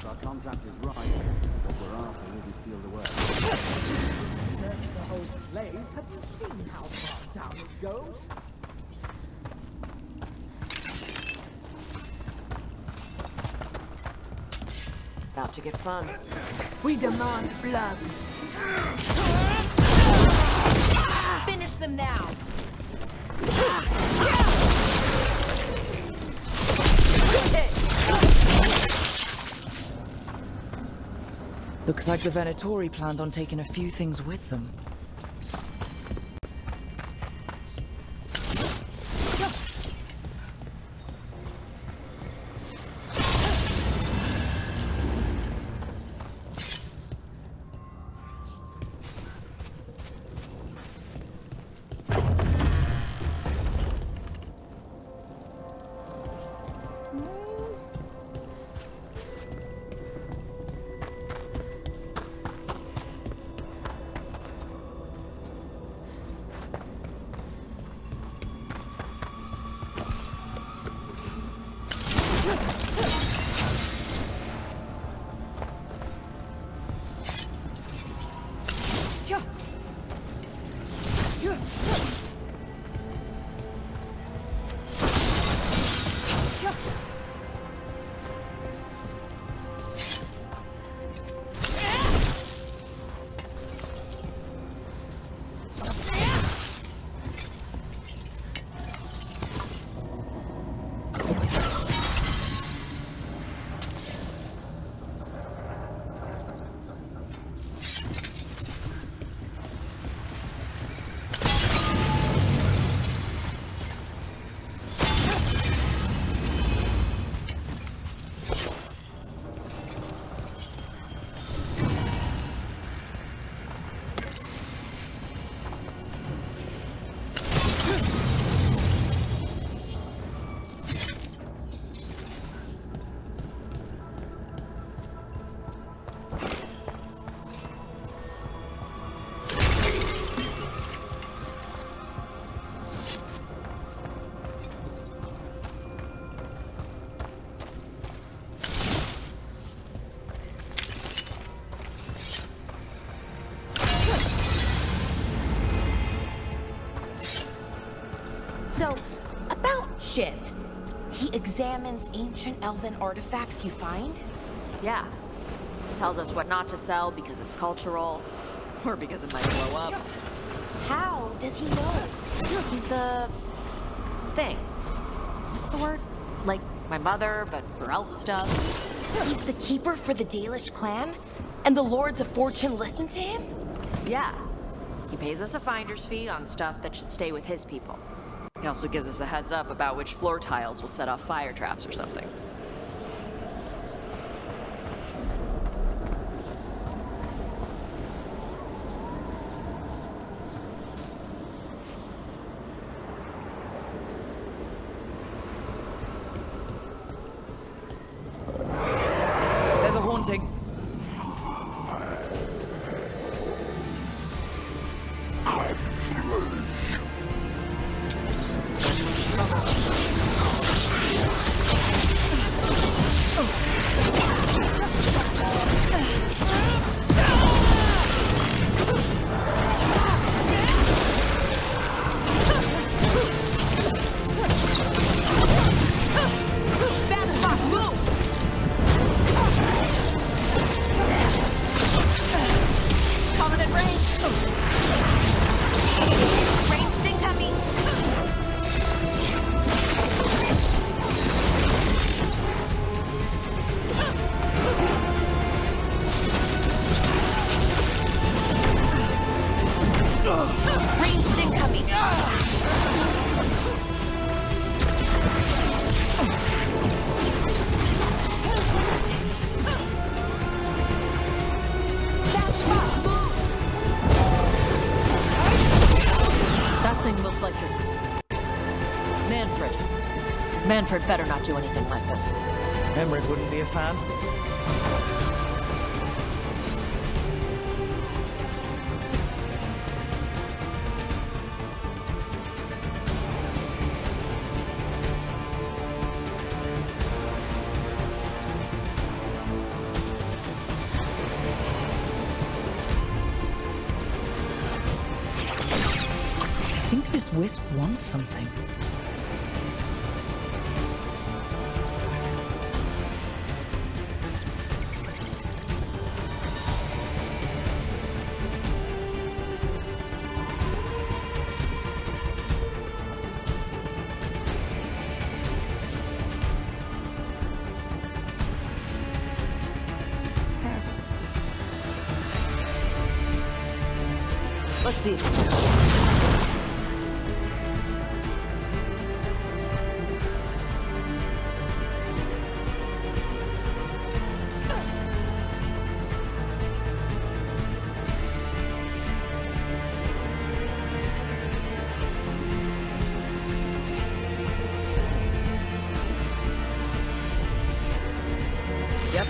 Our contract is right. What we're after will be sealed away. Search the whole place. Have you seen how far down it goes? About to get fun. We demand blood. Finish them now! Looks like the Venatori planned on taking a few things with them. So, about Shiv. He examines ancient elven artifacts you find? Yeah. Tells us what not to sell because it's cultural, or because it might blow up. How does he know? He's the... thing. What's the word? Like my mother, but for elf stuff. He's the keeper for the Dalish clan? And the Lords of Fortune listen to him? Yeah. He pays us a finder's fee on stuff that should stay with his people. He also gives us a heads up about which floor tiles will set off fire traps or something. There's a haunting. Manfred better not do anything like this. Emmerich wouldn't be a fan. I think this wisp wants something. Let's see. Yep.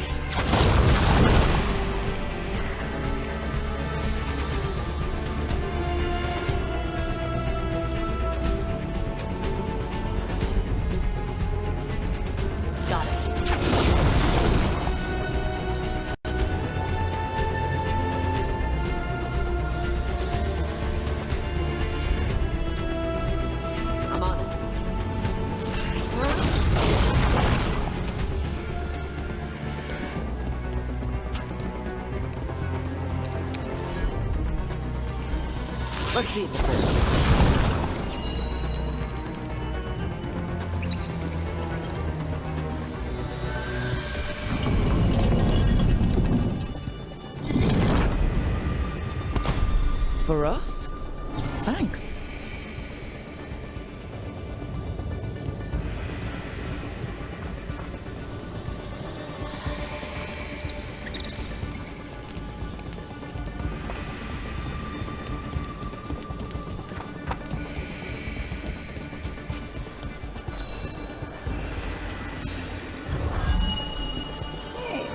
Got it. I'm on it. Let's see the first. For us? Thanks. Hey.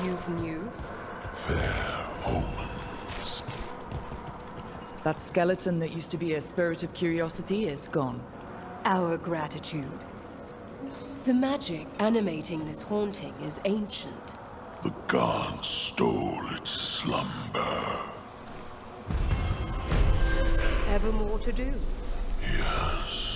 you've news? Fair omens. That skeleton that used to be a spirit of curiosity is gone. Our gratitude. The magic animating this haunting is ancient. The gods stole its slumber. Ever more to do? Yes.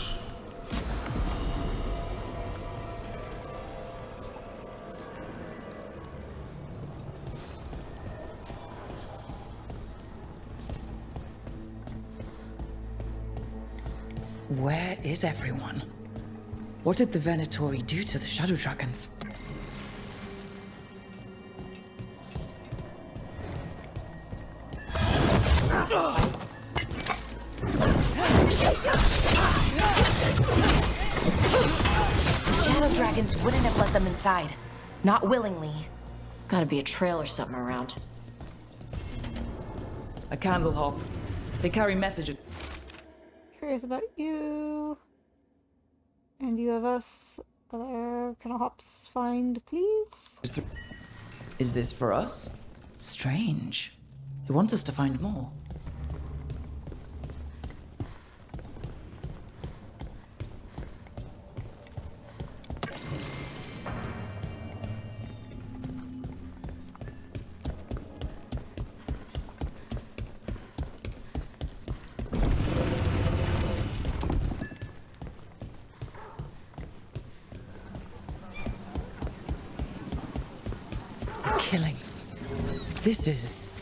Where is everyone? What did the Venatori do to the Shadow Dragons? The Shadow Dragons wouldn't have let them inside. Not willingly. Gotta be a trail or something around. A candle hop. They carry messages. Curious about you. And you of us. Other kind of hops find, please? Is this for us? Strange. They want us to find more. Killings. This is...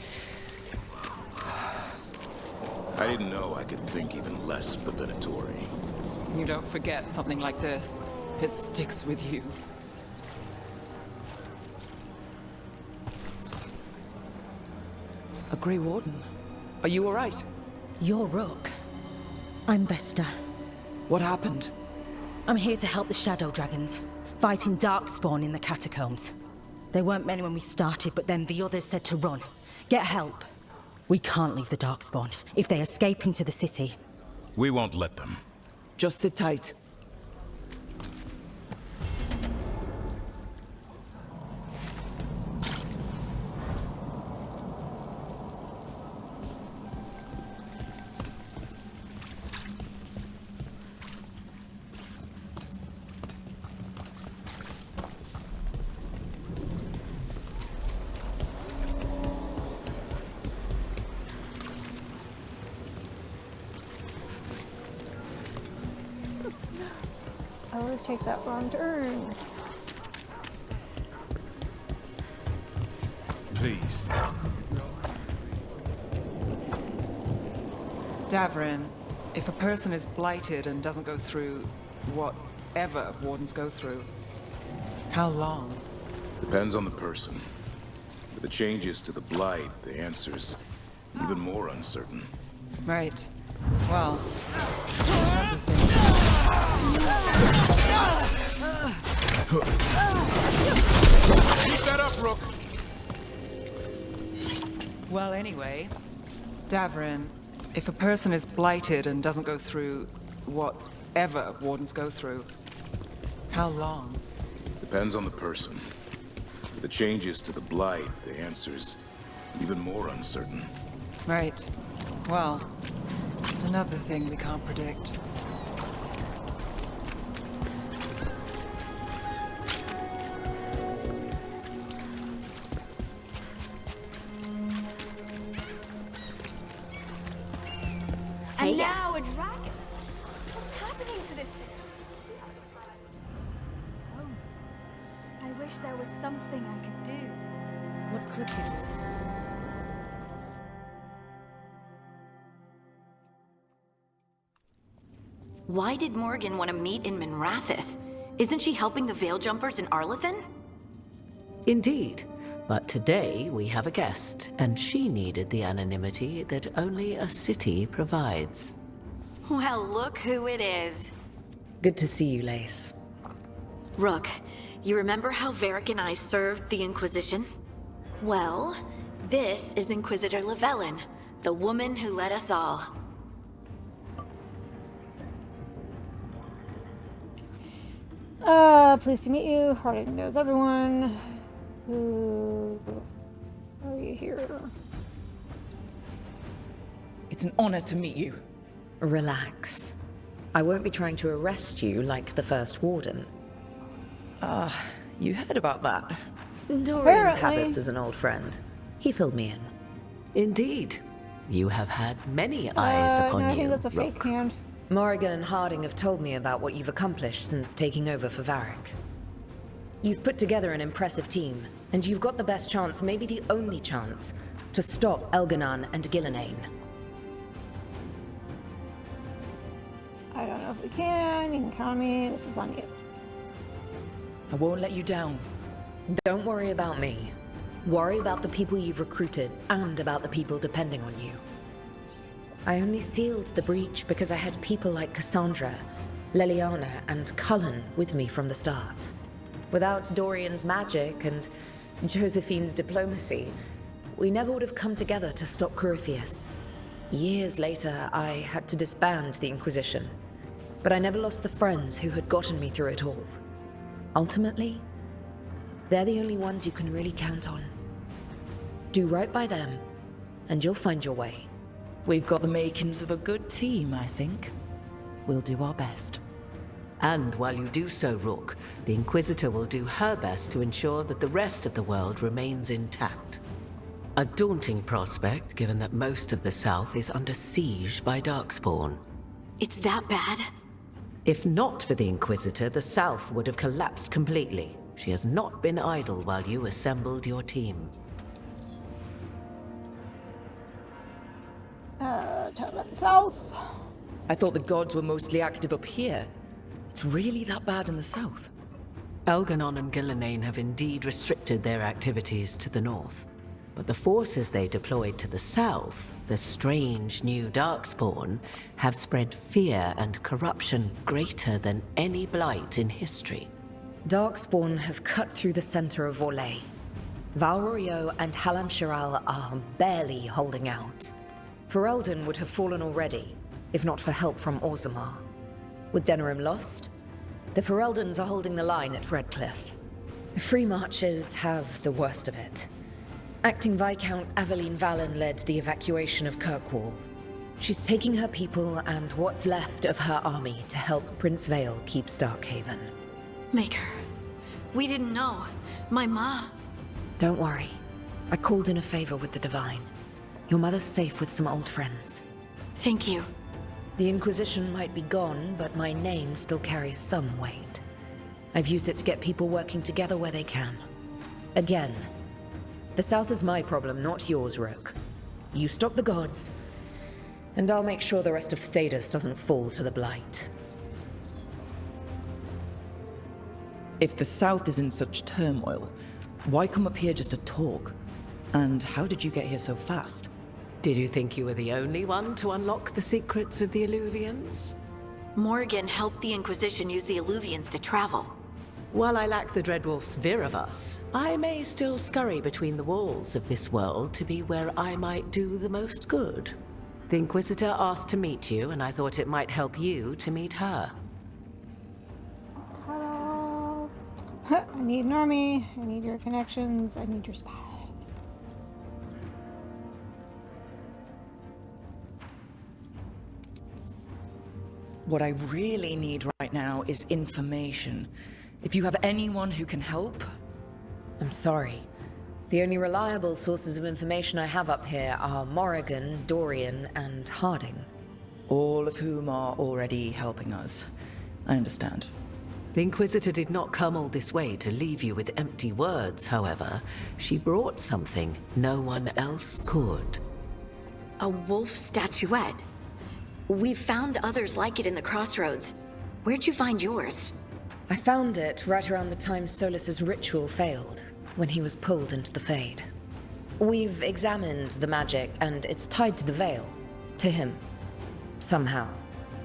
I didn't know I could think even less of the Venatori. You don't forget something like this. It sticks with you. A Grey Warden. Are you alright? You're Rook. I'm Vesta. What happened? I'm here to help the Shadow Dragons, fighting Darkspawn in the catacombs. There weren't many when we started, but then the others said to run. Get help. We can't leave the Darkspawn. If they escape into the city... We won't let them. Just sit tight. I always take that wrong turn. Please. Davrin, if a person is blighted and doesn't go through whatever wardens go through, how long? Depends on the person. With the changes to the blight, the answer's even more uncertain. Right. Well, Keep that up, Rook! well, anyway, Davrin, if a person is blighted and doesn't go through whatever wardens go through, how long? Depends on the person. With the changes to the blight, the answer's even more uncertain. Right. Well, another thing we can't predict. And now a dragon. What's happening to this thing? I wish there was something I could do. What could you do? Why did Morgan want to meet in Minrathous? Isn't she helping the Veil Jumpers in Arlathan? Indeed. But today we have a guest, and she needed the anonymity that only a city provides. Well, look who it is. Good to see you, Lace. Rook, you remember how Varric and I served the Inquisition? Well, this is Inquisitor Llewellyn, the woman who led us all. Pleased to meet you. Harding knows everyone. Who are you here? It's an honor to meet you. Relax. I won't be trying to arrest you like the first warden. You heard about that? Dorian Pavis is an old friend. He filled me in. Indeed. You have had many eyes upon no, I you, think that's a fake hand. Morrigan and Harding have told me about what you've accomplished since taking over for Varric. You've put together an impressive team, and you've got the best chance, maybe the only chance, to stop Elganon and Gillenane. I don't know if we can. You can count on me. This is on you. I won't let you down. Don't worry about me. Worry about the people you've recruited and about the people depending on you. I only sealed the breach because I had people like Cassandra, Leliana, and Cullen with me from the start. Without Dorian's magic and Josephine's diplomacy, we never would have come together to stop Corypheus. Years later, I had to disband the Inquisition, but I never lost the friends who had gotten me through it all. Ultimately, they're the only ones you can really count on. Do right by them, and you'll find your way. We've got the makings of a good team, I think. We'll do our best. And while you do so, Rook, the Inquisitor will do her best to ensure that the rest of the world remains intact. A daunting prospect, given that most of the South is under siege by Darkspawn. It's that bad? If not for the Inquisitor, the South would have collapsed completely. She has not been idle while you assembled your team. Tell about the South. I thought the gods were mostly active up here. It's really that bad in the south? Elganon and Gillenane have indeed restricted their activities to the north. But the forces they deployed to the south, the strange new Darkspawn, have spread fear and corruption greater than any blight in history. Darkspawn have cut through the center of Orlais. Valrorio and Halam Shiral are barely holding out. Ferelden would have fallen already, if not for help from Orzammar. With Denerim lost, the Fereldans are holding the line at Redcliffe. The Free Marchers have the worst of it. Acting Viscount Aveline Valen led the evacuation of Kirkwall. She's taking her people and what's left of her army to help Prince Vale keep Starkhaven. Maker, we didn't know. My ma... Don't worry. I called in a favor with the Divine. Your mother's safe with some old friends. Thank you. The Inquisition might be gone, but my name still carries some weight. I've used it to get people working together where they can. Again, the South is my problem, not yours, Rook. You stop the gods, and I'll make sure the rest of Thedas doesn't fall to the Blight. If the south is in such turmoil, why come up here just to talk? And how did you get here so fast? Did you think you were the only one to unlock the secrets of the Illuvians? Morrigan helped the Inquisition use the Illuvians to travel. While I lack the Dreadwolf's Viravus, I may still scurry between the walls of this world to be where I might do the most good. The Inquisitor asked to meet you, and I thought it might help you to meet her. Hello. I need an army. I need your connections. I need your spies. What I really need right now is information. If you have anyone who can help... I'm sorry. The only reliable sources of information I have up here are Morrigan, Dorian, and Harding. All of whom are already helping us. I understand. The Inquisitor did not come all this way to leave you with empty words, however. She brought something no one else could. A wolf statuette? We've found others like it in the crossroads. Where'd you find yours? I found it right around the time Solus's ritual failed, when he was pulled into the Fade. We've examined the magic, and it's tied to the Veil. To him. Somehow.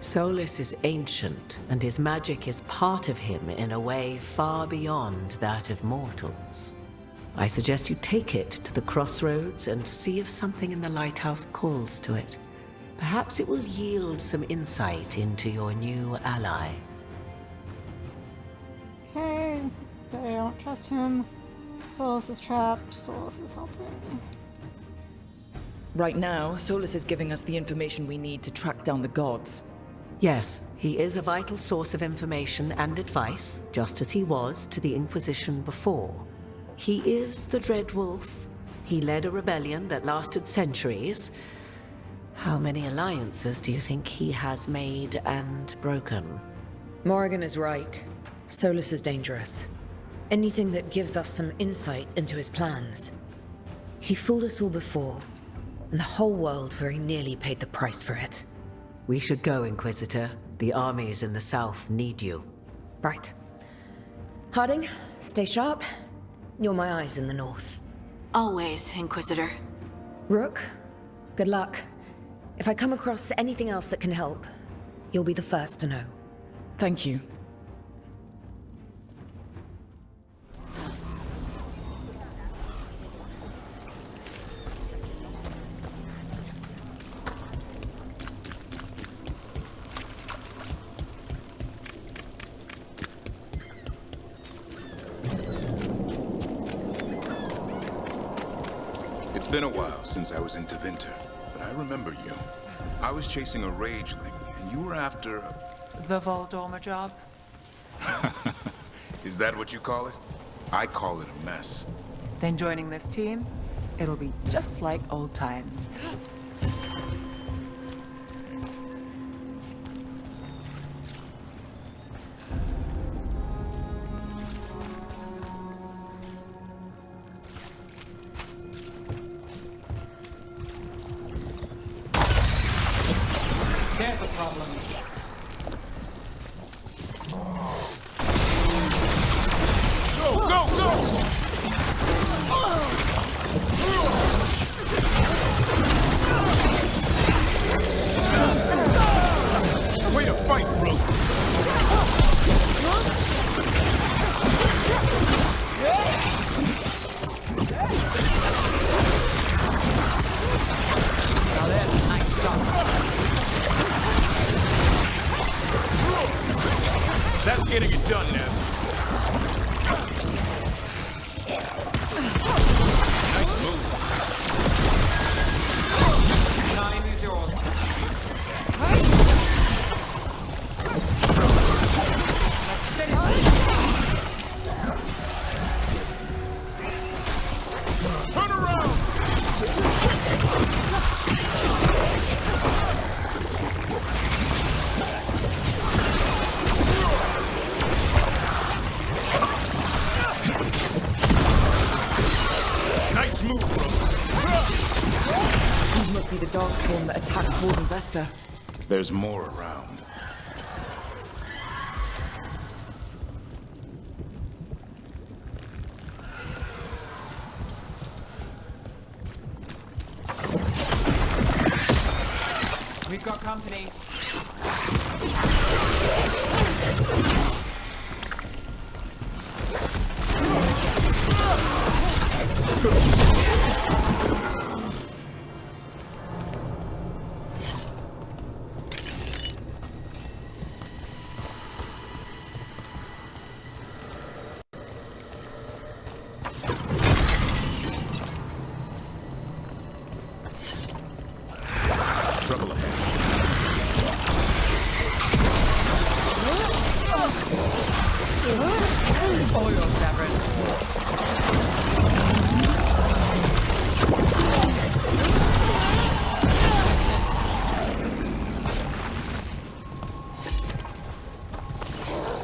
Solus is ancient, and his magic is part of him in a way far beyond that of mortals. I suggest you take it to the crossroads and see if something in the lighthouse calls to it. Perhaps it will yield some insight into your new ally. Okay, but I don't trust him. Solus is trapped. Solus is helping. Right now, Solus is giving us the information we need to track down the gods. Yes, he is a vital source of information and advice, just as he was to the Inquisition before. He is the Dread Wolf. He led a rebellion that lasted centuries. How many alliances do you think he has made and broken? Morrigan is right. Solus is dangerous. Anything that gives us some insight into his plans. He fooled us all before, and the whole world very nearly paid the price for it. We should go, Inquisitor. The armies in the south need you. Right. Harding, stay sharp. You're my eyes in the north. Always, Inquisitor. Rook, good luck. If I come across anything else that can help, you'll be the first to know. Thank you. It's been a while since I was in Tevinter, but I remember you. I was chasing a rageling, and you were after... The Voldormer job? Is that what you call it? I call it a mess. Then joining this team, it'll be just like old times. There's a problem. Go, go, go! Way to fight, bro! Now there's a nice shot. That's getting it done now. Nice move. Time is yours. Turn around! Nice move, bro. These must be the Darkspawn that attacked Warden Vesta. There's more around. We've got company. Trouble ahead. All yours, Severin.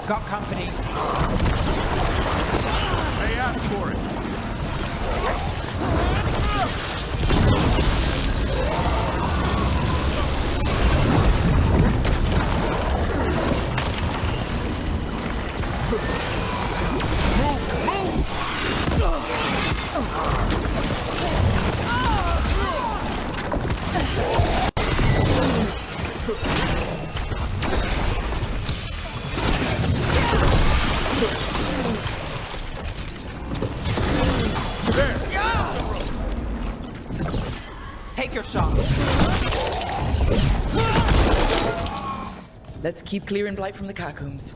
Got company. They asked for it. Take your shot. Let's keep clearing Blight from the catacombs.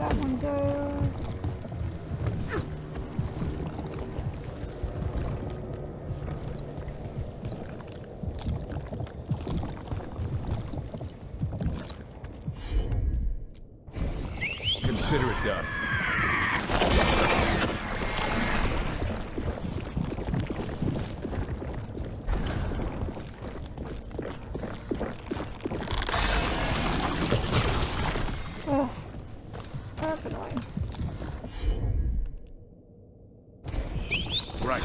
that one goes. Consider it done. Ugh. That's annoying. Right.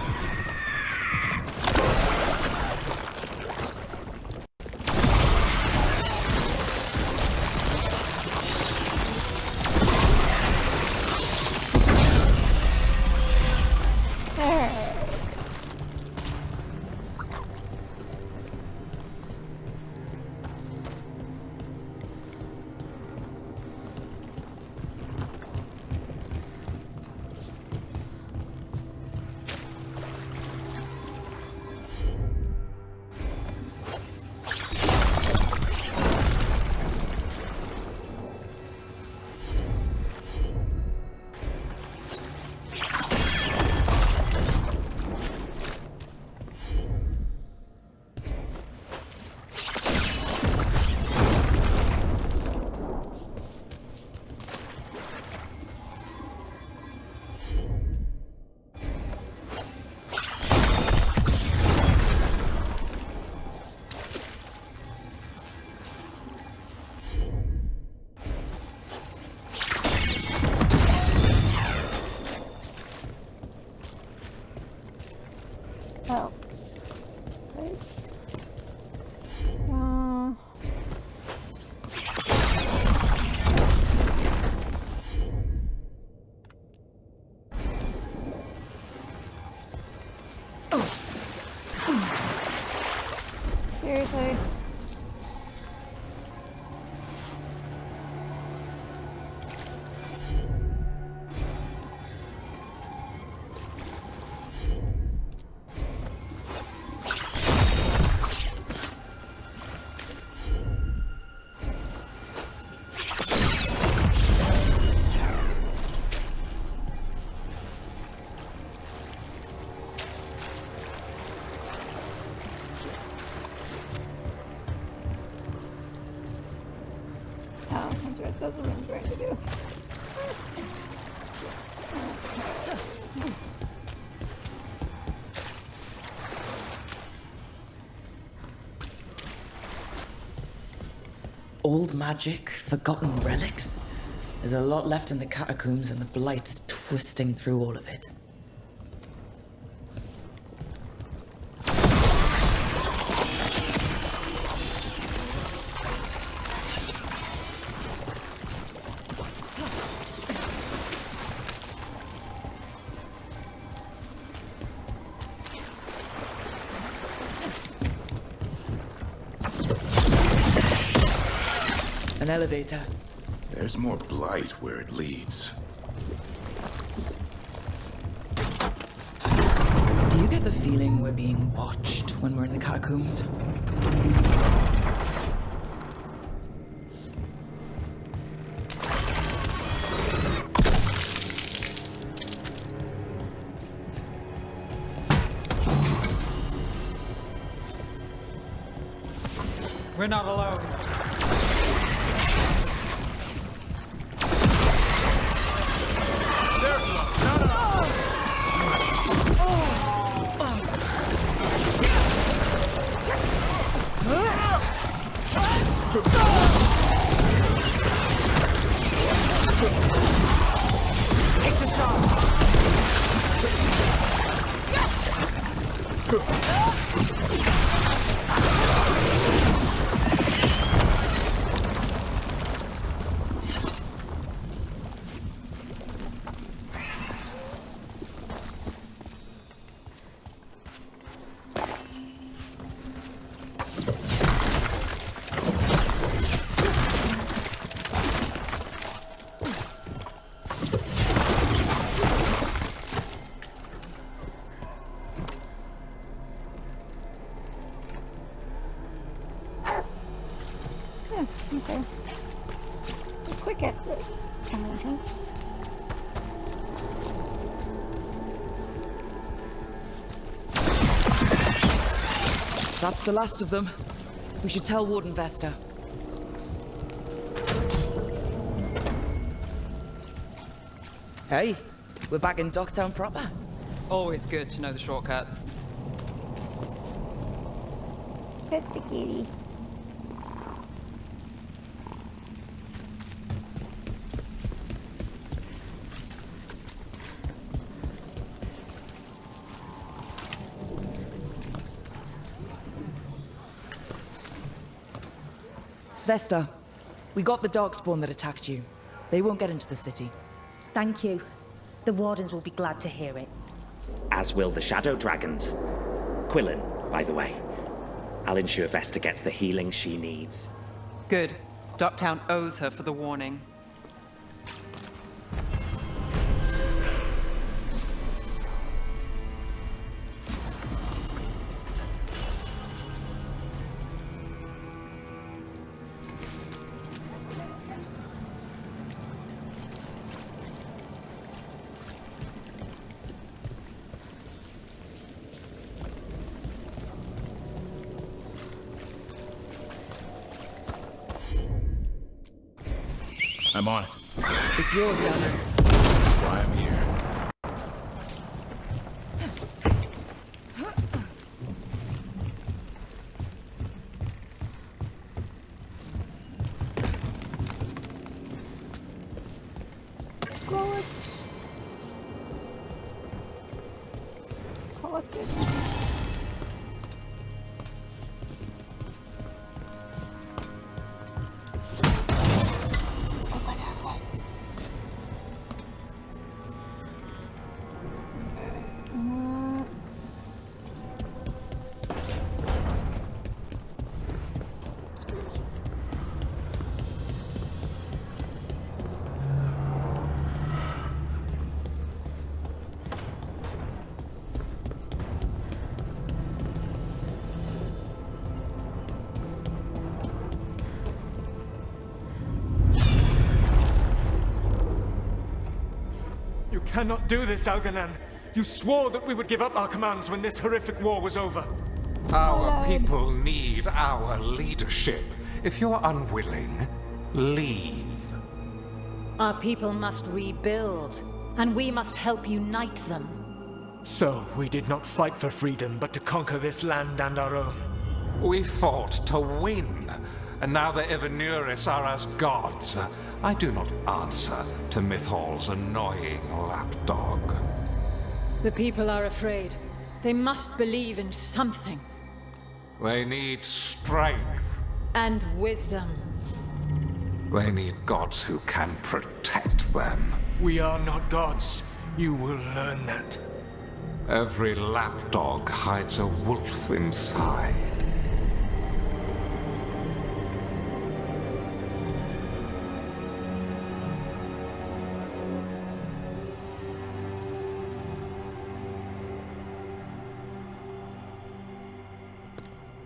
Oh. Right. Seriously. Oh, that's right. That's what I'm trying to do. Old magic, forgotten relics. There's a lot left in the catacombs, and the blight's twisting through all of it. An elevator. There's more blight where it leads. Do you get the feeling we're being watched when we're in the catacombs? We're not alone. Take the shot! Okay. A quick exit. an entrance. That's the last of them. We should tell Warden Vesta. Hey, we're back in Docktown proper. Always good to know the shortcuts. Pet the kitty. Vesta, we got the darkspawn that attacked you. They won't get into the city. Thank you. The Wardens will be glad to hear it. As will the Shadow Dragons. Quillen, by the way. I'll ensure Vesta gets the healing she needs. Good. Docktown owes her for the warning. I'm on it. It's yours, Gather. That's why I'm here. You cannot do this, Algernon. You swore that we would give up our commands when this horrific war was over. Our people need our leadership. If you're unwilling, leave. Our people must rebuild, and we must help unite them. So, we did not fight for freedom, but to conquer this land and our own. We fought to win, and now the Evanuris are as gods. I do not answer to Mythal's annoying lapdog. The people are afraid. They must believe in something. They need strength. And wisdom. They need gods who can protect them. We are not gods. You will learn that. Every lapdog hides a wolf inside.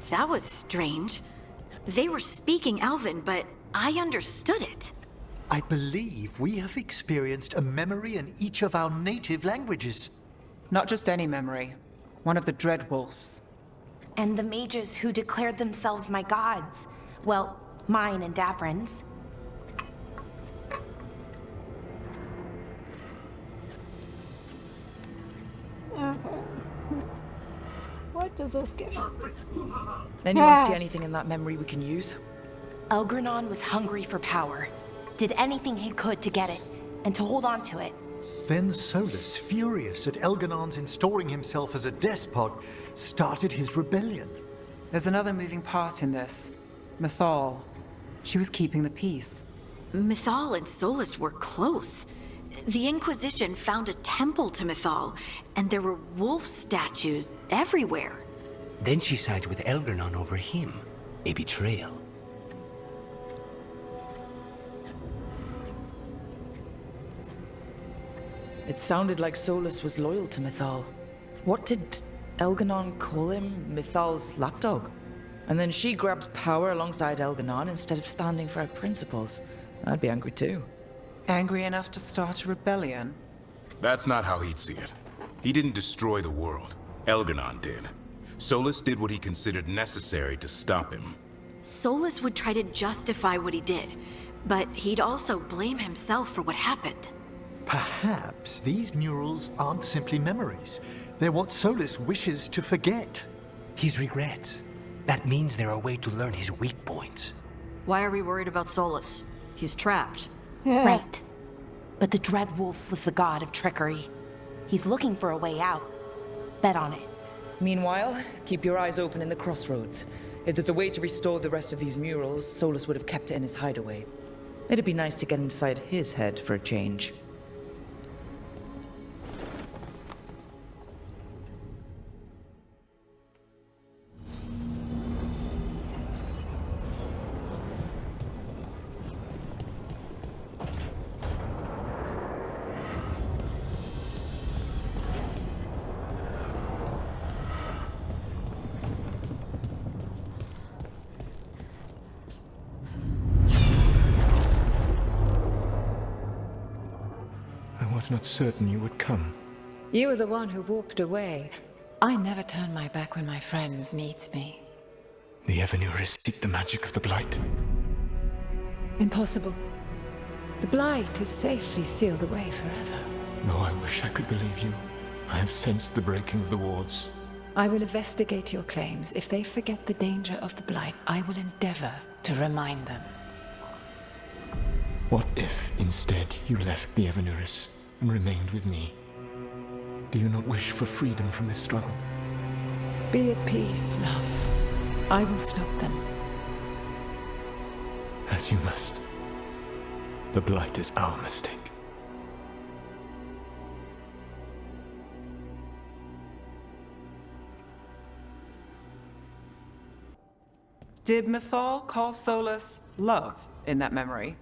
That was strange. They were speaking Elven, but I understood it. I believe we have experienced a memory in each of our native languages. Not just any memory. One of the Dreadwolves. And the mages who declared themselves my gods. Well, mine and Davrin's. Okay. What does this give? Anyone see anything in that memory we can use? Elgranon was hungry for power. Did anything he could to get it, and to hold on to it. Then Solus, furious at Elganon's installing himself as a despot, started his rebellion. There's another moving part in this. Mythal. She was keeping the peace. Mythal and Solus were close. The Inquisition found a temple to Mythal, and there were wolf statues everywhere. Then she sides with Elgranon over him. A betrayal. It sounded like Solus was loyal to Mythal. What did Elganon call him? Mythal's lapdog? And then she grabs power alongside Elganon instead of standing for her principles. I'd be angry too. Angry enough to start a rebellion? That's not how he'd see it. He didn't destroy the world. Elganon did. Solus did what he considered necessary to stop him. Solus would try to justify what he did, but he'd also blame himself for what happened. Perhaps these murals aren't simply memories. They're what Solus wishes to forget. His regrets. That means they're a way to learn his weak points. Why are we worried about Solus? He's trapped. Right. But the Dread Wolf was the god of trickery. He's looking for a way out. Bet on it. Meanwhile, keep your eyes open in the crossroads. If there's a way to restore the rest of these murals, Solus would have kept it in his hideaway. It'd be nice to get inside his head for a change. I was not certain you would come. You were the one who walked away. I never turn my back when my friend needs me. The Evanurus seek the magic of the Blight. Impossible. The Blight is safely sealed away forever. Though I wish I could believe you. I have sensed the breaking of the wards. I will investigate your claims. If they forget the danger of the Blight, I will endeavor to remind them. What if, instead, you left the Evanurus and remained with me? Do you not wish for freedom from this struggle? Be at peace, love. I will stop them. As you must. The Blight is our mistake. Did Mythal call Solus love in that memory?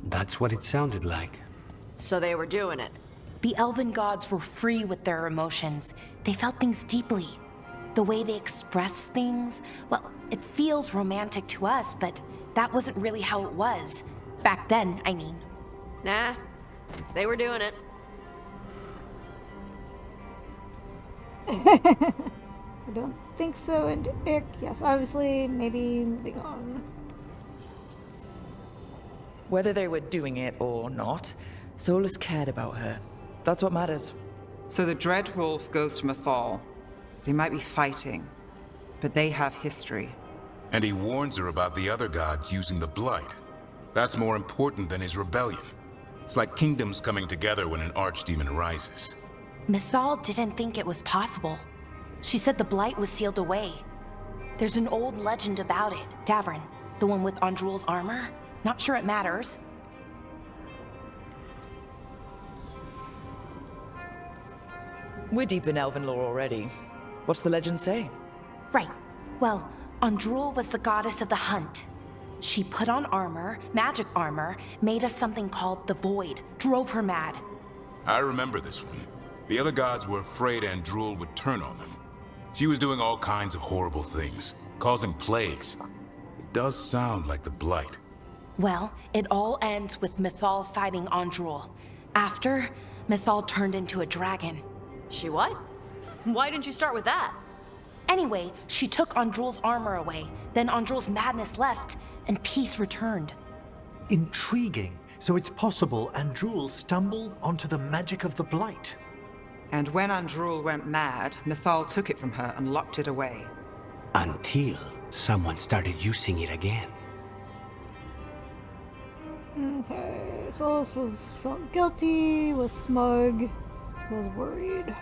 That's what it sounded like. So they were doing it. The elven gods were free with their emotions. They felt things deeply. The way they express things, well, it feels romantic to us, but that wasn't really how it was. Back then, I mean. Nah, they were doing it. I don't think so, and ick, yes, obviously, maybe moving on. Whether they were doing it or not, Solus cared about her. That's what matters. So the Dread Wolf goes to Mythal. They might be fighting, but they have history. And he warns her about the other gods using the Blight. That's more important than his rebellion. It's like kingdoms coming together when an archdemon rises. Mythal didn't think it was possible. She said the Blight was sealed away. There's an old legend about it. Davrin, the one with Andrul's armor. Not sure it matters. We're deep in elven lore already. What's the legend say? Right. Well, Andrul was the goddess of the hunt. She put on armor, magic armor, made of something called the Void, drove her mad. I remember this one. The other gods were afraid Andrul would turn on them. She was doing all kinds of horrible things, causing plagues. It does sound like the Blight. Well, it all ends with Mythal fighting Andrul. After, Mythal turned into a dragon. She what? Why didn't you start with that? Anyway, she took Andrul's armor away. Then Andrul's madness left, and peace returned. Intriguing. So it's possible Andrul stumbled onto the magic of the Blight. And when Andrul went mad, Mythal took it from her and locked it away. Until someone started using it again. Okay, Solus felt guilty, was smug, was worried.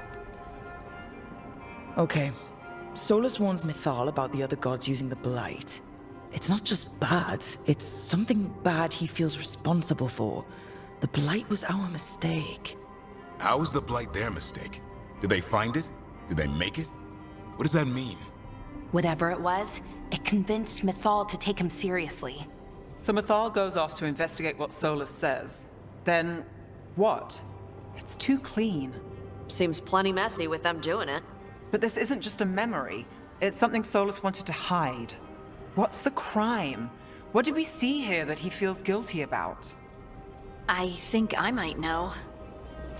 Okay. Solus warns Mythal about the other gods using the Blight. It's not just bad, it's something bad he feels responsible for. The Blight was our mistake. How is the Blight their mistake? Did they find it? Did they make it? What does that mean? Whatever it was, it convinced Mythal to take him seriously. So Mythal goes off to investigate what Solus says. Then, what? It's too clean. Seems plenty messy with them doing it. But this isn't just a memory. It's something Solus wanted to hide. What's the crime? What did we see here that he feels guilty about? I think I might know.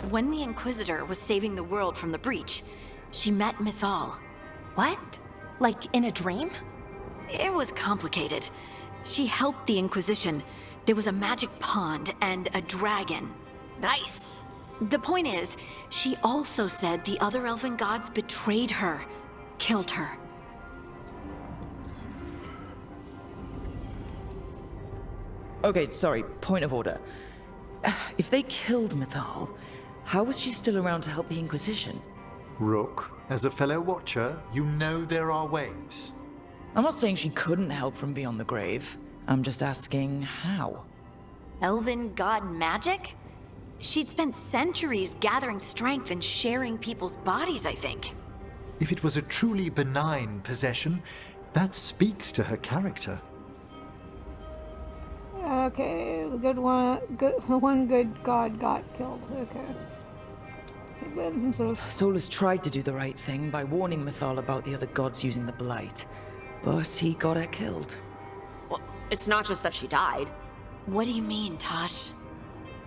When the Inquisitor was saving the world from the breach, she met Mythal. What? Like in a dream? It was complicated. She helped the Inquisition. There was a magic pond and a dragon. Nice. The point is, she also said the other elven gods betrayed her, killed her. Okay, sorry, point of order. If they killed Mythal, how was she still around to help the Inquisition? Rook, as a fellow watcher, you know there are ways. I'm not saying she couldn't help from beyond the grave. I'm just asking how. Elven god magic? She'd spent centuries gathering strength and sharing people's bodies, I think. If it was a truly benign possession, that speaks to her character. Okay, the one good god got killed. Okay. He blames himself. Solus tried to do the right thing by warning Mythal about the other gods using the Blight, but he got her killed. Well, it's not just that she died. What do you mean, Taash?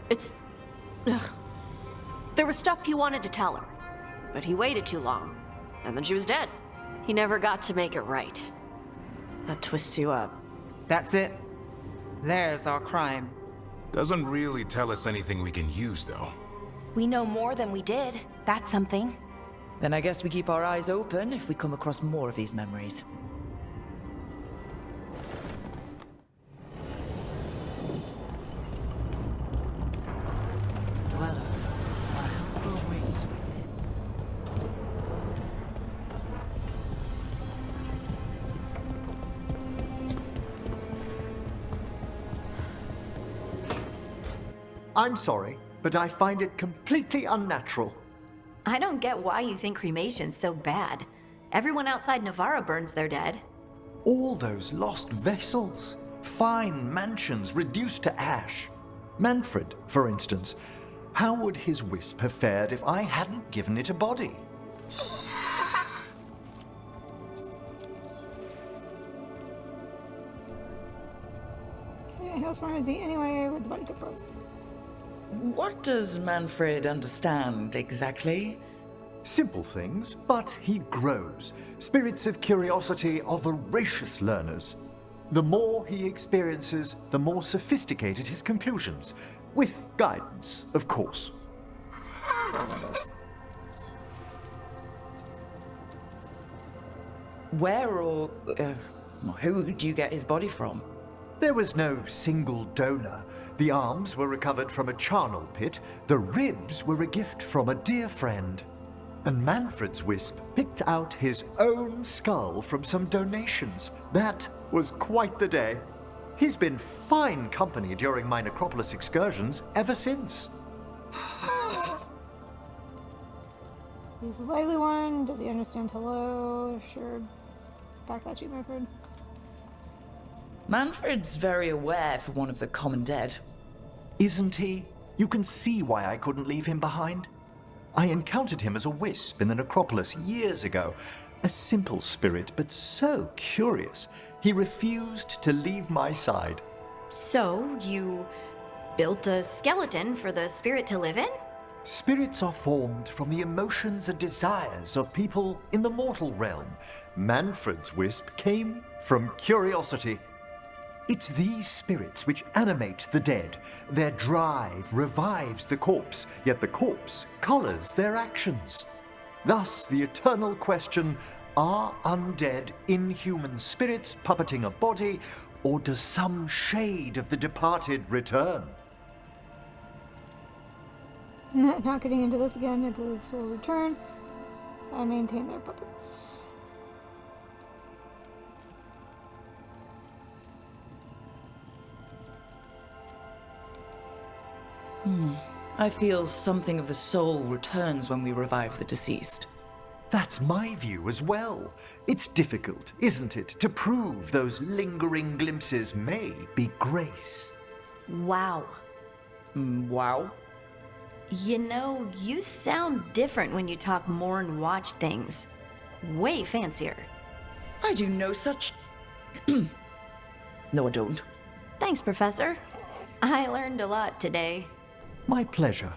It's... Ugh. There was stuff he wanted to tell her, but he waited too long, and then she was dead. He never got to make it right. That twists you up. That's it. There's our crime. Doesn't really tell us anything we can use, though. We know more than we did. That's something. Then I guess we keep our eyes open if we come across more of these memories. I'm sorry, but I find it completely unnatural. I don't get why you think cremation's so bad. Everyone outside Navarra burns their dead. All those lost vessels, fine mansions reduced to ash. Manfred, for instance. How would his wisp have fared if I hadn't given it a body? Okay, how smart is he anyway? Where'd the body come from? What does Manfred understand exactly? Simple things, but he grows. Spirits of curiosity are voracious learners. The more he experiences, the more sophisticated his conclusions. With guidance, of course. Where or who do you get his body from? There was no single donor. The arms were recovered from a charnel pit. The ribs were a gift from a dear friend. And Manfred's wisp picked out his own skull from some donations. That was quite the day. He's been fine company during my necropolis excursions ever since. He's the lively one. Does he understand hello? Sure. Back at you, Manfred. Manfred's very aware for one of the common dead. Isn't he? You can see why I couldn't leave him behind. I encountered him as a wisp in the necropolis years ago. A simple spirit, but so curious. He refused to leave my side. So, you built a skeleton for the spirit to live in? Spirits are formed from the emotions and desires of people in the mortal realm. Manfred's wisp came from curiosity. It's these spirits which animate the dead. Their drive revives the corpse, yet the corpse colors their actions. Thus, the eternal question, are undead inhuman spirits puppeting a body, or does some shade of the departed return? Not getting into this again, I believe this will return. I maintain their puppets. I feel something of the soul returns when we revive the deceased. That's my view as well. It's difficult, isn't it, to prove those lingering glimpses may be grace. Wow. Wow? You know, you sound different when you talk more and watch things. Way fancier. I do no such... No, I don't. Thanks, Professor. I learned a lot today. My pleasure.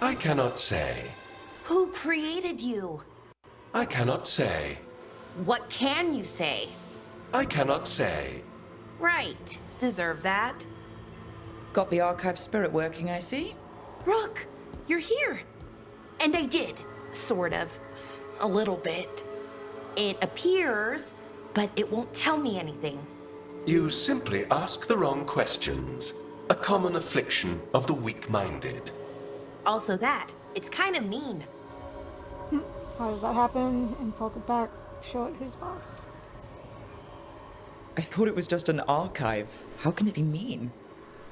I cannot say. Who created you? I cannot say. What can you say? I cannot say. Right. Deserve that. Got the archive spirit working, I see. Rook, you're here. And I did. Sort of. A little bit. It appears, but it won't tell me anything. You simply ask the wrong questions. A common affliction of the weak-minded. Also that. It's kind of mean. How does that happen? Insult it back. Show it who's boss. I thought it was just an archive. How can it be mean?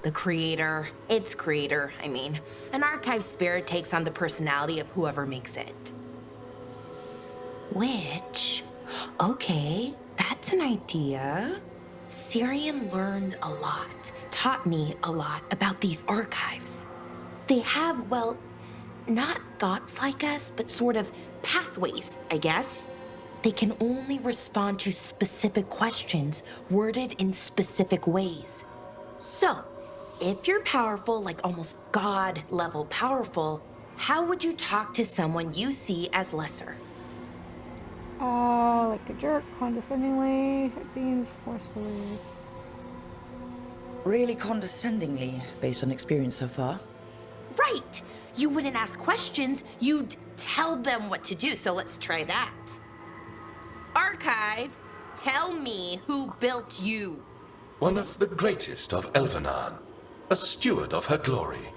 The creator. Its creator, I mean. An archive spirit takes on the personality of whoever makes it. Which... Okay, that's an idea. Syrian learned a lot, taught me a lot about these archives. They have, well, not thoughts like us, but sort of pathways, I guess. They can only respond to specific questions worded in specific ways. So, if you're powerful, like almost God-level powerful, how would you talk to someone you see as lesser? Like a jerk, condescendingly, it seems, forcefully. Really condescendingly, based on experience so far. Right! You wouldn't ask questions, you'd tell them what to do, so let's try that. Archive, tell me who built you. One of the greatest of Elvenan, a steward of her glory.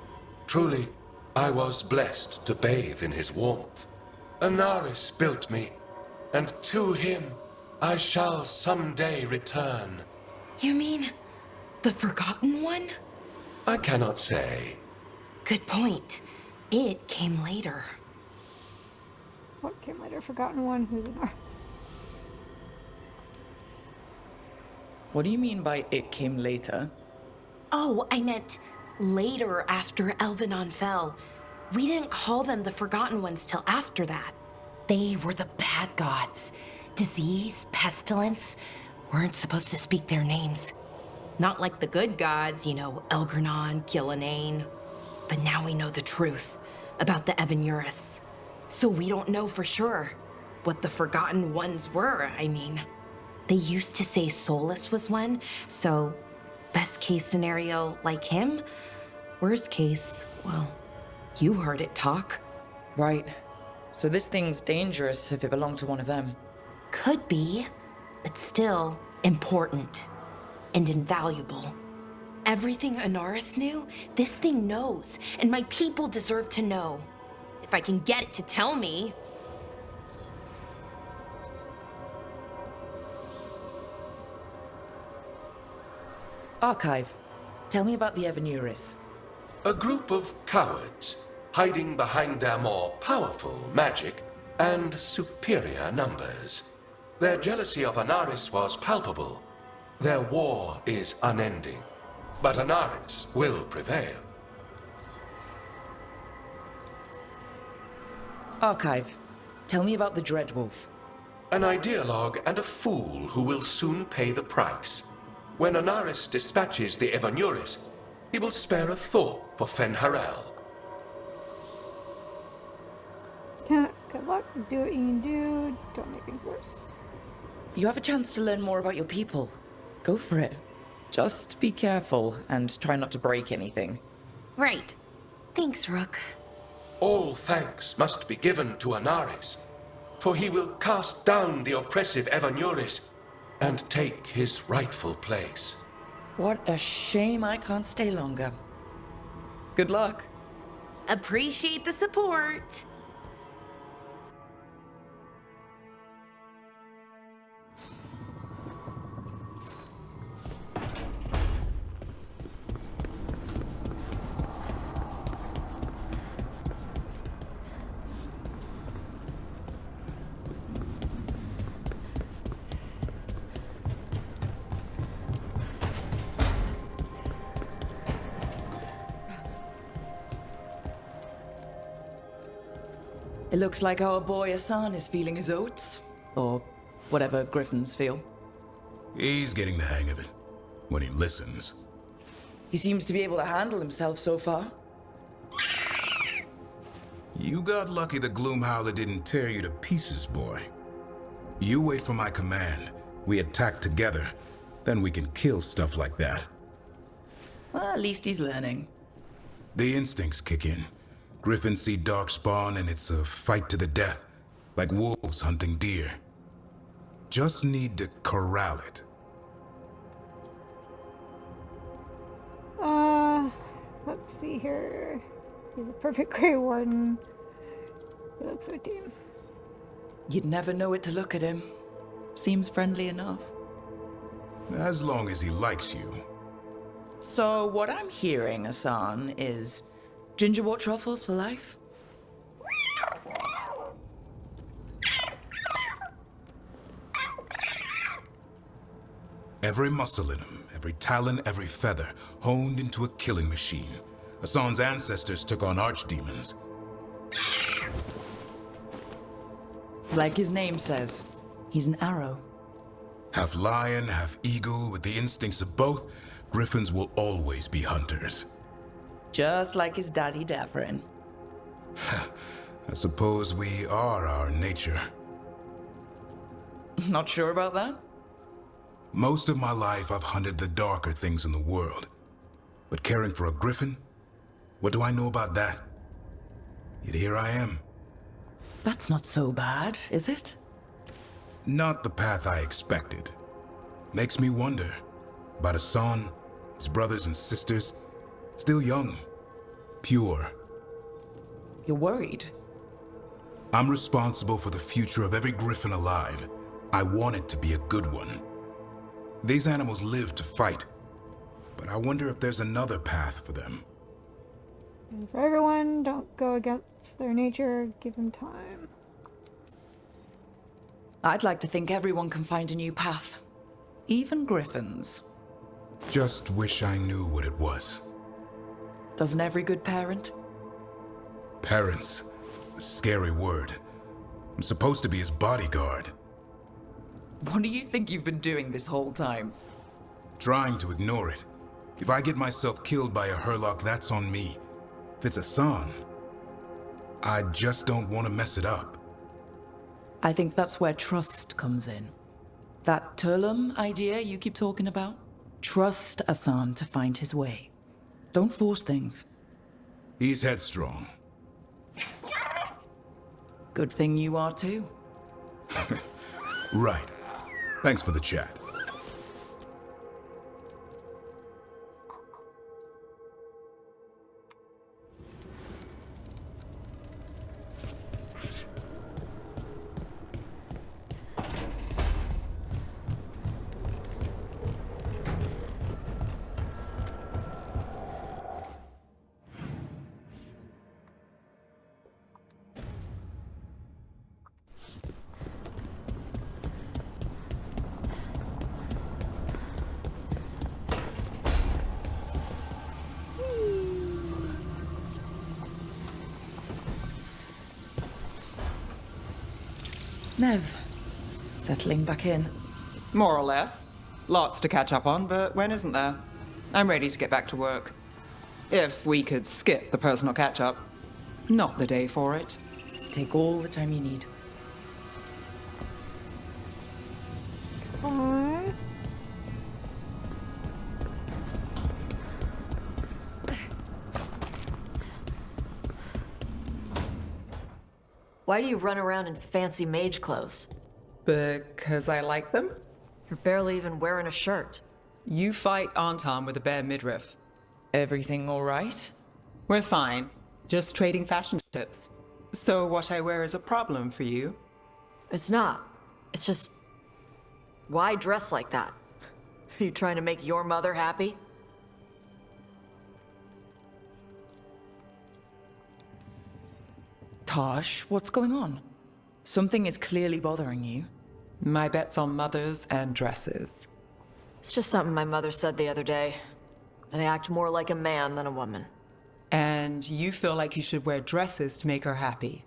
Truly, I was blessed to bathe in his warmth. Anaris built me, and to him I shall someday return. You mean the Forgotten One? I cannot say. Good point. It came later. What came later? Forgotten One? Who's an artist? What do you mean by it came later? Oh, I meant later after Elvenon fell. We didn't call them the Forgotten Ones till after that. They were the bad gods. Disease, pestilence, weren't supposed to speak their names. Not like the good gods, you know, Elgernon, Gillenane. But now we know the truth about the Evanurus. So we don't know for sure what the Forgotten Ones were, I mean. They used to say Solus was one, so best case scenario, like him. Worst case, well, you heard it talk. Right. So this thing's dangerous if it belonged to one of them. Could be, but still important and invaluable. Everything Anaris knew, this thing knows, and my people deserve to know. If I can get it to tell me. Archive, tell me about the Evanurus. A group of cowards, hiding behind their more powerful magic and superior numbers. Their jealousy of Anaris was palpable. Their war is unending. But Anaris will prevail. Archive, tell me about the Dreadwolf. An ideologue and a fool who will soon pay the price. When Anaris dispatches the Evanurus, he will spare a thought for Fen'Harel. Good luck. Do what you can do. Don't make things worse. You have a chance to learn more about your people. Go for it. Just be careful and try not to break anything. Right. Thanks, Rook. All thanks must be given to Anaris, for he will cast down the oppressive Evanurus and take his rightful place. What a shame I can't stay longer. Good luck. Appreciate the support. It looks like our boy Hassan is feeling his oats. Or whatever griffins feel. He's getting the hang of it. When he listens. He seems to be able to handle himself so far. You got lucky the Gloomhowler didn't tear you to pieces, boy. You wait for my command. We attack together. Then we can kill stuff like that. Well, at least he's learning. The instincts kick in. Griffins see darkspawn and it's a fight to the death. Like wolves hunting deer. Just need to corral it. Let's see here. He's a perfect Grey Warden. He looks so tame. You'd never know it to look at him. Seems friendly enough. As long as he likes you. So what I'm hearing, Hassan, is gingerwort truffles for life? Every muscle in him, every talon, every feather, honed into a killing machine. Hassan's ancestors took on archdemons. Like his name says, he's an arrow. Half lion, half eagle, with the instincts of both, griffins will always be hunters. Just like his daddy Davrin. I suppose we are our nature. Not sure about that? Most of my life I've hunted the darker things in the world. But caring for a griffin? What do I know about that? Yet here I am. That's not so bad, is it? Not the path I expected. Makes me wonder about Hassan, his brothers and sisters, still young, pure. You're worried? I'm responsible for the future of every griffin alive. I want it to be a good one. These animals live to fight, but I wonder if there's another path for them. And for everyone, don't go against their nature, give them time. I'd like to think everyone can find a new path. Even griffins. Just wish I knew what it was. Doesn't every good parent? Parents. A scary word. I'm supposed to be his bodyguard. What do you think you've been doing this whole time? Trying to ignore it. If I get myself killed by a Herlock, that's on me. If it's Hassan, I just don't want to mess it up. I think that's where trust comes in. That Turlum idea you keep talking about? Trust Hassan to find his way. Don't force things. He's headstrong. Good thing you are too. Right. Thanks for the chat. Nev, settling back in. More or less. Lots to catch up on, but when isn't there? I'm ready to get back to work. If we could skip the personal catch-up. Not the day for it. Take all the time you need. Why do you run around in fancy mage clothes? Because I like them? You're barely even wearing a shirt. You fight Anton with a bare midriff. Everything all right? We're fine. Just trading fashion tips. So what I wear is a problem for you? It's not. It's just... Why dress like that? Are you trying to make your mother happy? Taash, what's going on? Something is clearly bothering you. My bet's on mothers and dresses. It's just something my mother said the other day. That I act more like a man than a woman. And you feel like you should wear dresses to make her happy?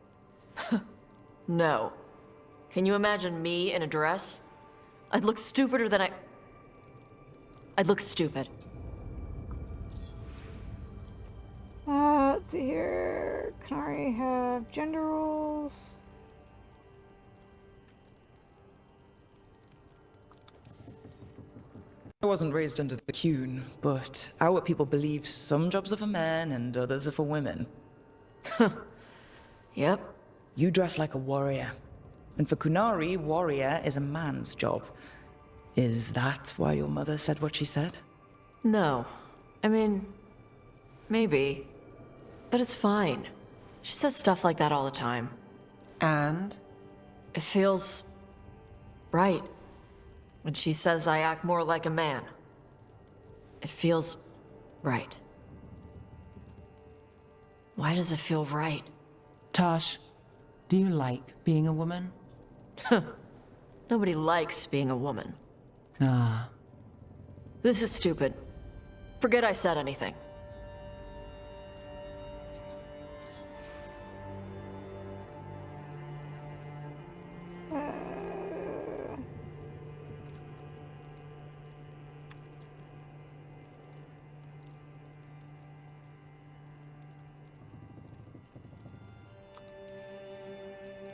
No. Can you imagine me in a dress? I'd look stupider than I'd look stupid. Let's see here. Canary have gender roles. I wasn't raised under the Qun, but our people believe some jobs are for men and others are for women. Yep. You dress like a warrior. And for Kunari, warrior is a man's job. Is that why your mother said what she said? No. I mean, maybe. But it's fine. She says stuff like that all the time. And? It feels right. When she says I act more like a man. It feels right. Why does it feel right? Taash, do you like being a woman? Nobody likes being a woman. Ah. This is stupid. Forget I said anything.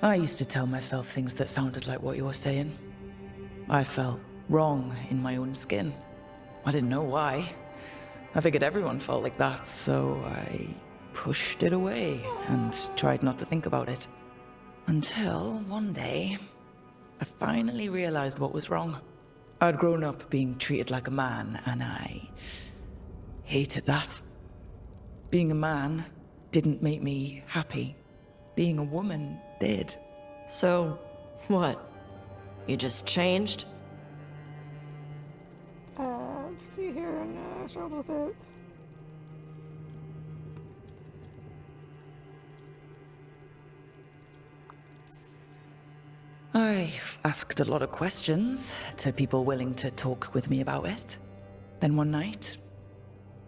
I used to tell myself things that sounded like what you were saying. I felt wrong in my own skin. I didn't know why. I figured everyone felt like that, so I pushed it away and tried not to think about it. Until one day, I finally realized what was wrong. I'd grown up being treated like a man, and I hated that. Being a man didn't make me happy. Being a woman did. So, what? You just changed? Let's see here, and I struggled with it. I asked a lot of questions to people willing to talk with me about it. Then one night,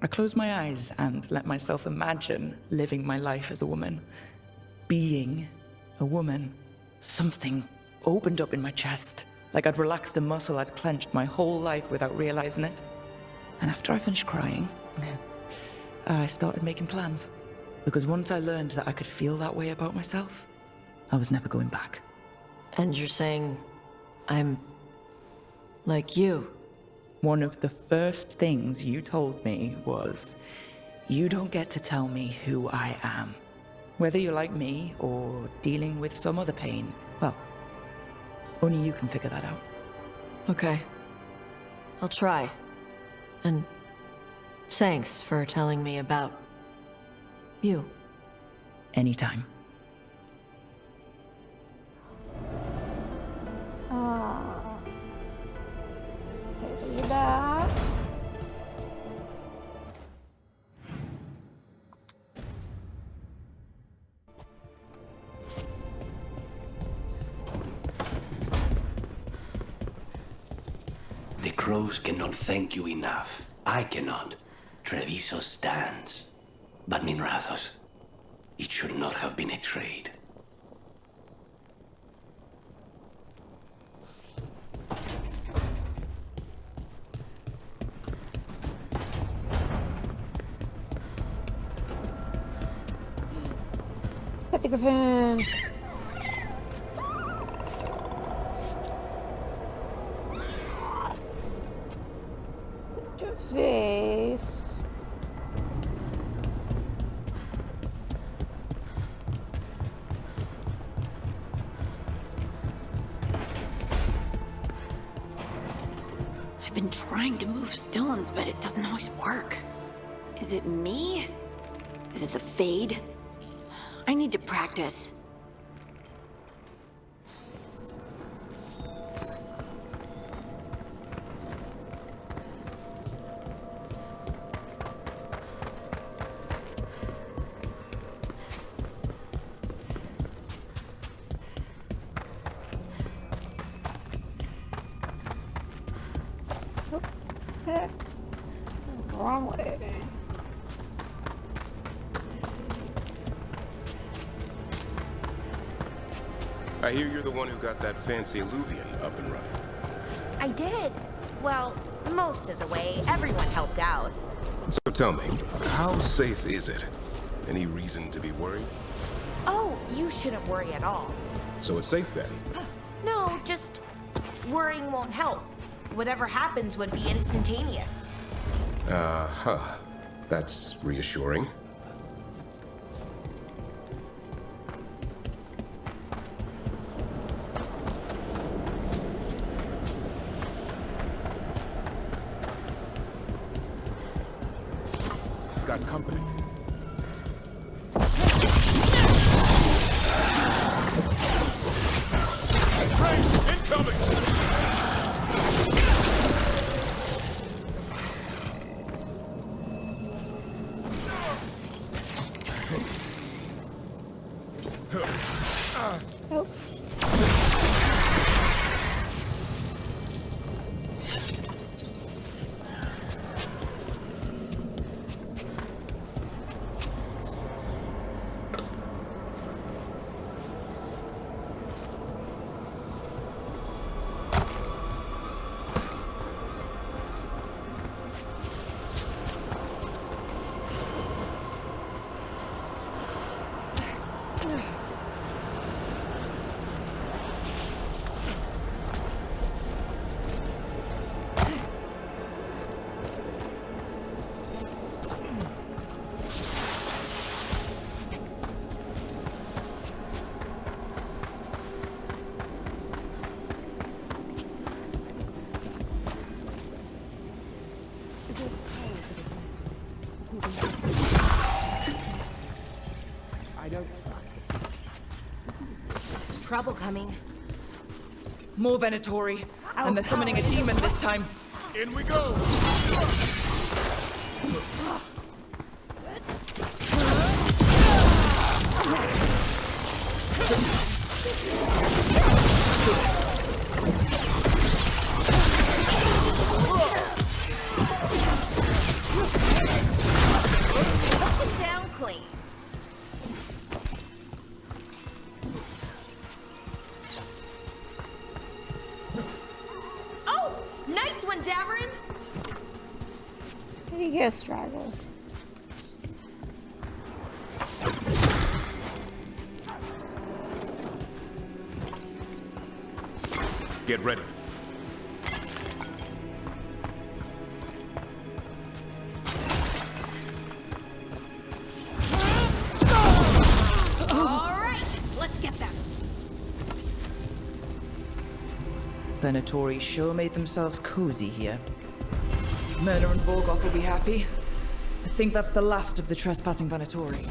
I closed my eyes and let myself imagine living my life as a woman. Being a woman. Something opened up in my chest, like I'd relaxed a muscle I'd clenched my whole life without realizing it. And after I finished crying, I started making plans. Because once I learned that I could feel that way about myself, I was never going back. And you're saying I'm like you? One of the first things you told me was, you don't get to tell me who I am. Whether you're like me or dealing with some other pain, well, only you can figure that out. Okay. I'll try. And thanks for telling me about you. Anytime. Okay, so you're back. The crows cannot thank you enough. I cannot. Treviso stands. But Minrathos, it should not have been a trade. Hit the griffin. Your face. I've been trying to move stones, but it doesn't always work. Is it me? Is it the Fade? I need to practice. Wrong way. I hear you're the one who got that fancy Illuvian up and running. I did. Well, most of the way. Everyone helped out. So tell me, how safe is it? Any reason to be worried? Oh, you shouldn't worry at all. So it's safe then? No, just worrying won't help. Whatever happens would be instantaneous. Uh-huh. That's reassuring. Got company. Incoming! Nope. Trouble coming. More Venatori. And they're summoning a demon this time. In we go! Down clean. Oh, nice one, Daverin. Did he get a straggle? Get ready. All right, let's get them. Venatori sure made themselves cozy here. Myrna and Vorgoth will be happy. I think that's the last of the trespassing Venatori.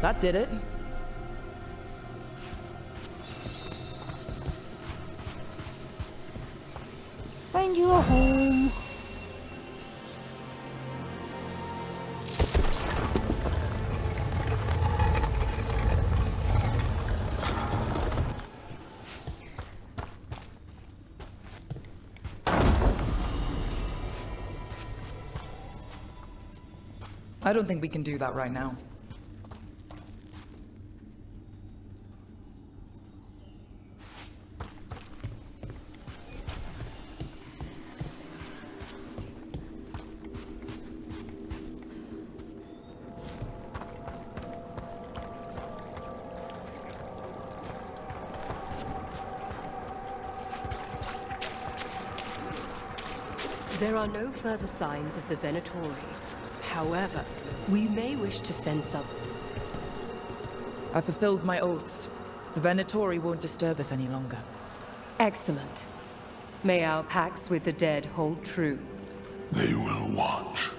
That did it. Find you a home. I don't think we can do that right now. There are no further signs of the Venatori. However, we may wish to send some. I fulfilled my oaths. The Venatori won't disturb us any longer. Excellent. May our pacts with the dead hold true. They will watch